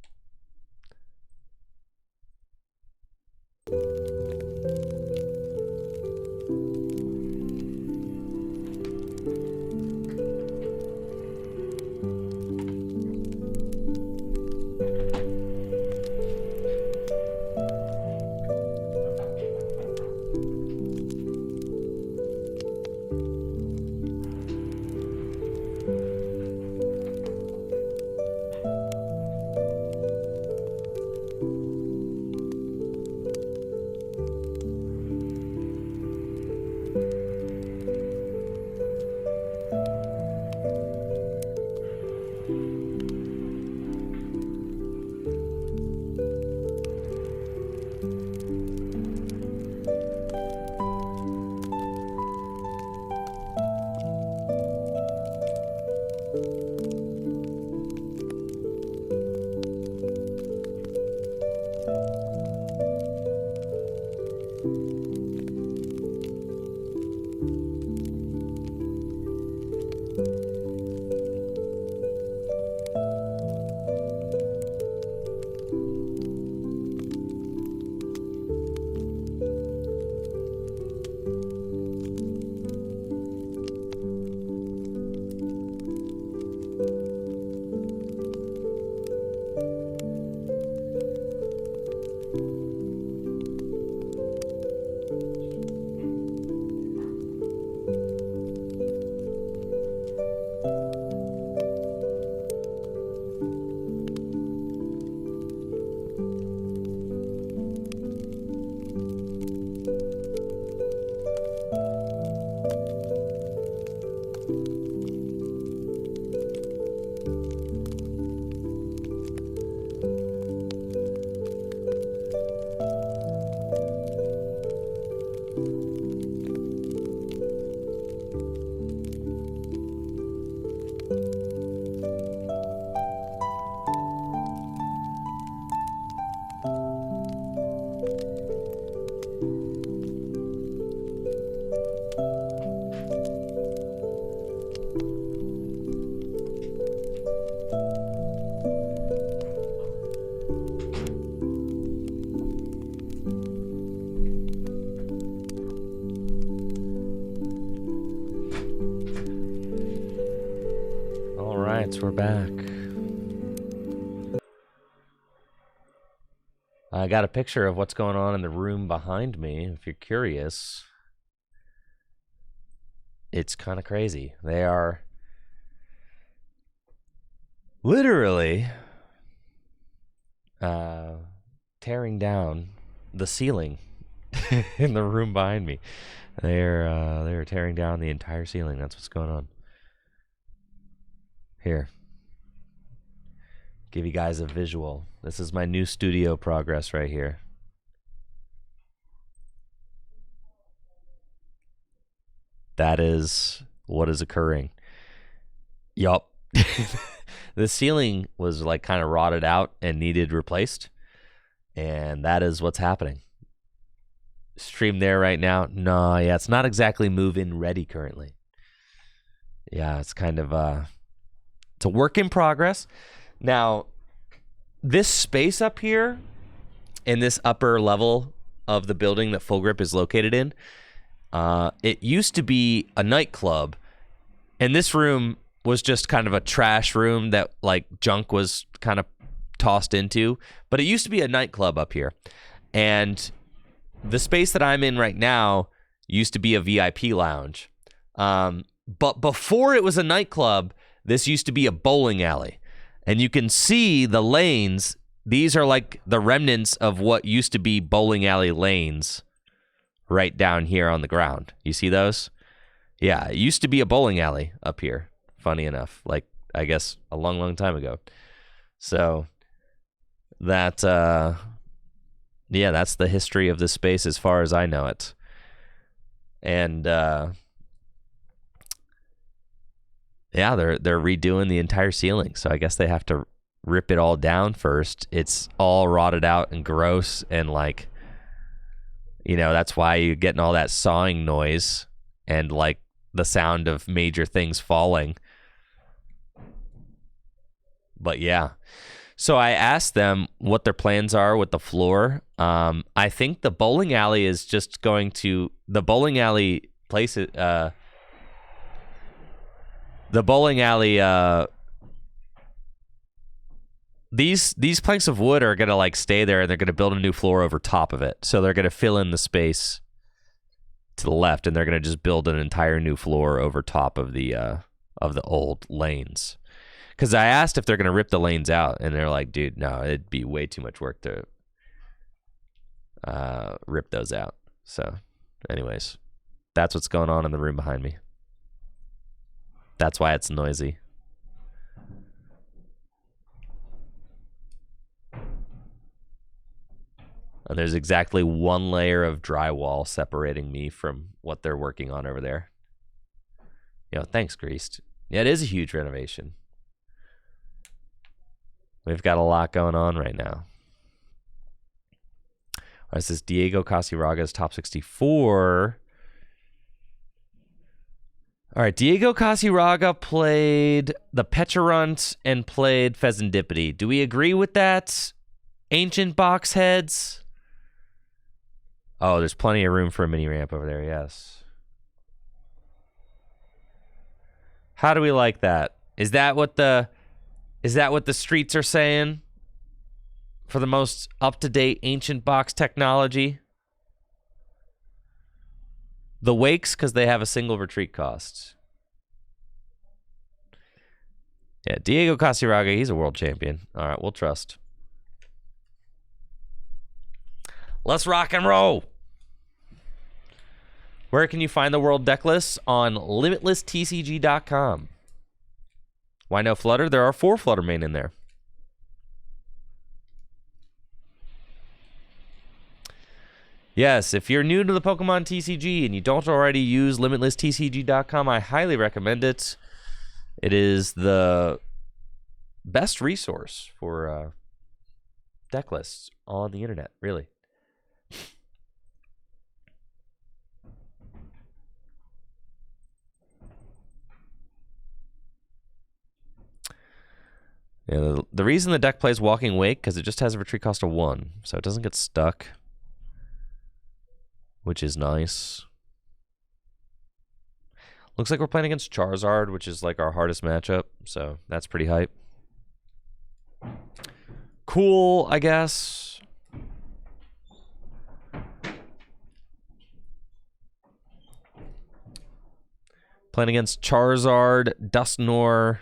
[SPEAKER 1] right, we're back. I got a picture of what's going on in the room behind me, if you're curious. It's kind of crazy. They are literally tearing down the ceiling in the room behind me. They're tearing down the entire ceiling. That's what's going on. Here. Give you guys a visual. This is my new studio progress right here. That is what is occurring. Yup. The ceiling was like kind of rotted out and needed replaced. And that is what's happening. Stream there right now. No, yeah, it's not exactly move-in ready currently. Yeah, it's kind of it's a work in progress. Now, this space up here in this upper level of the building that Full Grip is located in, it used to be a nightclub, and this room was just kind of a trash room that like junk was kind of tossed into, but it used to be a nightclub up here. And the space that I'm in right now used to be a VIP lounge. But before it was a nightclub, this used to be a bowling alley. And you can see the lanes. These are like the remnants of what used to be bowling alley lanes right down here on the ground. You see those? Yeah, it used to be a bowling alley up here. Funny enough, like I guess a long, long time ago. So that, yeah, that's the history of this space as far as I know it. And yeah, they're redoing the entire ceiling. So I guess they have to rip it all down first. It's all rotted out and gross, and like, you know, that's why you're getting all that sawing noise and like the sound of major things falling. But yeah, so I asked them what their plans are with the floor. I think the bowling alley is just going to, the bowling alley place, the bowling alley, these planks of wood are going to like stay there, and they're going to build a new floor over top of it. So they're going to fill in the space to the left, and they're going to just build an entire new floor over top of the old lanes. Because I asked if they're going to rip the lanes out, and they're like, dude, no, it'd be way too much work to rip those out. So anyways, that's what's going on in the room behind me. That's why it's noisy. And there's exactly one layer of drywall separating me from what they're working on over there. You know, thanks, Greased. Yeah, it is a huge renovation. We've got a lot going on right now. This is Diego Casiraga's top 64. All right, Diego Casiraga played the Pecharunt and played Pheasantipity. Do we agree with that? Ancient box heads? Oh, there's plenty of room for a mini ramp over there, yes. How do we like that? Is that what the streets are saying for the most up-to-date ancient box technology? The Wakes, because they have a single retreat cost. Yeah, Diego Casiraga, he's a world champion. All right, we'll trust. Let's rock and roll. Where can you find the world deck lists? On limitlesstcg.com. Why no Flutter? There are 4 Flutter main in there. Yes, if you're new to the Pokemon TCG and you don't already use limitlesstcg.com, I highly recommend it. It is the best resource for deck lists on the internet, really. Yeah, the reason the deck plays Walking Wake, because it just has a retreat cost of 1, so it doesn't get stuck, which is nice. Looks like we're playing against Charizard, which is like our hardest matchup, so that's pretty hype. Cool, I guess. Playing against Charizard, Dusknoir,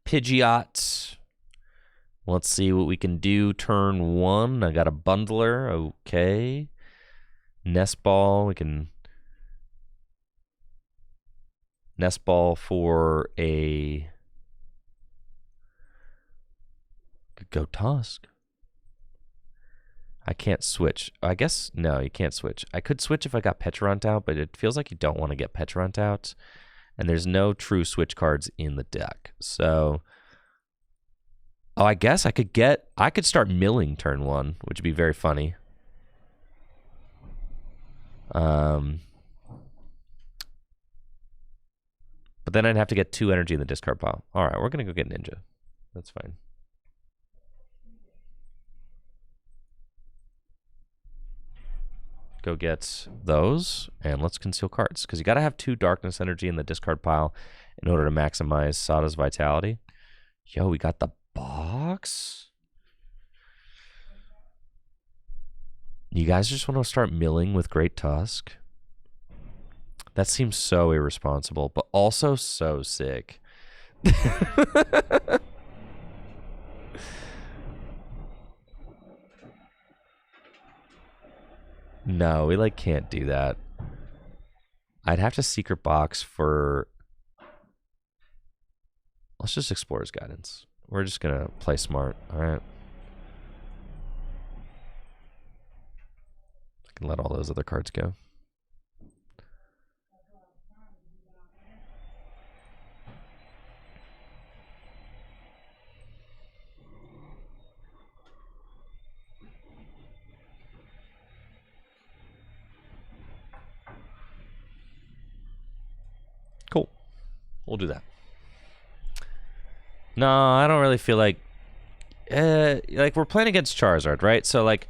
[SPEAKER 1] Pidgeot. Let's see what we can do. Turn 1. I got a Bundler. Okay. Nest Ball. We can Nest Ball for a... Could go Tusk. I can't switch. I guess, no, you can't switch. I could switch if I got Petrant out, but it feels like you don't want to get Petrant out. And there's no true switch cards in the deck. So, oh, I guess I could start milling turn 1, which would be very funny. But then I'd have to get 2 energy in the discard pile. All right, we're going to go get Ninja. That's fine. Go get those, and let's conceal cards. Because you got to have 2 darkness energy in the discard pile in order to maximize Sada's vitality. Yo, we got the box? You guys just want to start milling with Great Tusk? That seems so irresponsible, but also so sick. No, we like can't do that. I'd have to secret box for... Let's just Explorer's Guidance. We're just gonna play smart, alright? I can let all those other cards go. Cool. We'll do that. No, I don't really feel like we're playing against Charizard, right? So like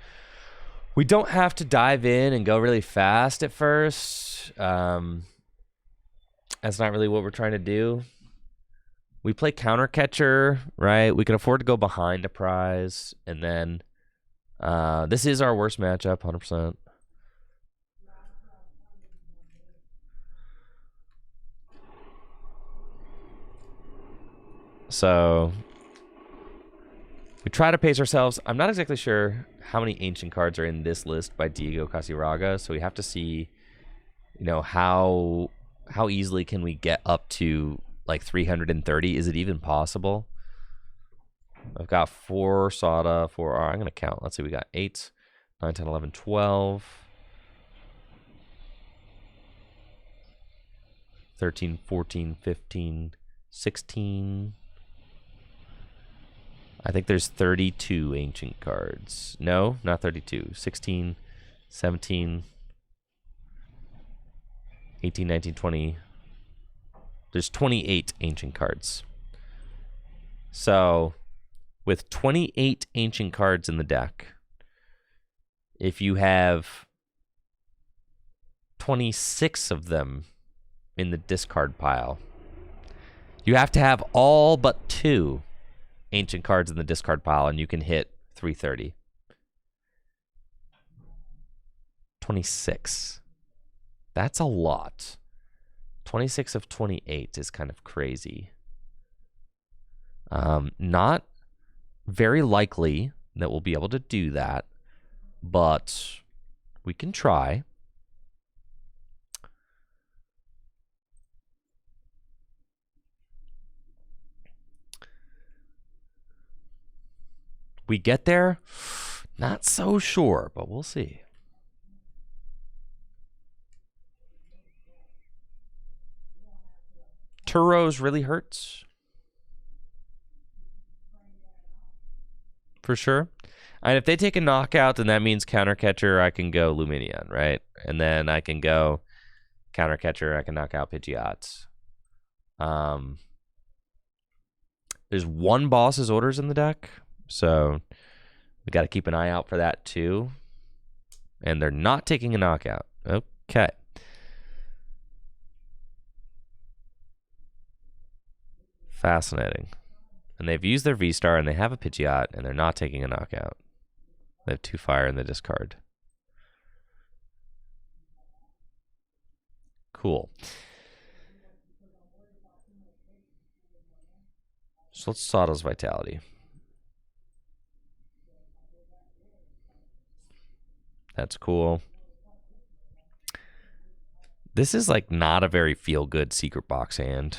[SPEAKER 1] we don't have to dive in and go really fast at first. That's not really what we're trying to do. We play counter catcher, right? We can afford to go behind a prize, and then this is our worst matchup, 100%. So we try to pace ourselves. I'm not exactly sure how many ancient cards are in this list by Diego Casiraga, so we have to see, you know, how easily can we get up to like 330? Is it even possible? I've got 4 Sada, 4 I'm going to count. Let's see, we got 8, 9, 10, 11, 12, 13, 14, 15, 16. I think there's 32 ancient cards. No, not 32. 16, 17, 18, 19, 20. There's 28 ancient cards. So, with 28 ancient cards in the deck, if you have 26 of them in the discard pile, you have to have all but 2 ancient cards in the discard pile, and you can hit 330. 26. That's a lot. 26 of 28 is kind of crazy. Not very likely that we'll be able to do that, but we can try. We get there? Not so sure, but we'll see. Turos really hurts. For sure. And if they take a knockout, then that means counter catcher, I can go Lumineon, right? And then I can go counter catcher, I can knock out Pidgeot. There's 1 boss's orders in the deck, so we got to keep an eye out for that too. And they're not taking a knockout. Okay. Fascinating. And they've used their V-Star, and they have a Pidgeot, and they're not taking a knockout. They have 2 fire in the discard. Cool. So let's Sawdust Vitality. That's cool. This is like not a very feel-good secret box hand.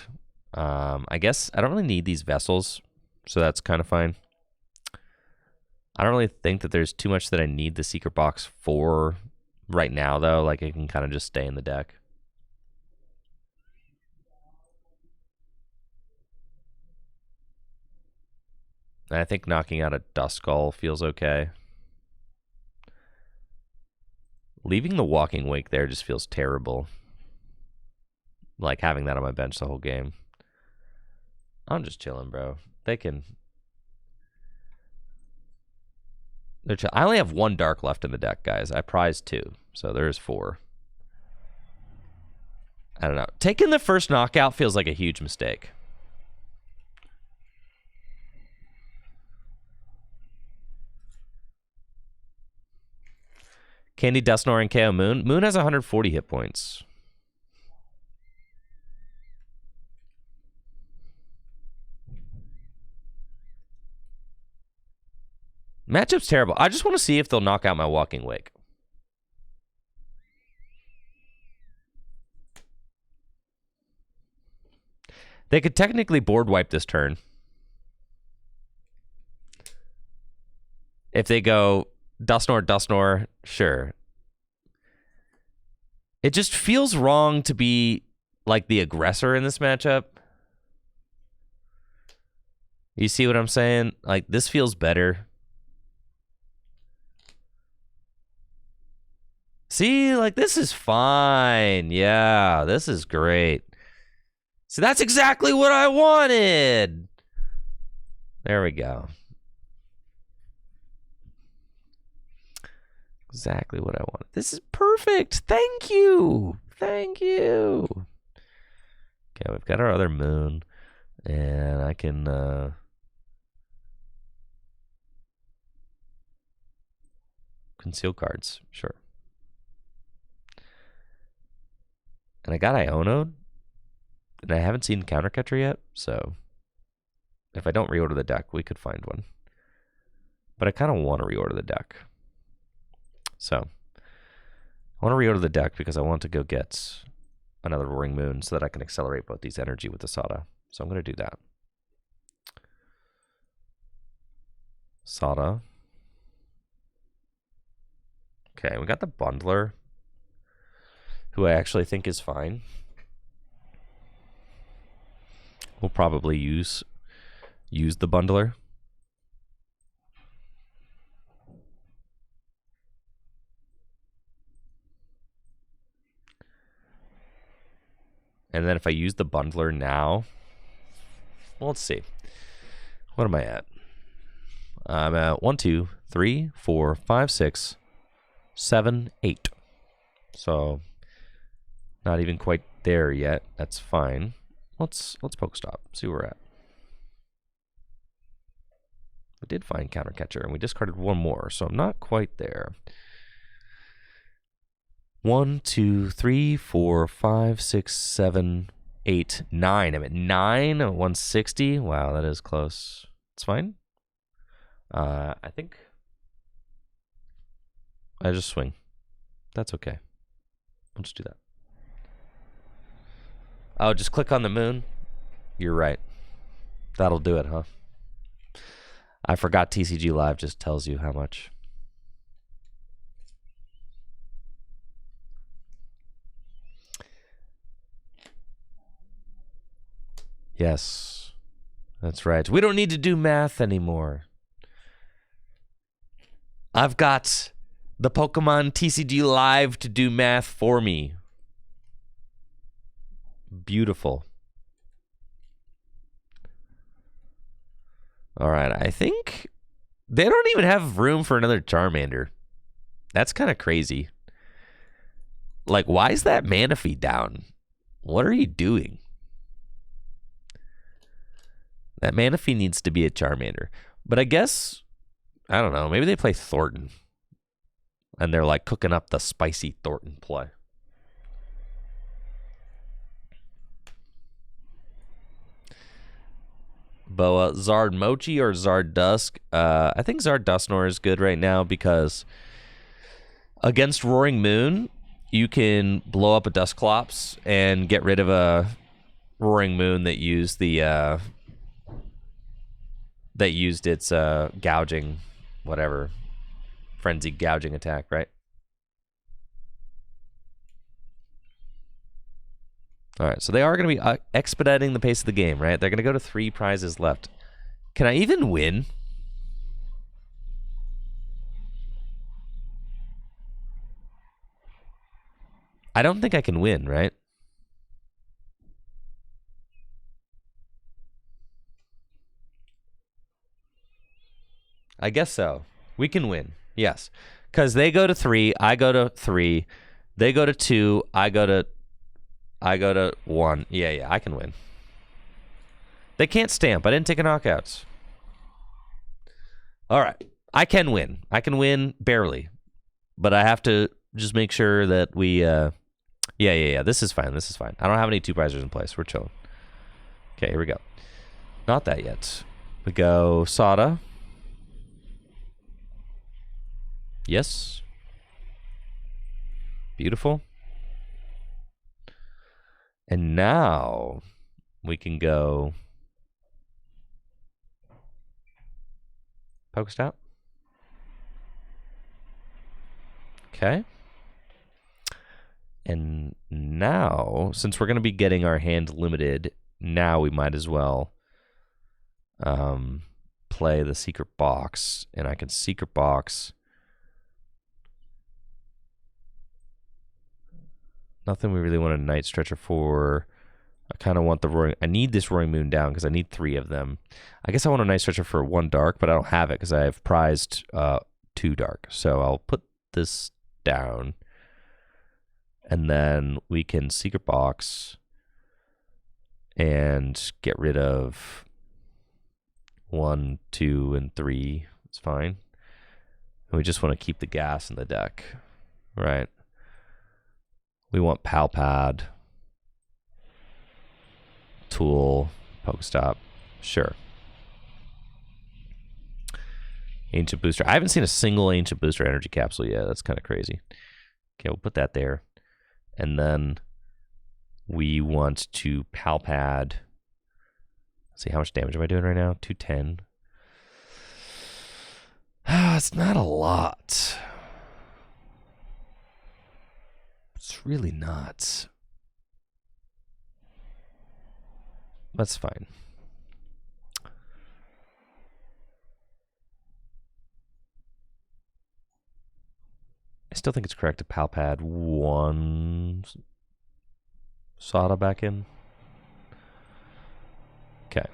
[SPEAKER 1] I guess I don't really need these vessels, so that's kind of fine. I don't really think that there's too much that I need the secret box for right now, though. Like, it can kind of just stay in the deck. And I think knocking out a Duskull feels okay. Leaving the Walking Wake there just feels terrible. Like, having that on my bench the whole game. I'm just chilling, bro. They can... I only have 1 dark left in the deck, guys. I prized 2, so there's 4. I don't know. Taking the first knockout feels like a huge mistake. Candy, Dusknoir, and KO Moon. Moon has 140 hit points. Matchup's terrible. I just want to see if they'll knock out my Walking Wake. They could technically board wipe this turn. If they go Dusknoir, Dusknoir, sure. It just feels wrong to be like the aggressor in this matchup. You see what I'm saying? Like, this feels better. See, like, this is fine. Yeah, this is great. So that's exactly what I wanted. There we go. Exactly what I wanted. This is perfect. Thank you. Thank you. Okay, we've got our other moon. And I can... conceal cards. Sure. And I got Iono'd. And I haven't seen Countercatcher yet, so... if I don't reorder the deck, we could find one. But I kind of want to reorder the deck. So, I want to reorder the deck because I want to go get another Roaring Moon so that I can accelerate both these energy with the Sada. So I'm going to do that. Sada. Okay, we got the Bundler, who I actually think is fine. We'll probably use the Bundler. And then if I use the Bundler now, well, let's see. What am I at? I'm at 1, 2, 3, 4, 5, 6, 7, 8. So not even quite there yet. That's fine. Let's Pokestop. See where we're at. We did find Countercatcher, and we discarded 1 more, so I'm not quite there. 1, 2, 3, 4, 5, 6, 7, 8, 9. I'm at 9 at 160. Wow, that is close. It's fine. I think I just swing. That's okay. I'll just do that. Oh, just click on the moon? You're right. That'll do it, huh? I forgot TCG Live just tells you how much. Yes, that's right. We don't need to do math anymore. I've got the Pokemon TCG Live to do math for me. Beautiful. All right, I think they don't even have room for another Charmander. That's kind of crazy. Like, why is that Manaphy down? What are you doing? That Manaphy needs to be a Charmander. But I guess, I don't know, maybe they play Thornton. And they're like cooking up the spicy Thornton play. Boa, Zard Mochi or Zard Dusk? I think Zard Dustnor is good right now because against Roaring Moon, you can blow up a Dusclops and get rid of a Roaring Moon that used the its gouging, whatever, frenzied gouging attack, right? All right, so they are going to be expediting the pace of the game, right? They're going to go to 3 prizes left. Can I even win? I don't think I can win, right? I guess so. We can win. Yes. Because they go to 3, I go to 3. They go to 2, I go to 1. Yeah, I can win. They can't stamp. I didn't take a knockouts. All right. I can win. I can win barely. But I have to just make sure that we... Yeah. This is fine. This is fine. I don't have any 2 prizers in place. We're chilling. Okay, here we go. Not that yet. We go Sada. Yes. Beautiful. And now we can go Pokestop. Okay. And now, since we're going to be getting our hand limited, now we might as well play the secret box. And I can secret box. Nothing we really want a Night Stretcher for. I kind of want the Roaring... I need this Roaring Moon down because I need 3 of them. I guess I want a Night Stretcher for 1 dark, but I don't have it because I have prized 2 dark. So I'll put this down. And then we can secret box and get rid of 1, 2, and 3. It's fine. And we just want to keep the gas in the deck, right? We want Palpad, Tool, Pokestop. Sure. Ancient Booster. I haven't seen a single Ancient Booster Energy Capsule yet. That's kind of crazy. Okay, we'll put that there. And then we want to Palpad. Let's see, how much damage am I doing right now? 210. It's not a lot. It's really not. That's fine. I still think it's correct to Palpad 1 Sada back in. Okay.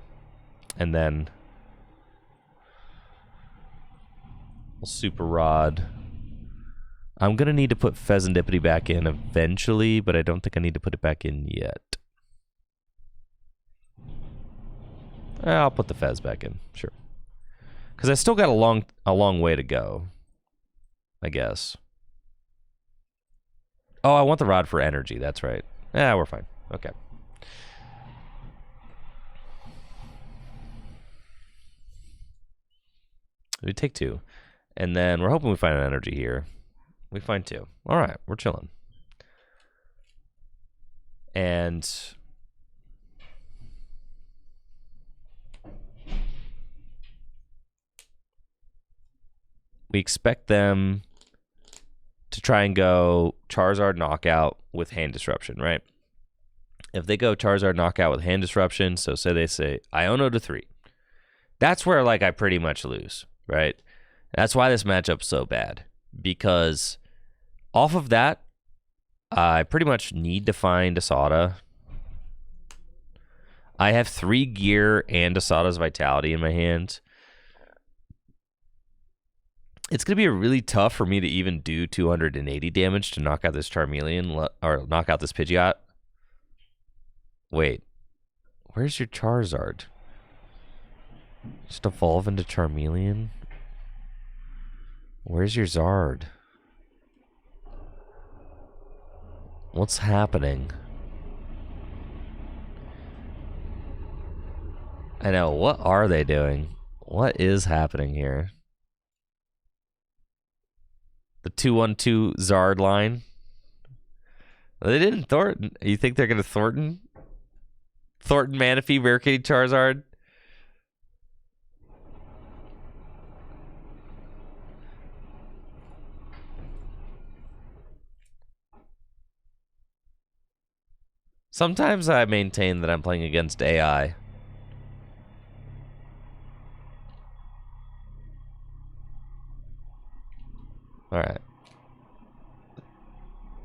[SPEAKER 1] And then we'll Super Rod. I'm going to need to put Pheasantipity back in eventually, but I don't think I need to put it back in yet. I'll put the Fez back in, sure. Because I still got a long way to go, I guess. Oh, I want the Rod for energy, that's right. Yeah, we're fine. Okay. We take 2. And then we're hoping we find an energy here. We find 2. All right, we're chilling. And we expect them to try and go Charizard Knockout with Hand Disruption, right? If they go Charizard Knockout with Hand Disruption, so say they say Iono to 3. That's where like I pretty much lose, right? That's why this matchup's so bad. Because off of that, I pretty much need to find Asada. I have 3 gear and Asada's Vitality in my hands. It's going to be really tough for me to even do 280 damage to knock out this Charmeleon, or knock out this Pidgeot. Wait, where's your Charizard? Just evolve into Charmeleon? Where's your Zard? What's happening? I know, what are they doing? What is happening here? The 2-1-2 Zard line. They didn't Thornton. You think they're gonna Thornton? Thornton, Manaphy, Barricade, Charizard? Sometimes I maintain that I'm playing against AI. Alright.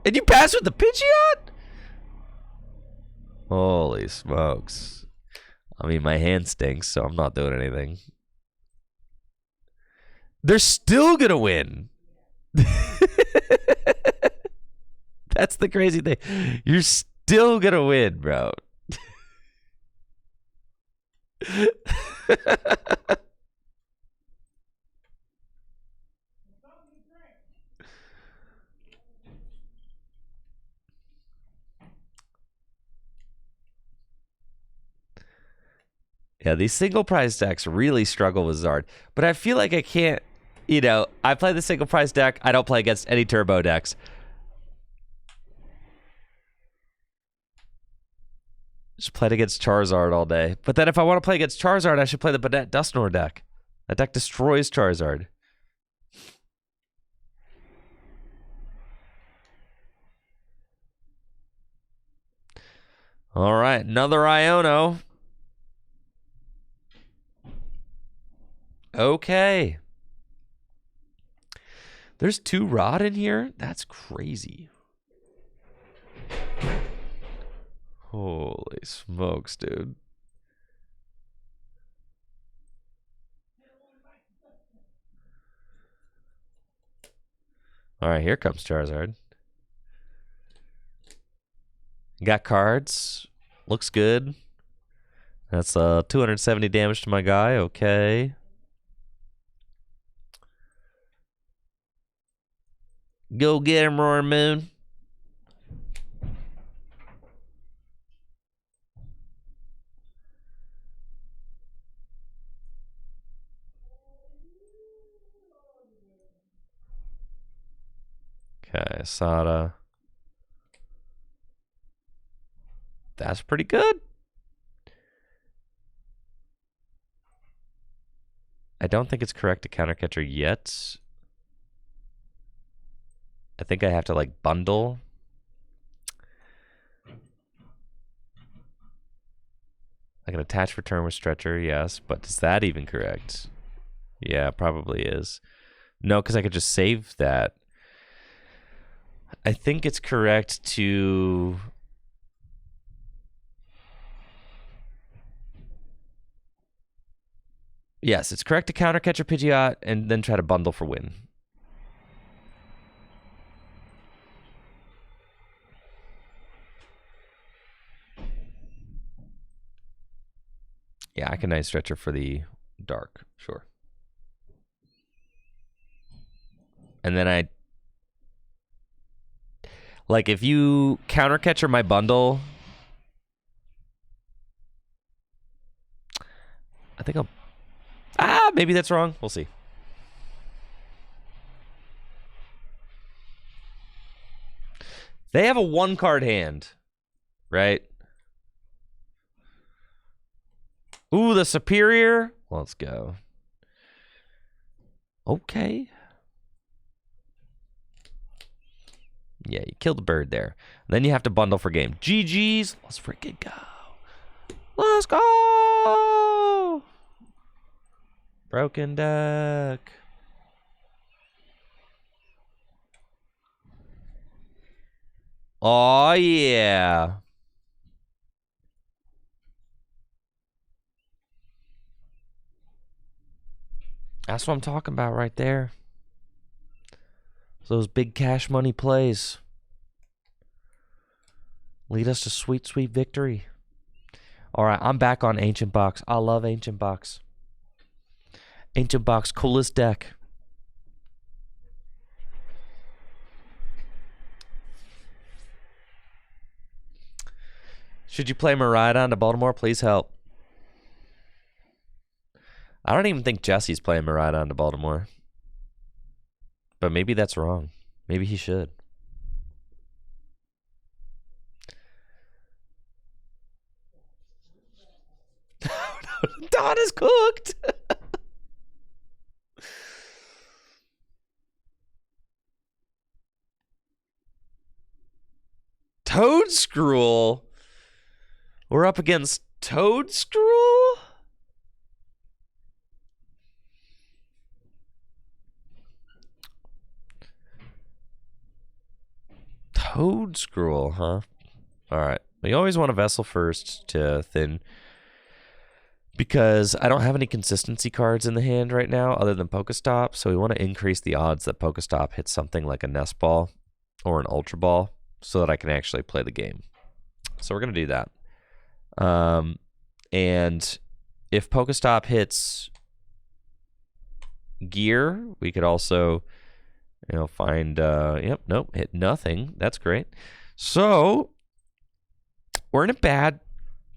[SPEAKER 1] And you pass with the Pidgeot? Holy smokes. I mean, my hand stinks, so I'm not doing anything. They're still gonna win. That's the crazy thing. You're still gonna win, bro. Yeah, these single prize decks really struggle with Zard. But I feel like I can't, you know, I play the single prize deck. I don't play against any turbo decks. Just played against Charizard all day. But then if I want to play against Charizard, I should play the Banette Dusknoir deck. That deck destroys Charizard. All right, another Iono. Okay. There's 2 Rod in here? That's crazy. Holy smokes, dude. All right, here comes Charizard. Got cards. Looks good. That's 270 damage to my guy. Okay. Go get him, Roar Moon. Okay, Sada. That's pretty good. I don't think it's correct to counter catcher yet. I think I have to like bundle. I can attach return with stretcher, yes, but is that even correct? Yeah, probably is. No, because I could just save that. I think it's correct to... Yes, it's correct to counter catcher Pidgeot and then try to bundle for win. Yeah, I can nice stretcher for the dark, sure. And then I... Like, if you counter catcher my bundle... I think I'll... Ah, maybe that's wrong. We'll see. They have a 1-card hand, right? Ooh, the superior. Let's go. Okay. Yeah, you killed the bird there. Then you have to bundle for game. GG's. Let's freaking go. Let's go. Broken deck. Oh, yeah. That's what I'm talking about right there. Those big cash money plays lead us to sweet, sweet victory. All right, I'm back on Ancient Box. I love Ancient Box. Ancient Box, coolest deck. Should you play Miraidon to Baltimore? Please help. I don't even think Jesse's playing Miraidon to Baltimore. But maybe that's wrong. Maybe he should. Don is cooked. Toadscruel. We're up against Toadscruel? Toadscruel, huh? All right. We always want a vessel first to thin, because I don't have any consistency cards in the hand right now other than Pokestop, so we want to increase the odds that Pokestop hits something like a Nest Ball or an Ultra Ball so that I can actually play the game. So we're going to do that. And if Pokestop hits Gear, we could also, find, hit nothing. That's great. So we're in a bad,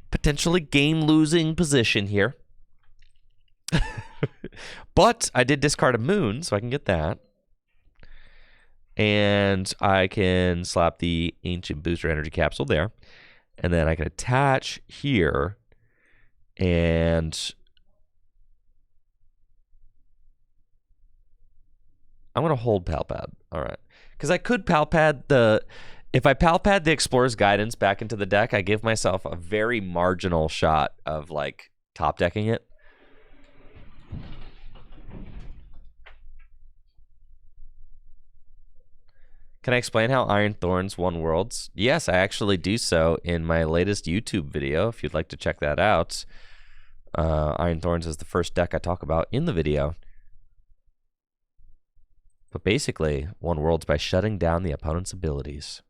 [SPEAKER 1] potentially game-losing position here. But I did discard a Moon, so I can get that. And I can slap the Ancient Booster Energy Capsule there. And then I can attach here. And I'm going to hold Palpad. All right. Because I could Palpad the... If I Palpad the Explorer's Guidance back into the deck, I give myself a very marginal shot of, like, top decking it. Can I explain how Iron Thorns won Worlds? Yes, I actually do so in my latest YouTube video, if you'd like to check that out. Iron Thorns is the first deck I talk about in the video. But basically, won Worlds by shutting down the opponent's abilities.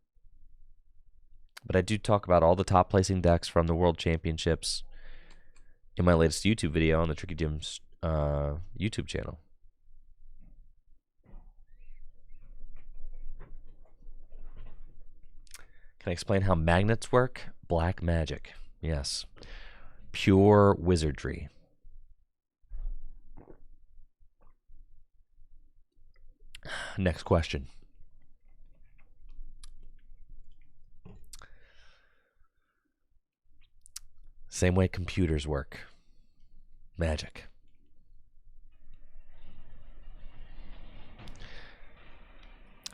[SPEAKER 1] But I do talk about all the top placing decks from the World Championships in my latest YouTube video on the Tricky Gems YouTube channel. Can I explain how magnets work? Black magic. Yes. Pure wizardry. Next question. Same way computers work. Magic.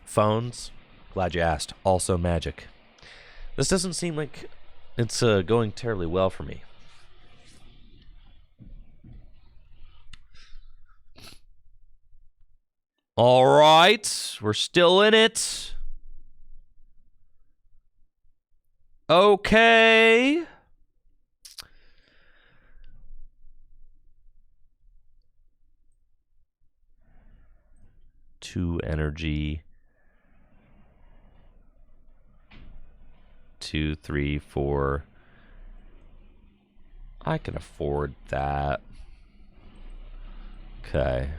[SPEAKER 1] Phones. Glad you asked. Also magic. This doesn't seem like it's going terribly well for me. All right. We're still in it. Okay. Two energy. 2, 3, 4. I can afford that. Okay.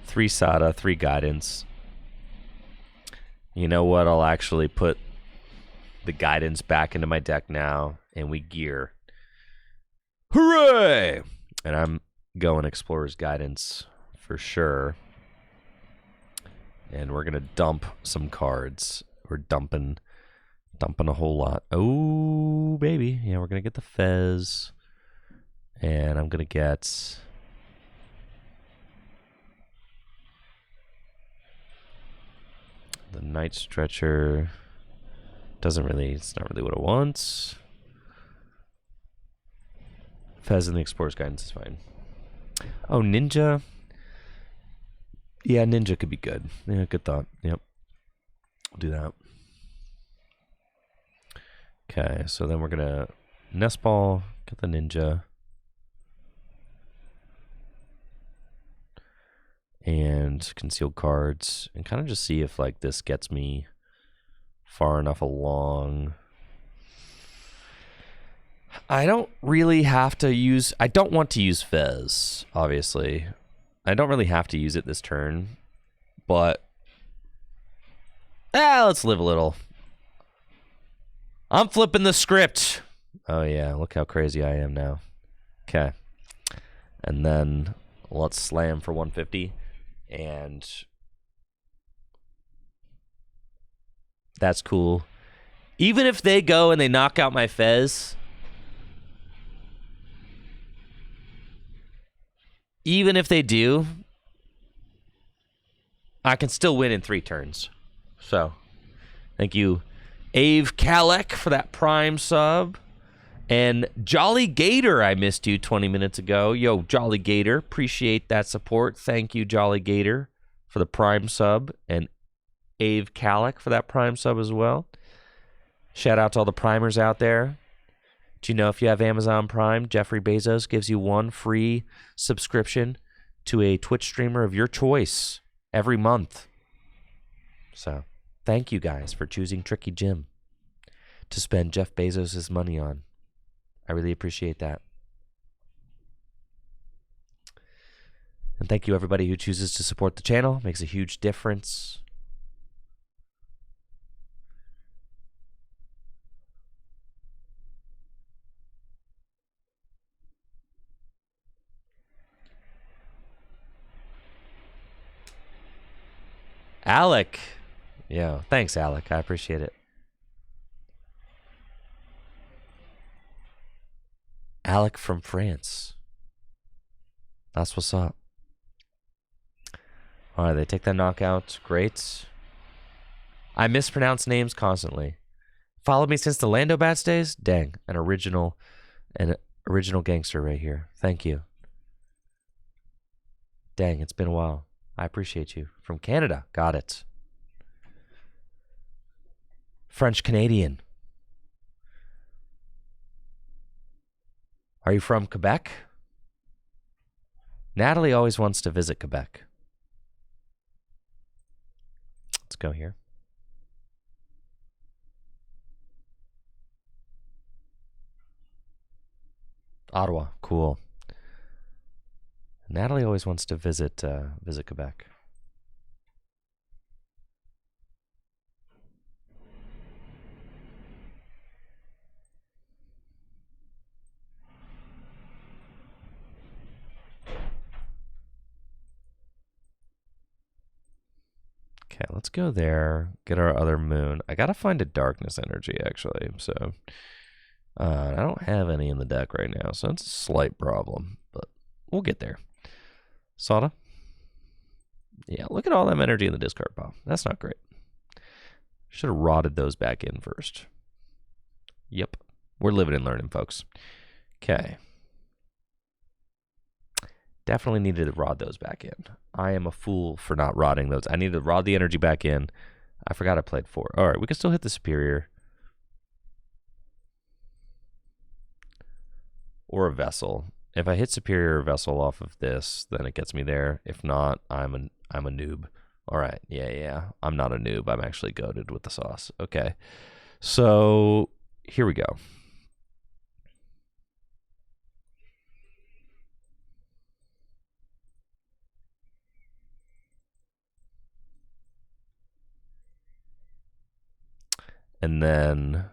[SPEAKER 1] 3 Sada, 3 Guidance. You know what? I'll actually put the Guidance back into my deck now, and we gear. Hooray! And I'm going Explorer's Guidance for sure. And we're going to dump some cards. We're dumping a whole lot. Oh, baby. Yeah, we're going to get the Fez. And I'm going to get... the Night Stretcher. It's not really what it wants. Fez and the Explorer's Guidance is fine. Oh, Ninja. Yeah, Ninja could be good. Yeah, good thought. Yep. We'll do that. Okay, so then we're gonna Nest Ball, get the Ninja. And concealed cards, and kind of just see if like this gets me far enough along. I don't really have to use... I don't want to use Fez, obviously. I don't really have to use it this turn. But... let's live a little. I'm flipping the script. Oh, yeah. Look how crazy I am now. Okay. And then let's slam for 150. And... that's cool. Even if they go and they knock out my Fez... even if they do, I can still win in 3 turns. So, thank you, Ave Kalek, for that Prime sub. And Jolly Gator, I missed you 20 minutes ago. Yo, Jolly Gator, appreciate that support. Thank you, Jolly Gator, for the Prime sub. And Ave Kalek for that Prime sub as well. Shout out to all the primers out there. Do you know if you have Amazon Prime, Jeffrey Bezos gives you 1 free subscription to a Twitch streamer of your choice every month. So, thank you guys for choosing Tricky Jim to spend Jeff Bezos' money on. I really appreciate that. And thank you everybody who chooses to support the channel. It makes a huge difference. Alec. Yeah, thanks, Alec. I appreciate it. Alec from France. That's what's up. All right, they take that knockout. Great. I mispronounce names constantly. Followed me since the Lando Bats days? Dang, an original gangster right here. Thank you. Dang, it's been a while. I appreciate you. From Canada. Got it. French Canadian. Are you from Quebec? Natalie always wants to visit Quebec. Let's go here. Ottawa. Cool. Natalie always wants to visit Quebec. Okay, let's go there. Get our other moon. I gotta find a darkness energy actually. So I don't have any in the deck right now, so it's a slight problem, but we'll get there. Soda? Yeah, look at all that energy in the discard pile. That's not great. Should have rotted those back in first. Yep. We're living and learning, folks. Okay. Definitely needed to rod those back in. I am a fool for not rodding those. I need to rod the energy back in. I forgot I played 4. All right, we can still hit the Superior. Or a Vessel. If I hit Superior or Vessel off of this, then it gets me there. If not, I'm a noob. All right, yeah. I'm not a noob. I'm actually goated with the sauce. Okay, so here we go. And then,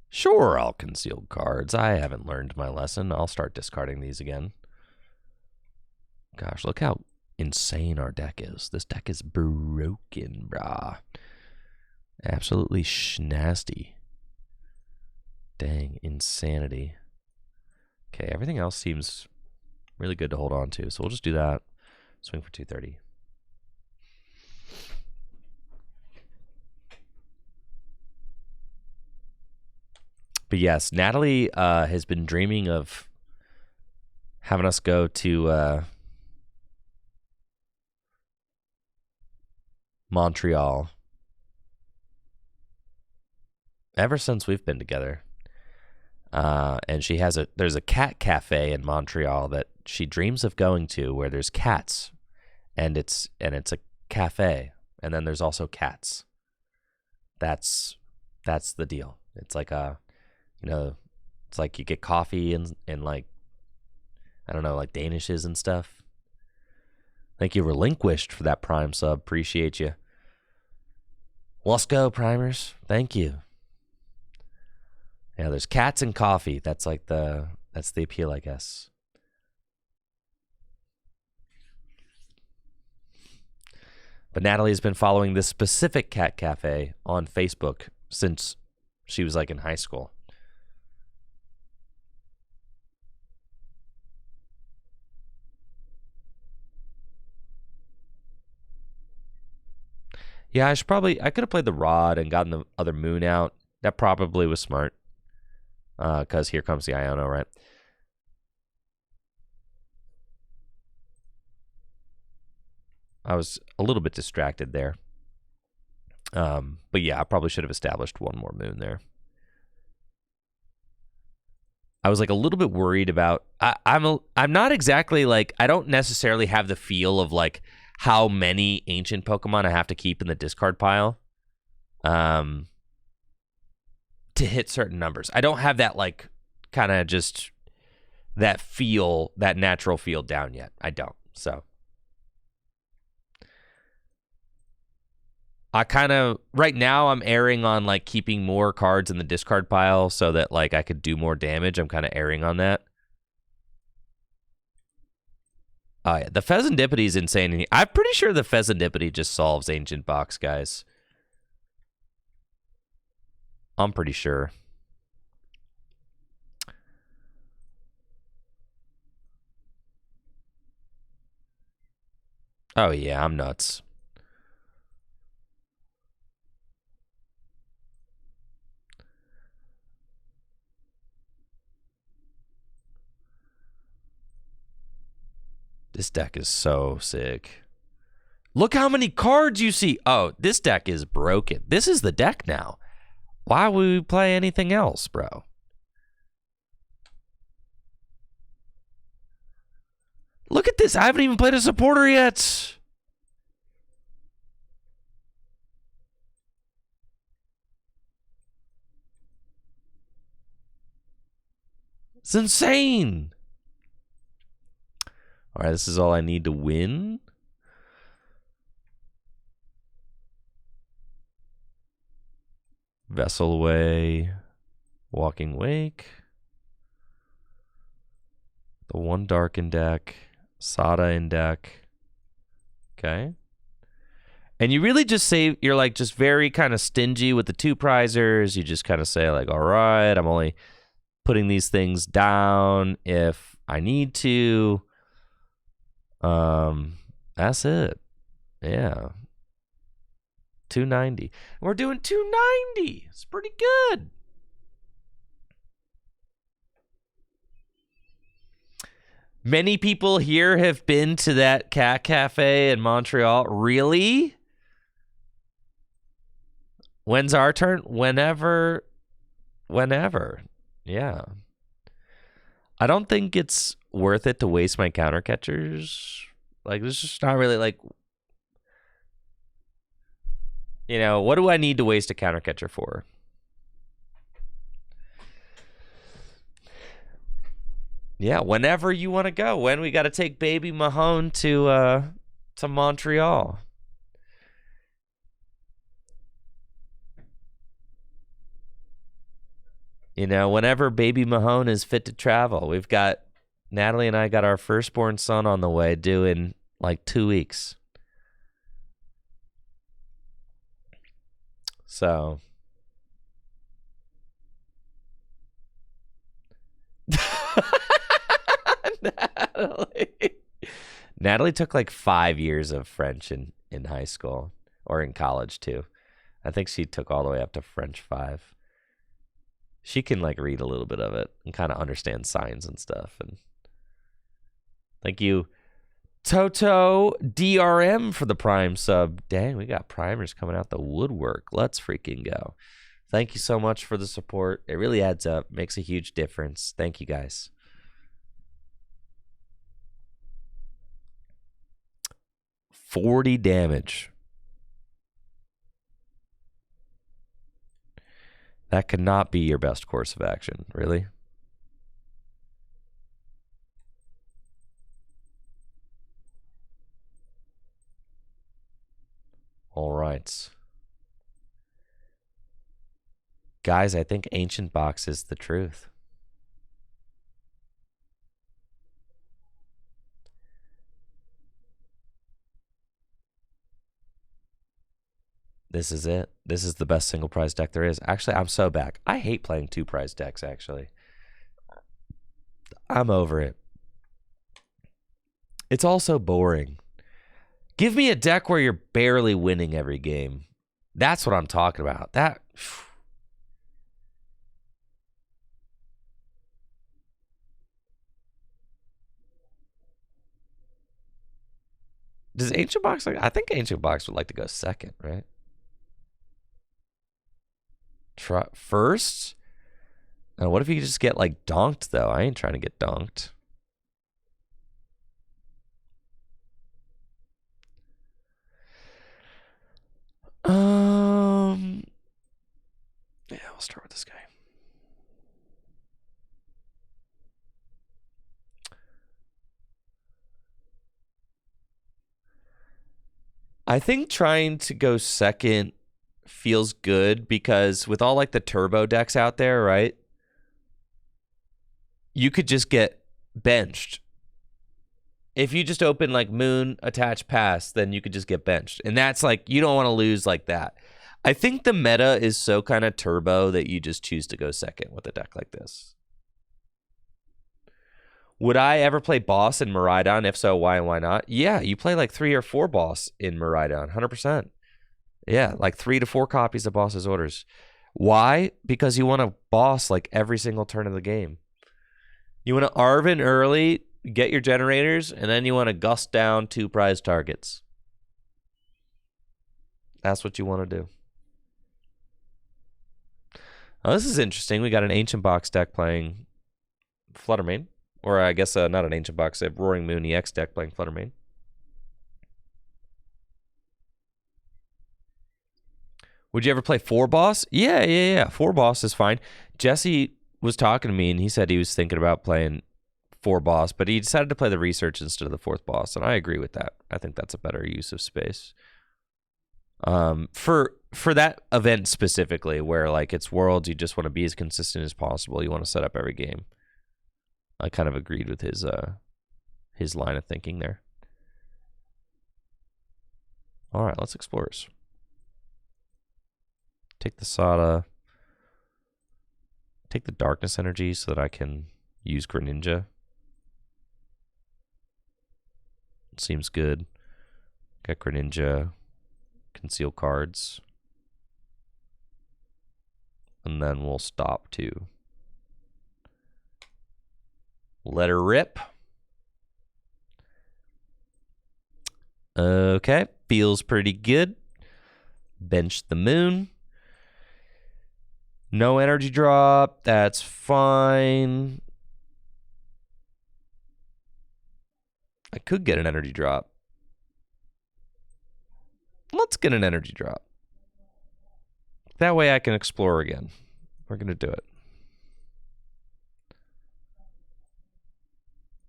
[SPEAKER 1] sure, I'll conceal cards. I haven't learned my lesson. I'll start discarding these again. Gosh, look how insane our deck is. This deck is broken, brah. Absolutely schnasty. Dang, insanity. Okay, everything else seems really good to hold on to, so we'll just do that. Swing for 230. But yes, Natalie has been dreaming of having us go to Montreal ever since we've been together. And she has there's a cat cafe in Montreal that she dreams of going to where there's cats, and it's a cafe, and then there's also cats. That's the deal. It's like a, you know, It's like you get coffee and like, I don't know, like Danishes and stuff. Thank you, Relinquished, for that Prime sub. Appreciate you. Let's go, Primers. Thank you. Yeah, there's cats and coffee. That's the appeal, I guess. But Natalie's been following this specific cat cafe on Facebook since she was like in high school. Yeah, I could have played the Rod and gotten the other Moon out. That probably was smart. Because here comes the Iono, right? I was a little bit distracted there. But yeah, I probably should have established one more Moon there. I was like a little bit worried about. I'm not exactly like, I don't necessarily have the feel of like how many ancient Pokemon I have to keep in the discard pile, to hit certain numbers. I don't have that like kind of just that feel, that natural feel down yet. I don't. So I kind of, right now I'm erring on like keeping more cards in the discard pile so that like I could do more damage. I'm kind of erring on that. Oh yeah, the Pheasantipity is insane. I'm pretty sure the Pheasantipity just solves Ancient Box, guys. I'm pretty sure. Oh yeah, I'm nuts. This deck is so sick. Look how many cards you see. Oh, this deck is broken. This is the deck now. Why would we play anything else, bro? Look at this. I haven't even played a supporter yet. It's insane. All right, this is all I need to win. Vessel Away, Walking Wake, the one Darken deck, Sada in deck. Okay. And you really just say, you're like just very kind of stingy with the two prizers. You just kind of say like, all right, I'm only putting these things down if I need to. That's it. Yeah. 290. We're doing 290. It's pretty good. Many people here have been to that cat cafe in Montreal. Really? When's our turn? Whenever. Yeah. I don't think it's worth it to waste my counter catchers. Like, there's just not really like, you know, what do I need to waste a counter catcher for? Yeah, whenever you want to go. When we got to take baby Mahone to Montreal. You know, whenever baby Mahone is fit to travel. We've got, Natalie and I got our firstborn son on the way, due in like 2 weeks. So. Natalie took like 5 years of French in high school, or in college too. I think she took all the way up to French 5. She can like read a little bit of it and kind of understand signs and stuff. And thank you, Toto DRM, for the Prime sub. Dang, we got primers coming out the woodwork. Let's freaking go. Thank you so much for the support. It really adds up. Makes a huge difference. Thank you, guys. 40 damage. That could not be your best course of action, really. points. Guys, I think Ancient Box is the truth. This is it. This is the best single prize deck there is. Actually, I'm so back. I hate playing 2 prize decks, actually. I'm over it. It's all so boring. Give me a deck where you're barely winning every game. That's what I'm talking about. That... Does Ancient Box like... I think Ancient Box would like to go second, right? First? And what if you just get like donked though? I ain't trying to get donked. Yeah, I'll start with this guy. I think trying to go second feels good because with all like the turbo decks out there, right? You could just get benched. If you just open like Moon, Attach, Pass, then you could just get benched. And that's like, you don't want to lose like that. I think the meta is so kind of turbo that you just choose to go second with a deck like this. Would I ever play boss in Miraidon? If so, why and why not? Yeah, you play like 3 or 4 boss in Miraidon, 100%. Yeah, like 3 to 4 copies of boss's orders. Why? Because you want to boss like every single turn of the game. You want to Arven early, get your generators, and then you want to gust down 2 prize targets. That's what you want to do. Oh, this is interesting. We got an Ancient Box deck playing Fluttermane. Or I guess not an Ancient Box, a Roaring Moon EX deck playing Fluttermane. Would you ever play 4 boss? Yeah. 4 boss is fine. Jesse was talking to me and he said he was thinking about playing 4 boss, but he decided to play the research instead of the 4th boss, and I agree with that. I think that's a better use of space. For that event specifically, where like it's Worlds, you just want to be as consistent as possible. You want to set up every game. I kind of agreed with his line of thinking there. All right, let's Explorers. Take the Sada. Take the Darkness Energy so that I can use Greninja. Seems good. Got Greninja. Conceal cards. And then we'll stop too. Let her rip. Okay, feels pretty good. Bench the Moon. No energy drop, that's fine. I could get an energy drop. Let's get an energy drop. That way I can explore again. We're going to do it.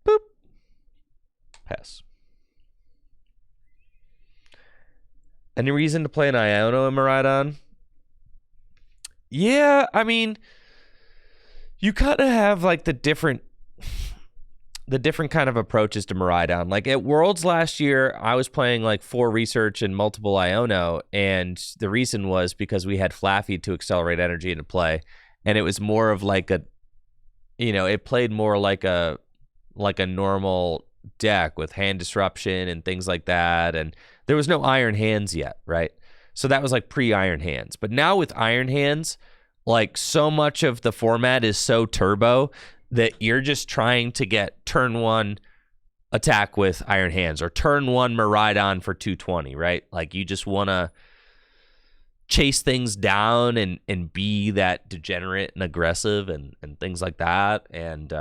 [SPEAKER 1] Boop. Pass. Any reason to play an Iono in Miraidon? Yeah, I mean, you kind of have like the different kind of approaches to Miraidon. Like at Worlds last year, I was playing like 4 research and multiple Iono, and the reason was because we had Flaffy to accelerate energy into play, and it was more of like a, you know, it played more like a normal deck with hand disruption and things like that, and there was no Iron Hands yet, right? So that was like pre-Iron Hands. But now with Iron Hands, like so much of the format is so turbo that you're just trying to get turn 1 attack with Iron Hands or turn 1 Miraidon for 220, right? Like you just want to chase things down and be that degenerate and aggressive and things like that. And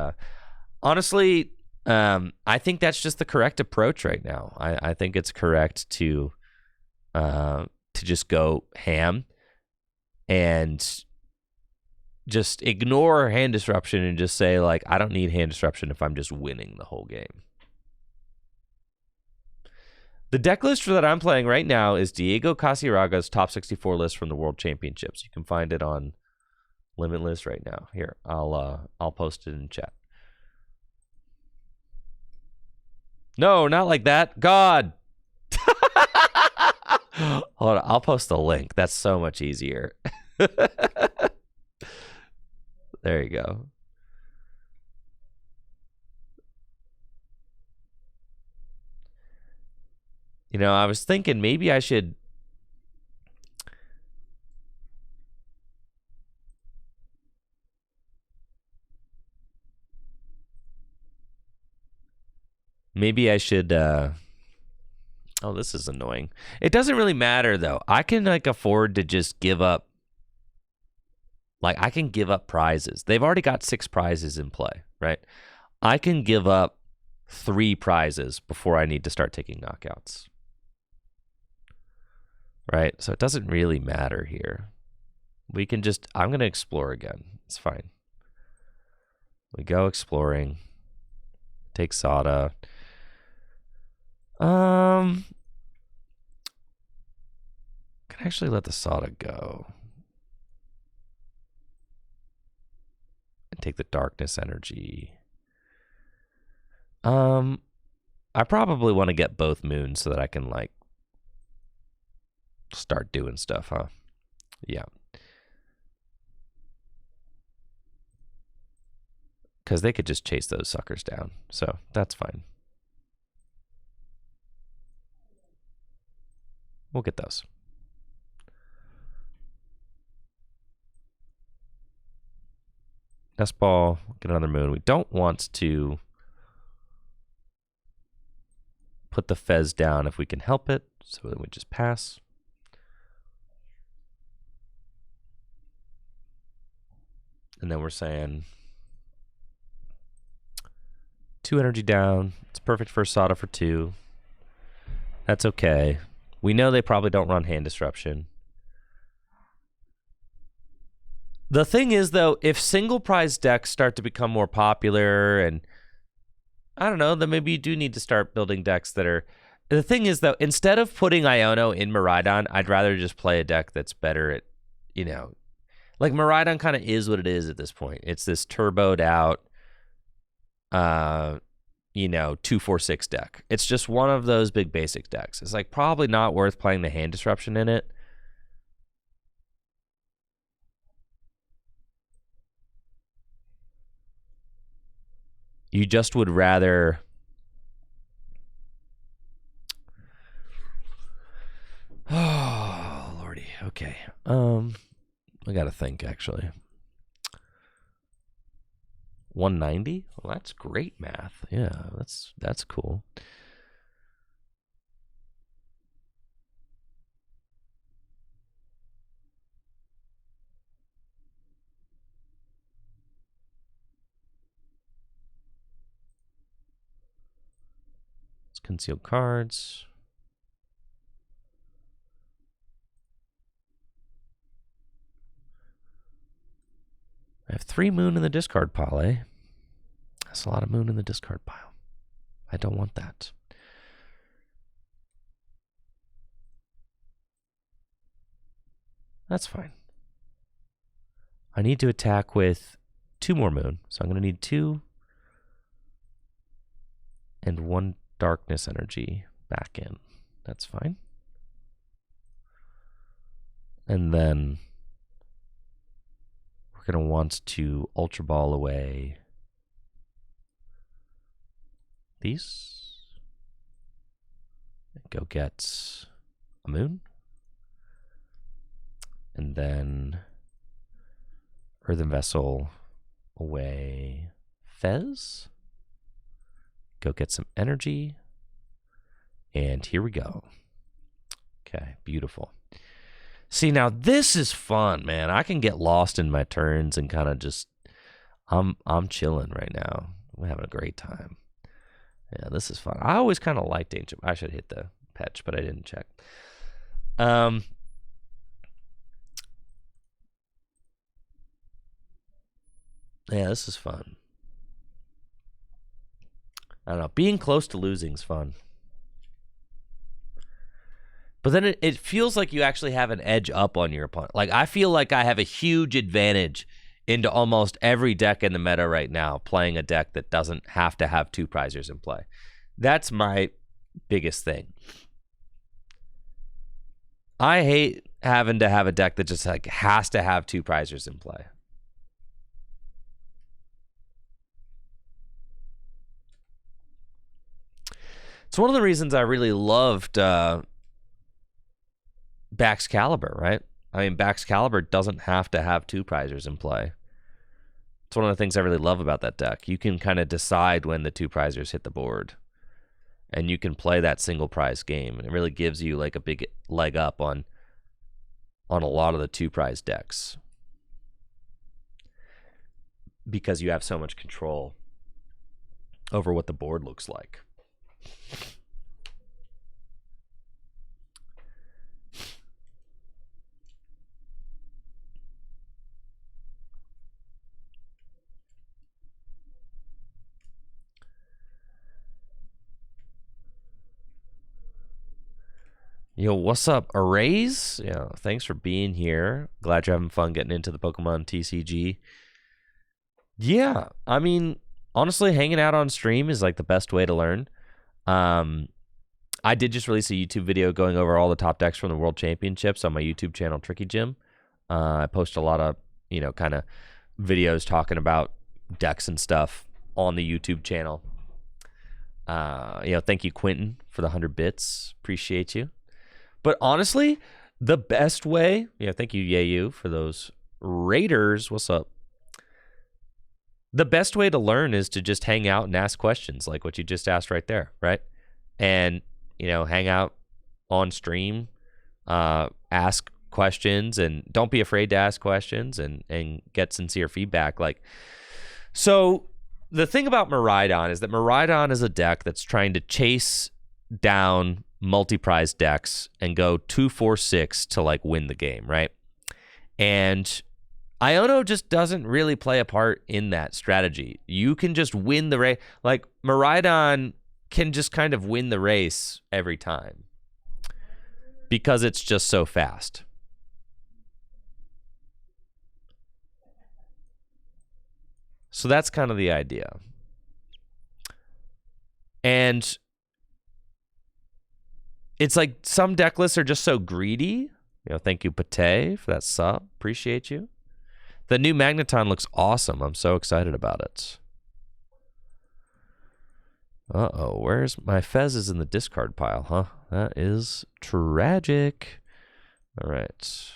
[SPEAKER 1] honestly, I think that's just the correct approach right now. I think it's correct to just go ham and just ignore hand disruption and just say, like, I don't need hand disruption if I'm just winning the whole game. The deck list that I'm playing right now is Diego Casiraga's top 64 list from the World Championships. You can find it on Limitless right now. Here, I'll post it in chat. No, not like that. God. Hold on, I'll post the link. That's so much easier. There you go. You know, I was thinking maybe I should oh, this is annoying. It doesn't really matter though. I can like afford to just give up. Like I can give up prizes. They've already got 6 prizes in play, right? I can give up 3 prizes before I need to start taking knockouts. Right? So it doesn't really matter here. We can just, I'm going to explore again. It's fine. We go exploring. Take Sada. Can actually let the Sada go. And take the darkness energy. I probably want to get both moons so that I can like start doing stuff, huh? Yeah. Because they could just chase those suckers down. So that's fine. We'll get those. Nest ball, get another moon. We don't want to put the Fez down if we can help it. So then we just pass. And then we're saying 2 energy down. It's perfect for Sada for 2. That's okay. We know they probably don't run hand disruption. The thing is, though, if single prize decks start to become more popular, and I don't know, then maybe you do need to start building decks that are. The thing is, though, instead of putting Iono in Miraidon, I'd rather just play a deck that's better at, you know, like Miraidon kind of is what it is at this point. It's this turboed out, 2-4-6 deck. It's just one of those big basic decks. It's like probably not worth playing the hand disruption in it. You just would rather. Oh, Lordy. Okay. I gotta think actually. 190? Well, that's great math. Yeah, that's cool. Let's conceal cards. I have 3 moon in the discard pile, eh? That's a lot of moon in the discard pile. I don't want that. That's fine. I need to attack with 2 more moon, so I'm going to need 2 and 1 darkness energy back in. That's fine. And then we're going to want to Ultra Ball away these. Go get a moon. And then Earthen Vessel away Fez. Go get some energy. And here we go. Okay, beautiful. See, now this is fun, man. I can get lost in my turns and kind of just I'm chilling right now. I'm having a great time. Yeah, this is fun. I always kind of liked Ancient. I should hit the patch, but I didn't check. Yeah, this is fun. I don't know. Being close to losing is fun. But then it feels like you actually have an edge up on your opponent. Like, I feel like I have a huge advantage into almost every deck in the meta right now, playing a deck that doesn't have to have 2 prizers in play. That's my biggest thing. I hate having to have a deck that just like has to have 2 prizers in play. It's one of the reasons I really loved Baxcalibur, right? I mean, Baxcalibur doesn't have to have 2 prizers in play. It's one of the things I really love about that deck. You can kind of decide when the 2 prizers hit the board, and you can play that single prize game, and it really gives you like a big leg up on a lot of the 2 prize decks because you have so much control over what the board looks like. Yo, what's up, Arrays? Yeah, thanks for being here. Glad you're having fun getting into the Pokemon TCG. Yeah, I mean, honestly, hanging out on stream is like the best way to learn. I did just release a YouTube video going over all the top decks from the World Championships on my YouTube channel, Tricky Jim. I post a lot of, kind of videos talking about decks and stuff on the YouTube channel. Thank you, Quentin, for the 100 bits. Appreciate you. But honestly, the best way, thank you, Yeyu, for those Raiders. What's up? The best way to learn is to just hang out and ask questions like what you just asked right there, right? And, hang out on stream, ask questions, and don't be afraid to ask questions and get sincere feedback. So the thing about Miraidon is that Miraidon is a deck that's trying to chase down multi-prize decks and go 2-4-6 to like win the game, right? And Iono just doesn't really play a part in that strategy. You can just win the race. Like, Miraidon can just kind of win the race every time because it's just so fast. So that's kind of the idea. And it's like some deck lists are just so greedy. Thank you, Pate, for that sub. Appreciate you. The new Magneton looks awesome. I'm so excited about it. Uh-oh, where's my Fez is in the discard pile, huh? That is tragic. All right.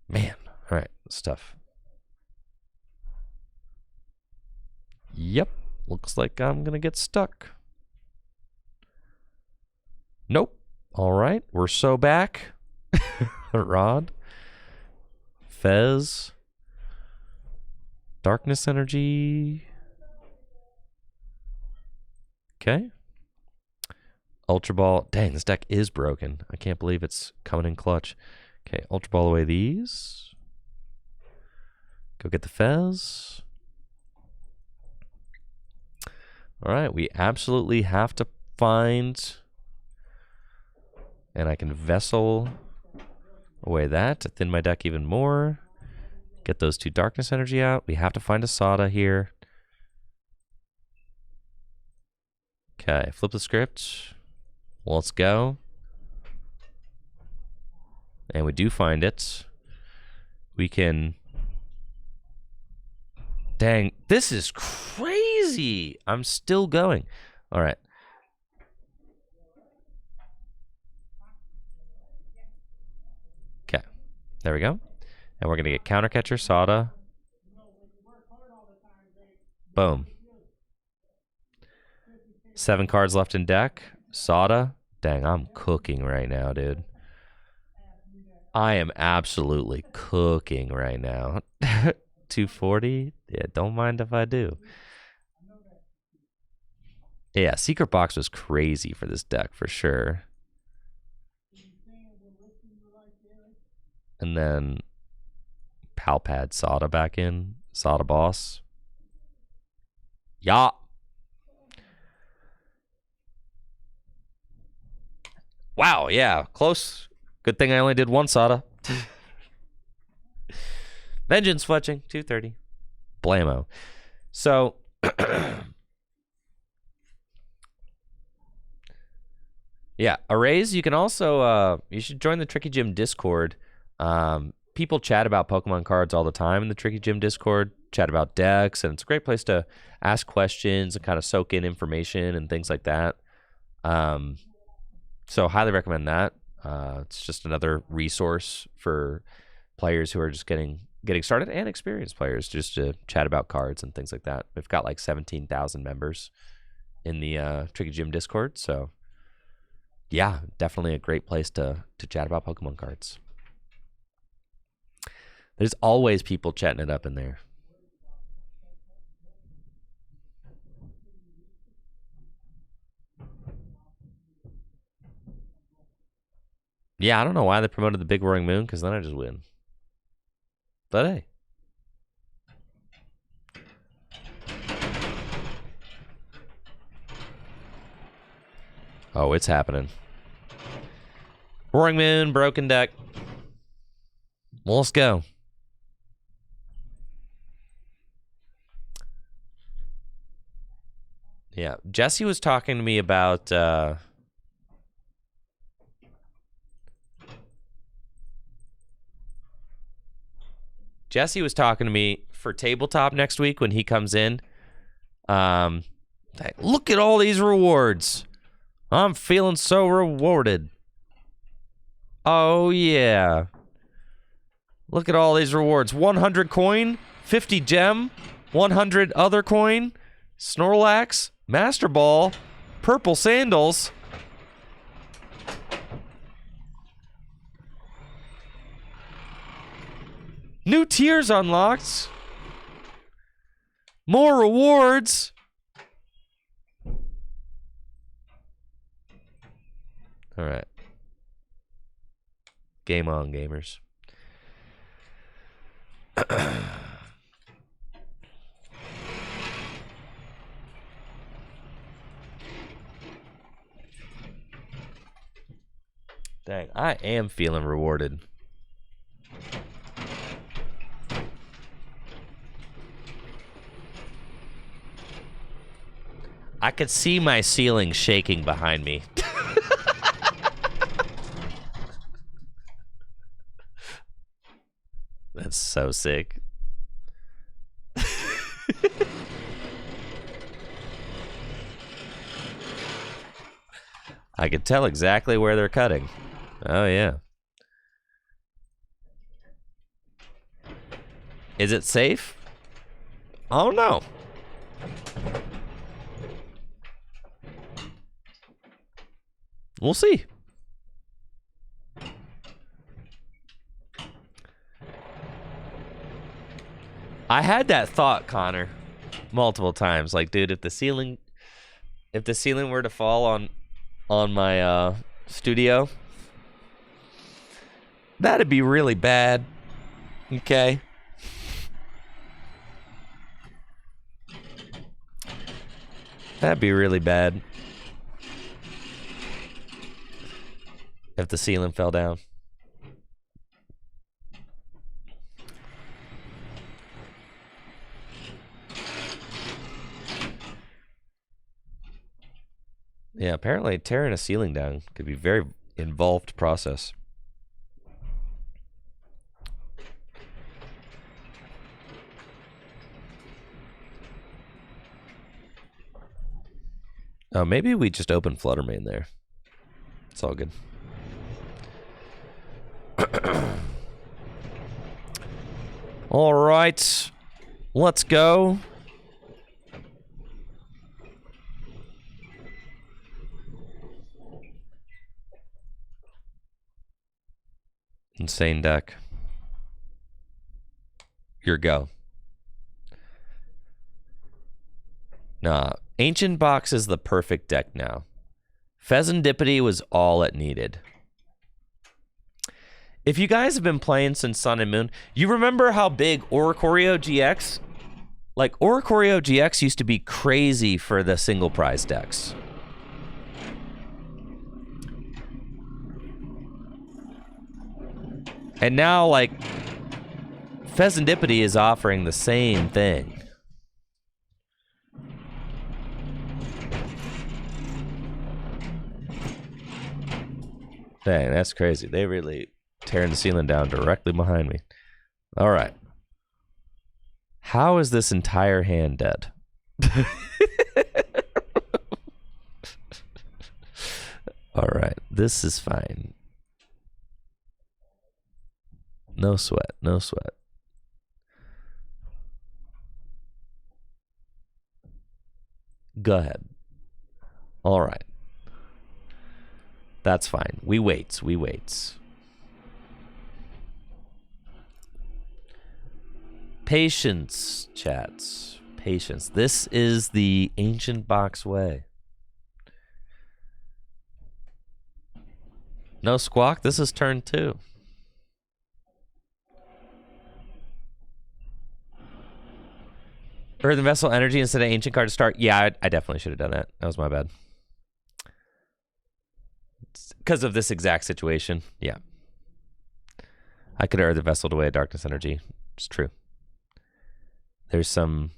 [SPEAKER 1] Man, all right, that's tough. Yep, looks like I'm gonna get stuck. Nope. All right, we're so back. Rod, Fez, Darkness Energy. Okay. Ultra Ball. Dang, this deck is broken. I can't believe it's coming in clutch. Okay, Ultra Ball away these. Go get the Fez. All right, we absolutely have to find... And I can Vessel away that to thin my deck even more. Get those 2 Darkness Energy out. We have to find a Sada here. Okay, flip the script. Let's go. And we do find it. We can... Dang, this is crazy. I'm still going. All right. Okay, there we go. And we're going to get Counter Catcher, Sada. Boom. 7 cards left in deck. Sada. Dang, I'm cooking right now, dude. I am absolutely cooking right now. 240? Yeah, don't mind if I do. Yeah, Secret Box was crazy for this deck, for sure. And then Palpad Sada back in. Sada boss. Yeah. Wow, yeah. Close. Good thing I only did one Sada. Vengeance fletching. 230. Blammo. So... yeah, arrays. You can also you should join the Tricky Gym Discord. People chat about Pokemon cards all the time in the Tricky Gym Discord. Chat about decks, and it's a great place to ask questions and kind of soak in information and things like that. So highly recommend that. It's just another resource for players who are just getting started and experienced players just to chat about cards and things like that. We've got like 17,000 members in the Tricky Gym Discord, so. Yeah, definitely a great place to chat about Pokemon cards. There's always people chatting it up in there. Yeah, I don't know why they promoted the Big Roaring Moon, because then I just win. But hey. Oh, it's happening. Roaring Moon, broken deck. Well, let's go. Yeah, Jesse was talking to me about... Jesse was talking to me for tabletop next week when he comes in. Look at all these rewards. I'm feeling so rewarded. Oh, yeah. Look at all these rewards. 100 coin, 50 gem, 100 other coin, Snorlax, Master Ball, purple sandals. New tiers unlocked. More rewards. All right. Game on, gamers. Dang, I am feeling rewarded. I could see my ceiling shaking behind me. That's so sick. I could tell exactly where they're cutting. Oh, yeah. Is it safe? Oh, no. We'll see. I had that thought, Connor, multiple times. Like, dude, if the ceiling were to fall on my studio, that'd be really bad. Okay. That'd be really bad if the ceiling fell down. Yeah, apparently tearing a ceiling down could be a very involved process. Oh, maybe we just open Fluttermane there. It's all good. All right. Let's go. Insane deck. Your go. Nah, Ancient Box is the perfect deck now. Pheasantipity was all it needed. If you guys have been playing since Sun and Moon, you remember how big Oricorio GX? Like, Oricorio GX used to be crazy for the single prize decks. And now, like, Pheasantipity is offering the same thing. Dang, that's crazy. They really tearing the ceiling down directly behind me. All right. How is this entire hand dead? All right. This is fine. No sweat. No sweat. Go ahead. All right. That's fine. We waits. We waits. Patience, chats. Patience. This is the ancient box way. No squawk. This is turn 2. Earthen Vessel Energy instead of Ancient card to start. Yeah, I definitely should have done that. That was my bad. Because of this exact situation. Yeah. I could have Earthen Vessel away a Darkness Energy. It's true. There's some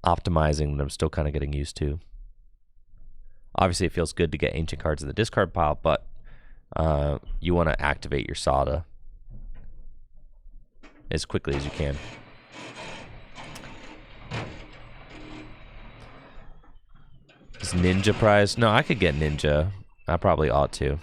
[SPEAKER 1] optimizing that I'm still kind of getting used to. Obviously, it feels good to get Ancient cards in the discard pile, but you want to activate your Sada as quickly as you can. Is Ninja prize? No, I could get Ninja. I probably ought to.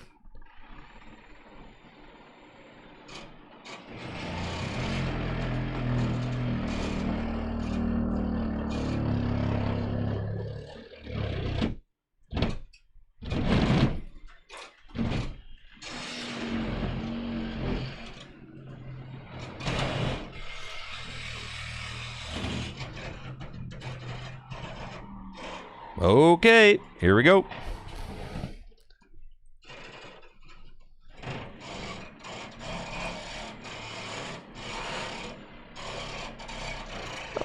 [SPEAKER 1] Okay, here we go.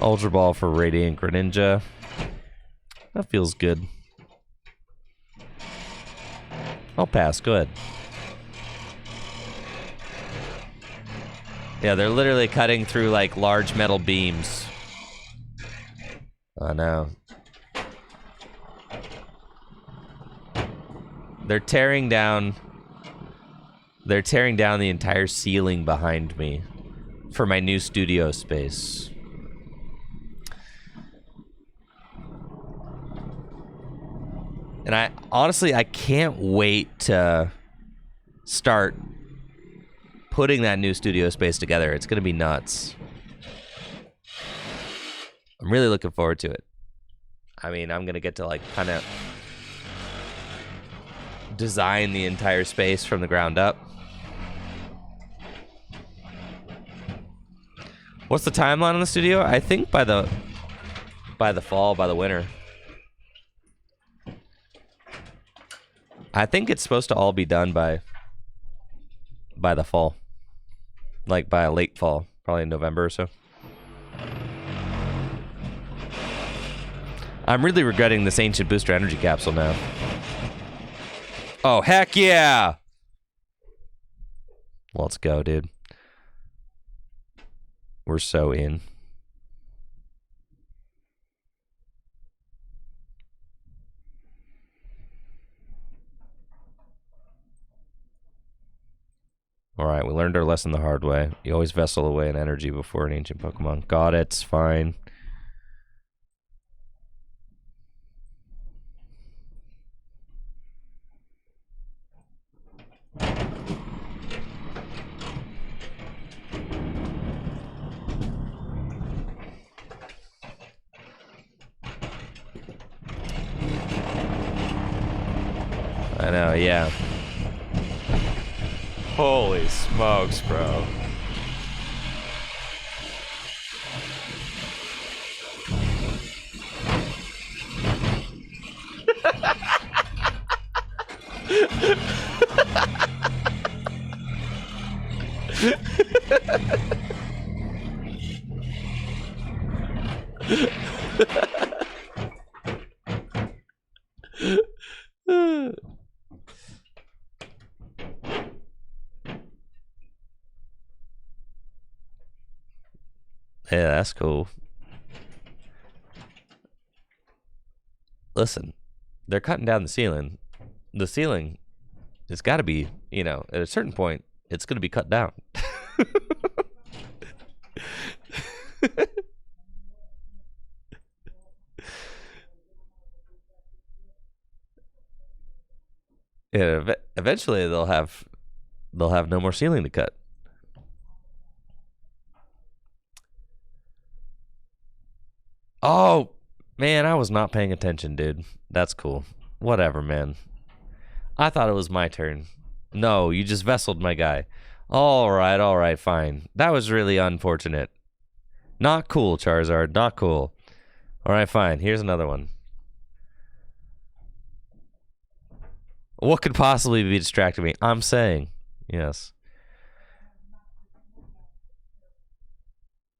[SPEAKER 1] Ultra Ball for Radiant Greninja. That feels good. I'll pass, go ahead. Yeah, they're literally cutting through like large metal beams. Oh no. They're tearing down the entire ceiling behind me for my new studio space. And I honestly can't wait to start putting that new studio space together. It's going to be nuts. I'm really looking forward to it. I mean, I'm going to get to like kind of design the entire space from the ground up. What's the timeline on the studio? I think by the fall, by the winter. I think it's supposed to all be done by the fall. Like by a late fall, probably in November or so. I'm really regretting this Ancient Booster Energy Capsule now. Oh, heck yeah! Let's go, dude. We're so in. Alright, we learned our lesson the hard way. You always vessel away an energy before an ancient Pokemon. Got it, it's fine. I know, yeah. Holy smokes, bro. Yeah, that's cool. Listen, they're cutting down the ceiling. The ceiling, it's got to be, at a certain point, it's going to be cut down. Yeah, eventually they'll have no more ceiling to cut. Oh, man, I was not paying attention, dude. That's cool. Whatever, man. I thought it was my turn. No, you just vesseled my guy. All right, fine. That was really unfortunate. Not cool, Charizard. Not cool. All right, fine. Here's another one. What could possibly be distracting me? I'm saying. Yes.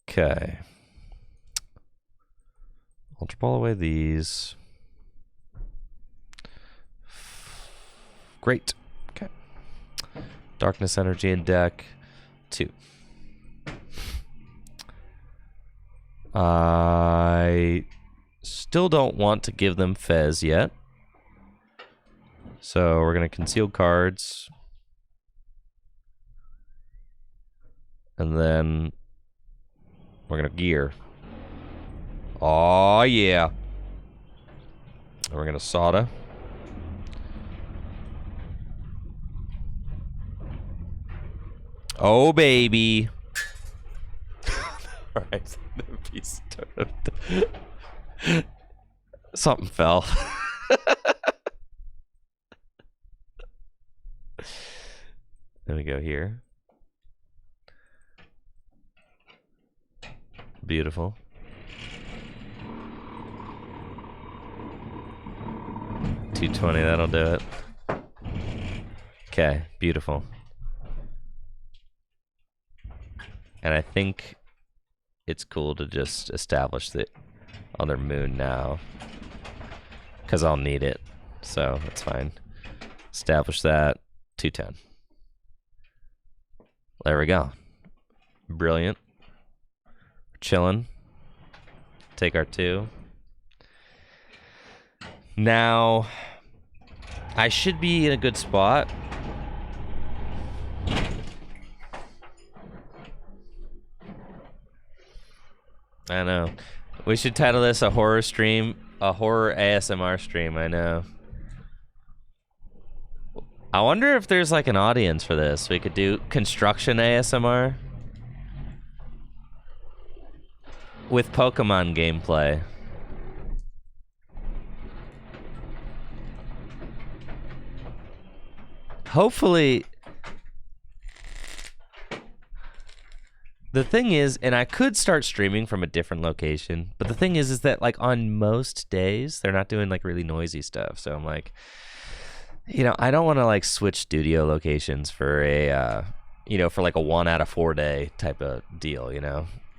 [SPEAKER 1] Okay. Ultra Ball away these. Great. Okay. Darkness Energy in deck. 2. I still don't want to give them Fez yet. So we're going to conceal cards. And then we're going to gear. Oh, yeah. And we're going to Soda. Oh, baby. All right. Something fell. Then we go here. Beautiful. $220, that'll do it. Okay, beautiful. And I think it's cool to just establish the other moon now, because I'll need it, so that's fine. Establish that. 210. There we go. Brilliant. Chilling. Take our 2. Now, I should be in a good spot. I know. We should title this a horror stream, a horror ASMR stream, I know. I wonder if there's like an audience for this. We could do construction ASMR with Pokemon gameplay. Hopefully, the thing is, and I could start streaming from a different location, but the thing is that like on most days, they're not doing like really noisy stuff. So I'm like, I don't want to like switch studio locations for a, for like a 1 out of 4 day type of deal,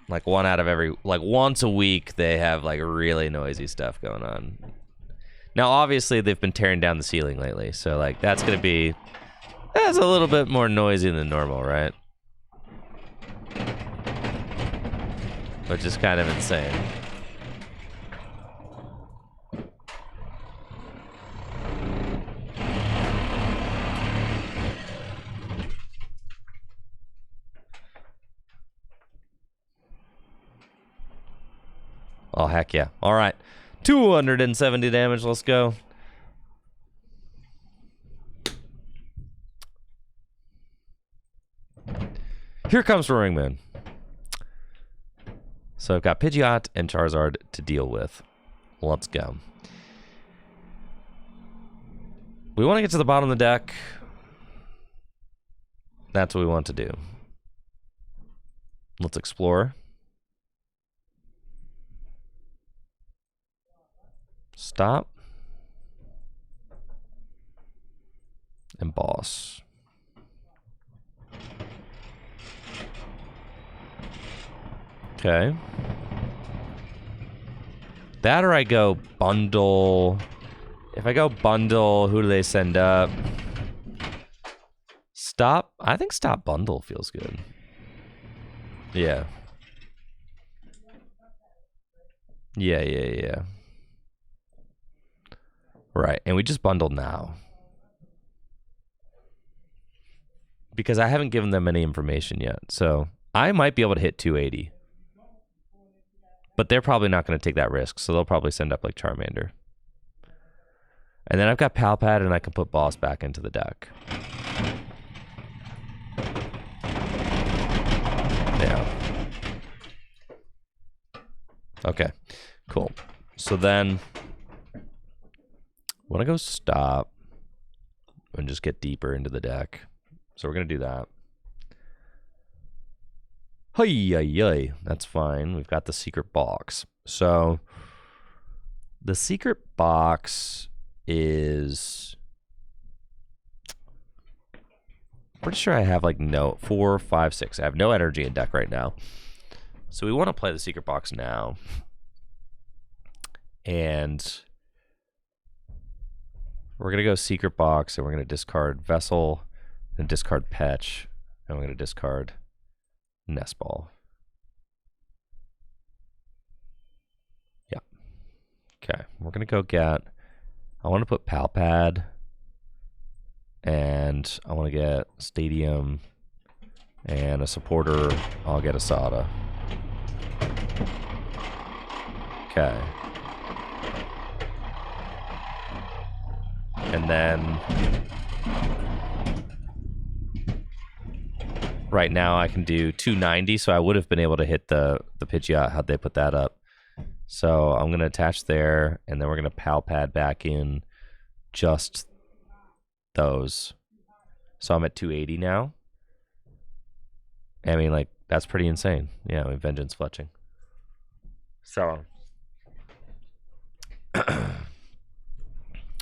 [SPEAKER 1] like 1 out of every, like once a week they have like really noisy stuff going on. Now, obviously they've been tearing down the ceiling lately. So like that's a little bit more noisy than normal, right? Which is kind of insane. Oh, heck yeah. All right. 270 damage. Let's go. Here comes Roaring Moon. So I've got Pidgeot and Charizard to deal with. Let's go. We want to get to the bottom of the deck. That's what we want to do. Let's explore. Stop. And boss. Okay. That or I go bundle If I go bundle, who do they send up? Stop. I think stop bundle feels good. Yeah. Yeah. Right, and we just bundled now. Because I haven't given them any information yet. So I might be able to hit 280. But they're probably not going to take that risk, so they'll probably send up like Charmander. And then I've got Palpad, and I can put Boss back into the deck. Yeah. Okay, cool. So then I want to go stop and just get deeper into the deck. So we're going to do that. Hey, that's fine. We've got the secret box. So the secret box is... pretty sure I have like 4, 5, 6. I have no energy in deck right now. So we want to play the secret box now. And we're going to go secret box, and we're going to discard Vessel, and discard Petch, and we're going to discard Nest Ball. Yeah. Okay, we're going to go get... I want to put Palpad, and I want to get Stadium, and a supporter. I'll get Asada. Okay. And then right now I can do 290, so I would have been able to hit the Pidgeot had they put that up. So I'm going to attach there, and then we're going to Palpad back in just those. So I'm at 280 now. I mean, like, that's pretty insane. Yeah, I mean, Vengeance Fletching. So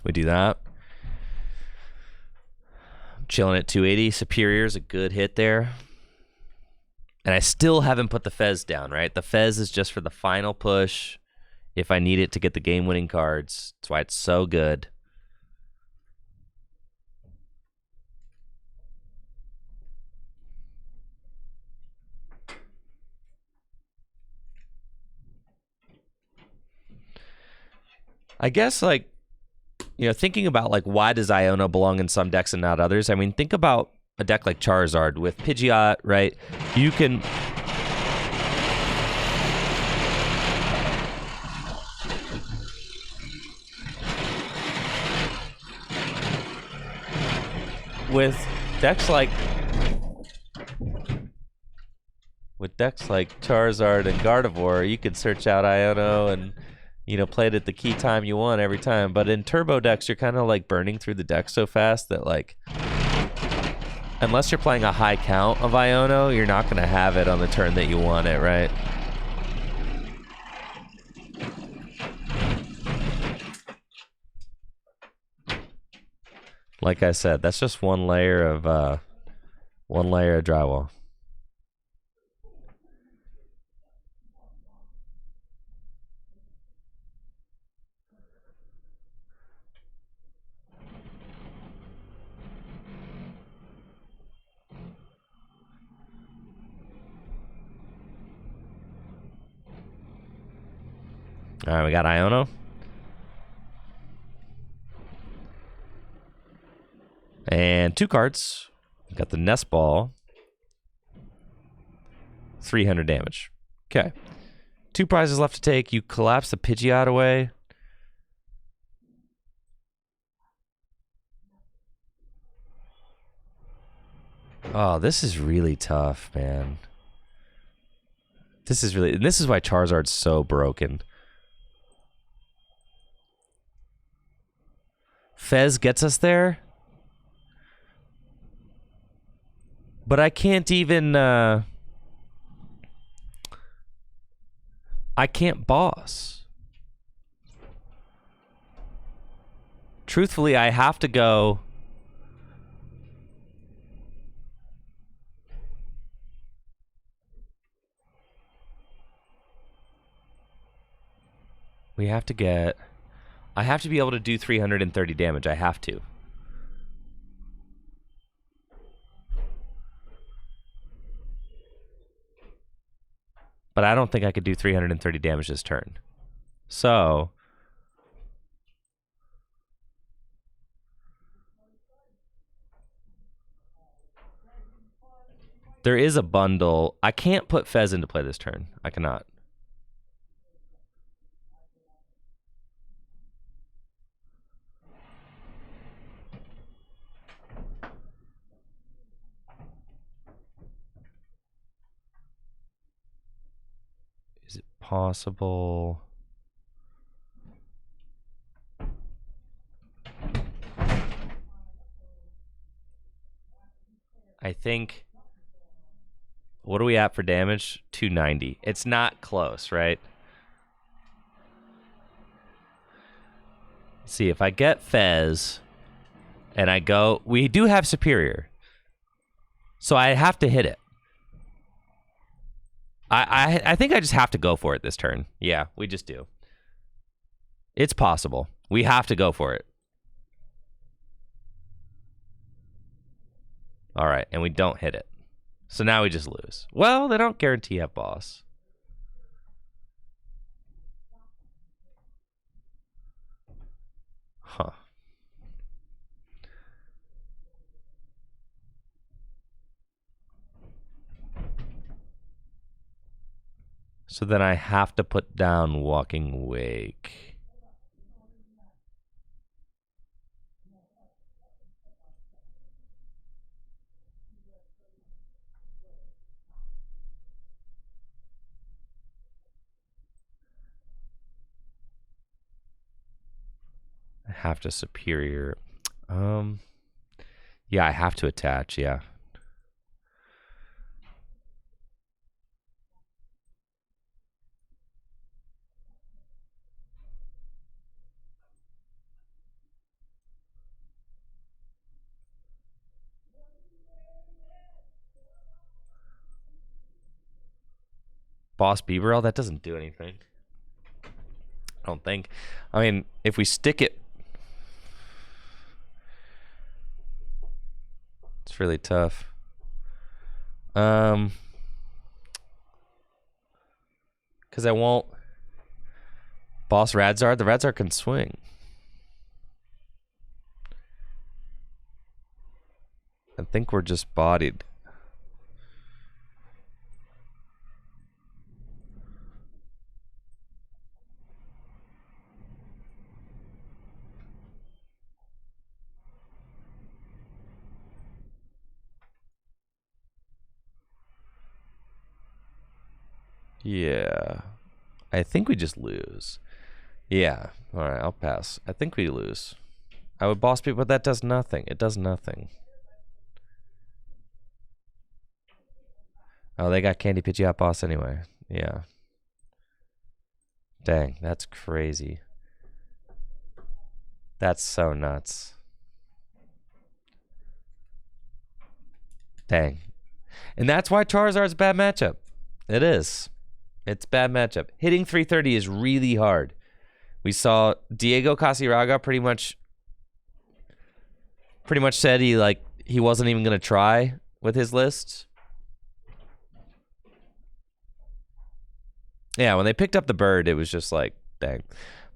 [SPEAKER 1] we do that. Chilling at 280. Superior is a good hit there. And I still haven't put the Fez down, right? The Fez is just for the final push if I need it to get the game-winning cards. That's why it's so good. I guess, like, you know, thinking about, like, why does Iono belong in some decks and not others? I mean, think about a deck like Charizard with Pidgeot, right? You can... with decks like Charizard and Gardevoir, you could search out Iono and, you know, play it at the key time you want every time. But in turbo decks, you're kind of like burning through the deck so fast that, like, unless you're playing a high count of Iono, you're not going to have it on the turn that you want it, right? Like I said, that's just one layer of drywall. All right, we got Iono. And 2 cards. We got the Nest Ball. 300 damage. Okay. 2 prizes left to take. You collapse the Pidgeot away. Oh, this is really tough, man. This is why Charizard's so broken. Fez gets us there. But I can't even... I can't boss. Truthfully, I have to go... we have to get I have to be able to do 330 damage. I have to. But I don't think I could do 330 damage this turn. So there is a bundle. I can't put Fez into play this turn. I cannot. Is it possible? I think. What are we at for damage? 290. It's not close, right? See, if I get Fez and I go, we do have Superior. So I have to hit it. I think I just have to go for it this turn. Yeah, we just do. It's possible. We have to go for it. All right, and we don't hit it. So now we just lose. Well, they don't guarantee a boss. Huh. So then I have to put down Walking Wake. I have to Superior. Yeah, I have to attach, yeah. Boss Beaverell, that doesn't do anything. I don't think. I mean, if we stick it, it's really tough. Because I won't. Boss Radzard, the Radzard can swing. I think we're just bodied. Yeah. I think we just lose. Yeah. All right, I'll pass. I think we lose. I would boss people, but that does nothing. It does nothing. Oh, they got Candy Pidgeot boss anyway. Yeah. Dang, that's crazy. That's so nuts. Dang. And that's why Charizard's a bad matchup. It is. It's bad matchup. Hitting 330 is really hard. We saw Diego Casiraga pretty much said he wasn't even going to try with his list. Yeah, when they picked up the bird, it was just like, dang.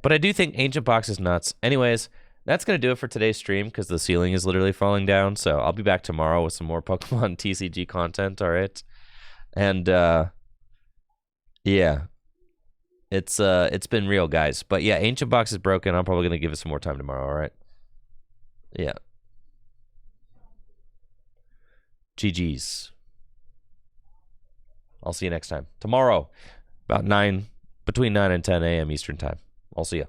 [SPEAKER 1] But I do think Ancient Box is nuts. Anyways, that's going to do it for today's stream because the ceiling is literally falling down. So I'll be back tomorrow with some more Pokemon TCG content, all right? And, yeah. It's been real, guys. But yeah, Ancient Box is broken. I'm probably going to give it some more time tomorrow, all right? Yeah. GG's. I'll see you next time. Tomorrow, about between 9 and 10 a.m. Eastern time. I'll see you.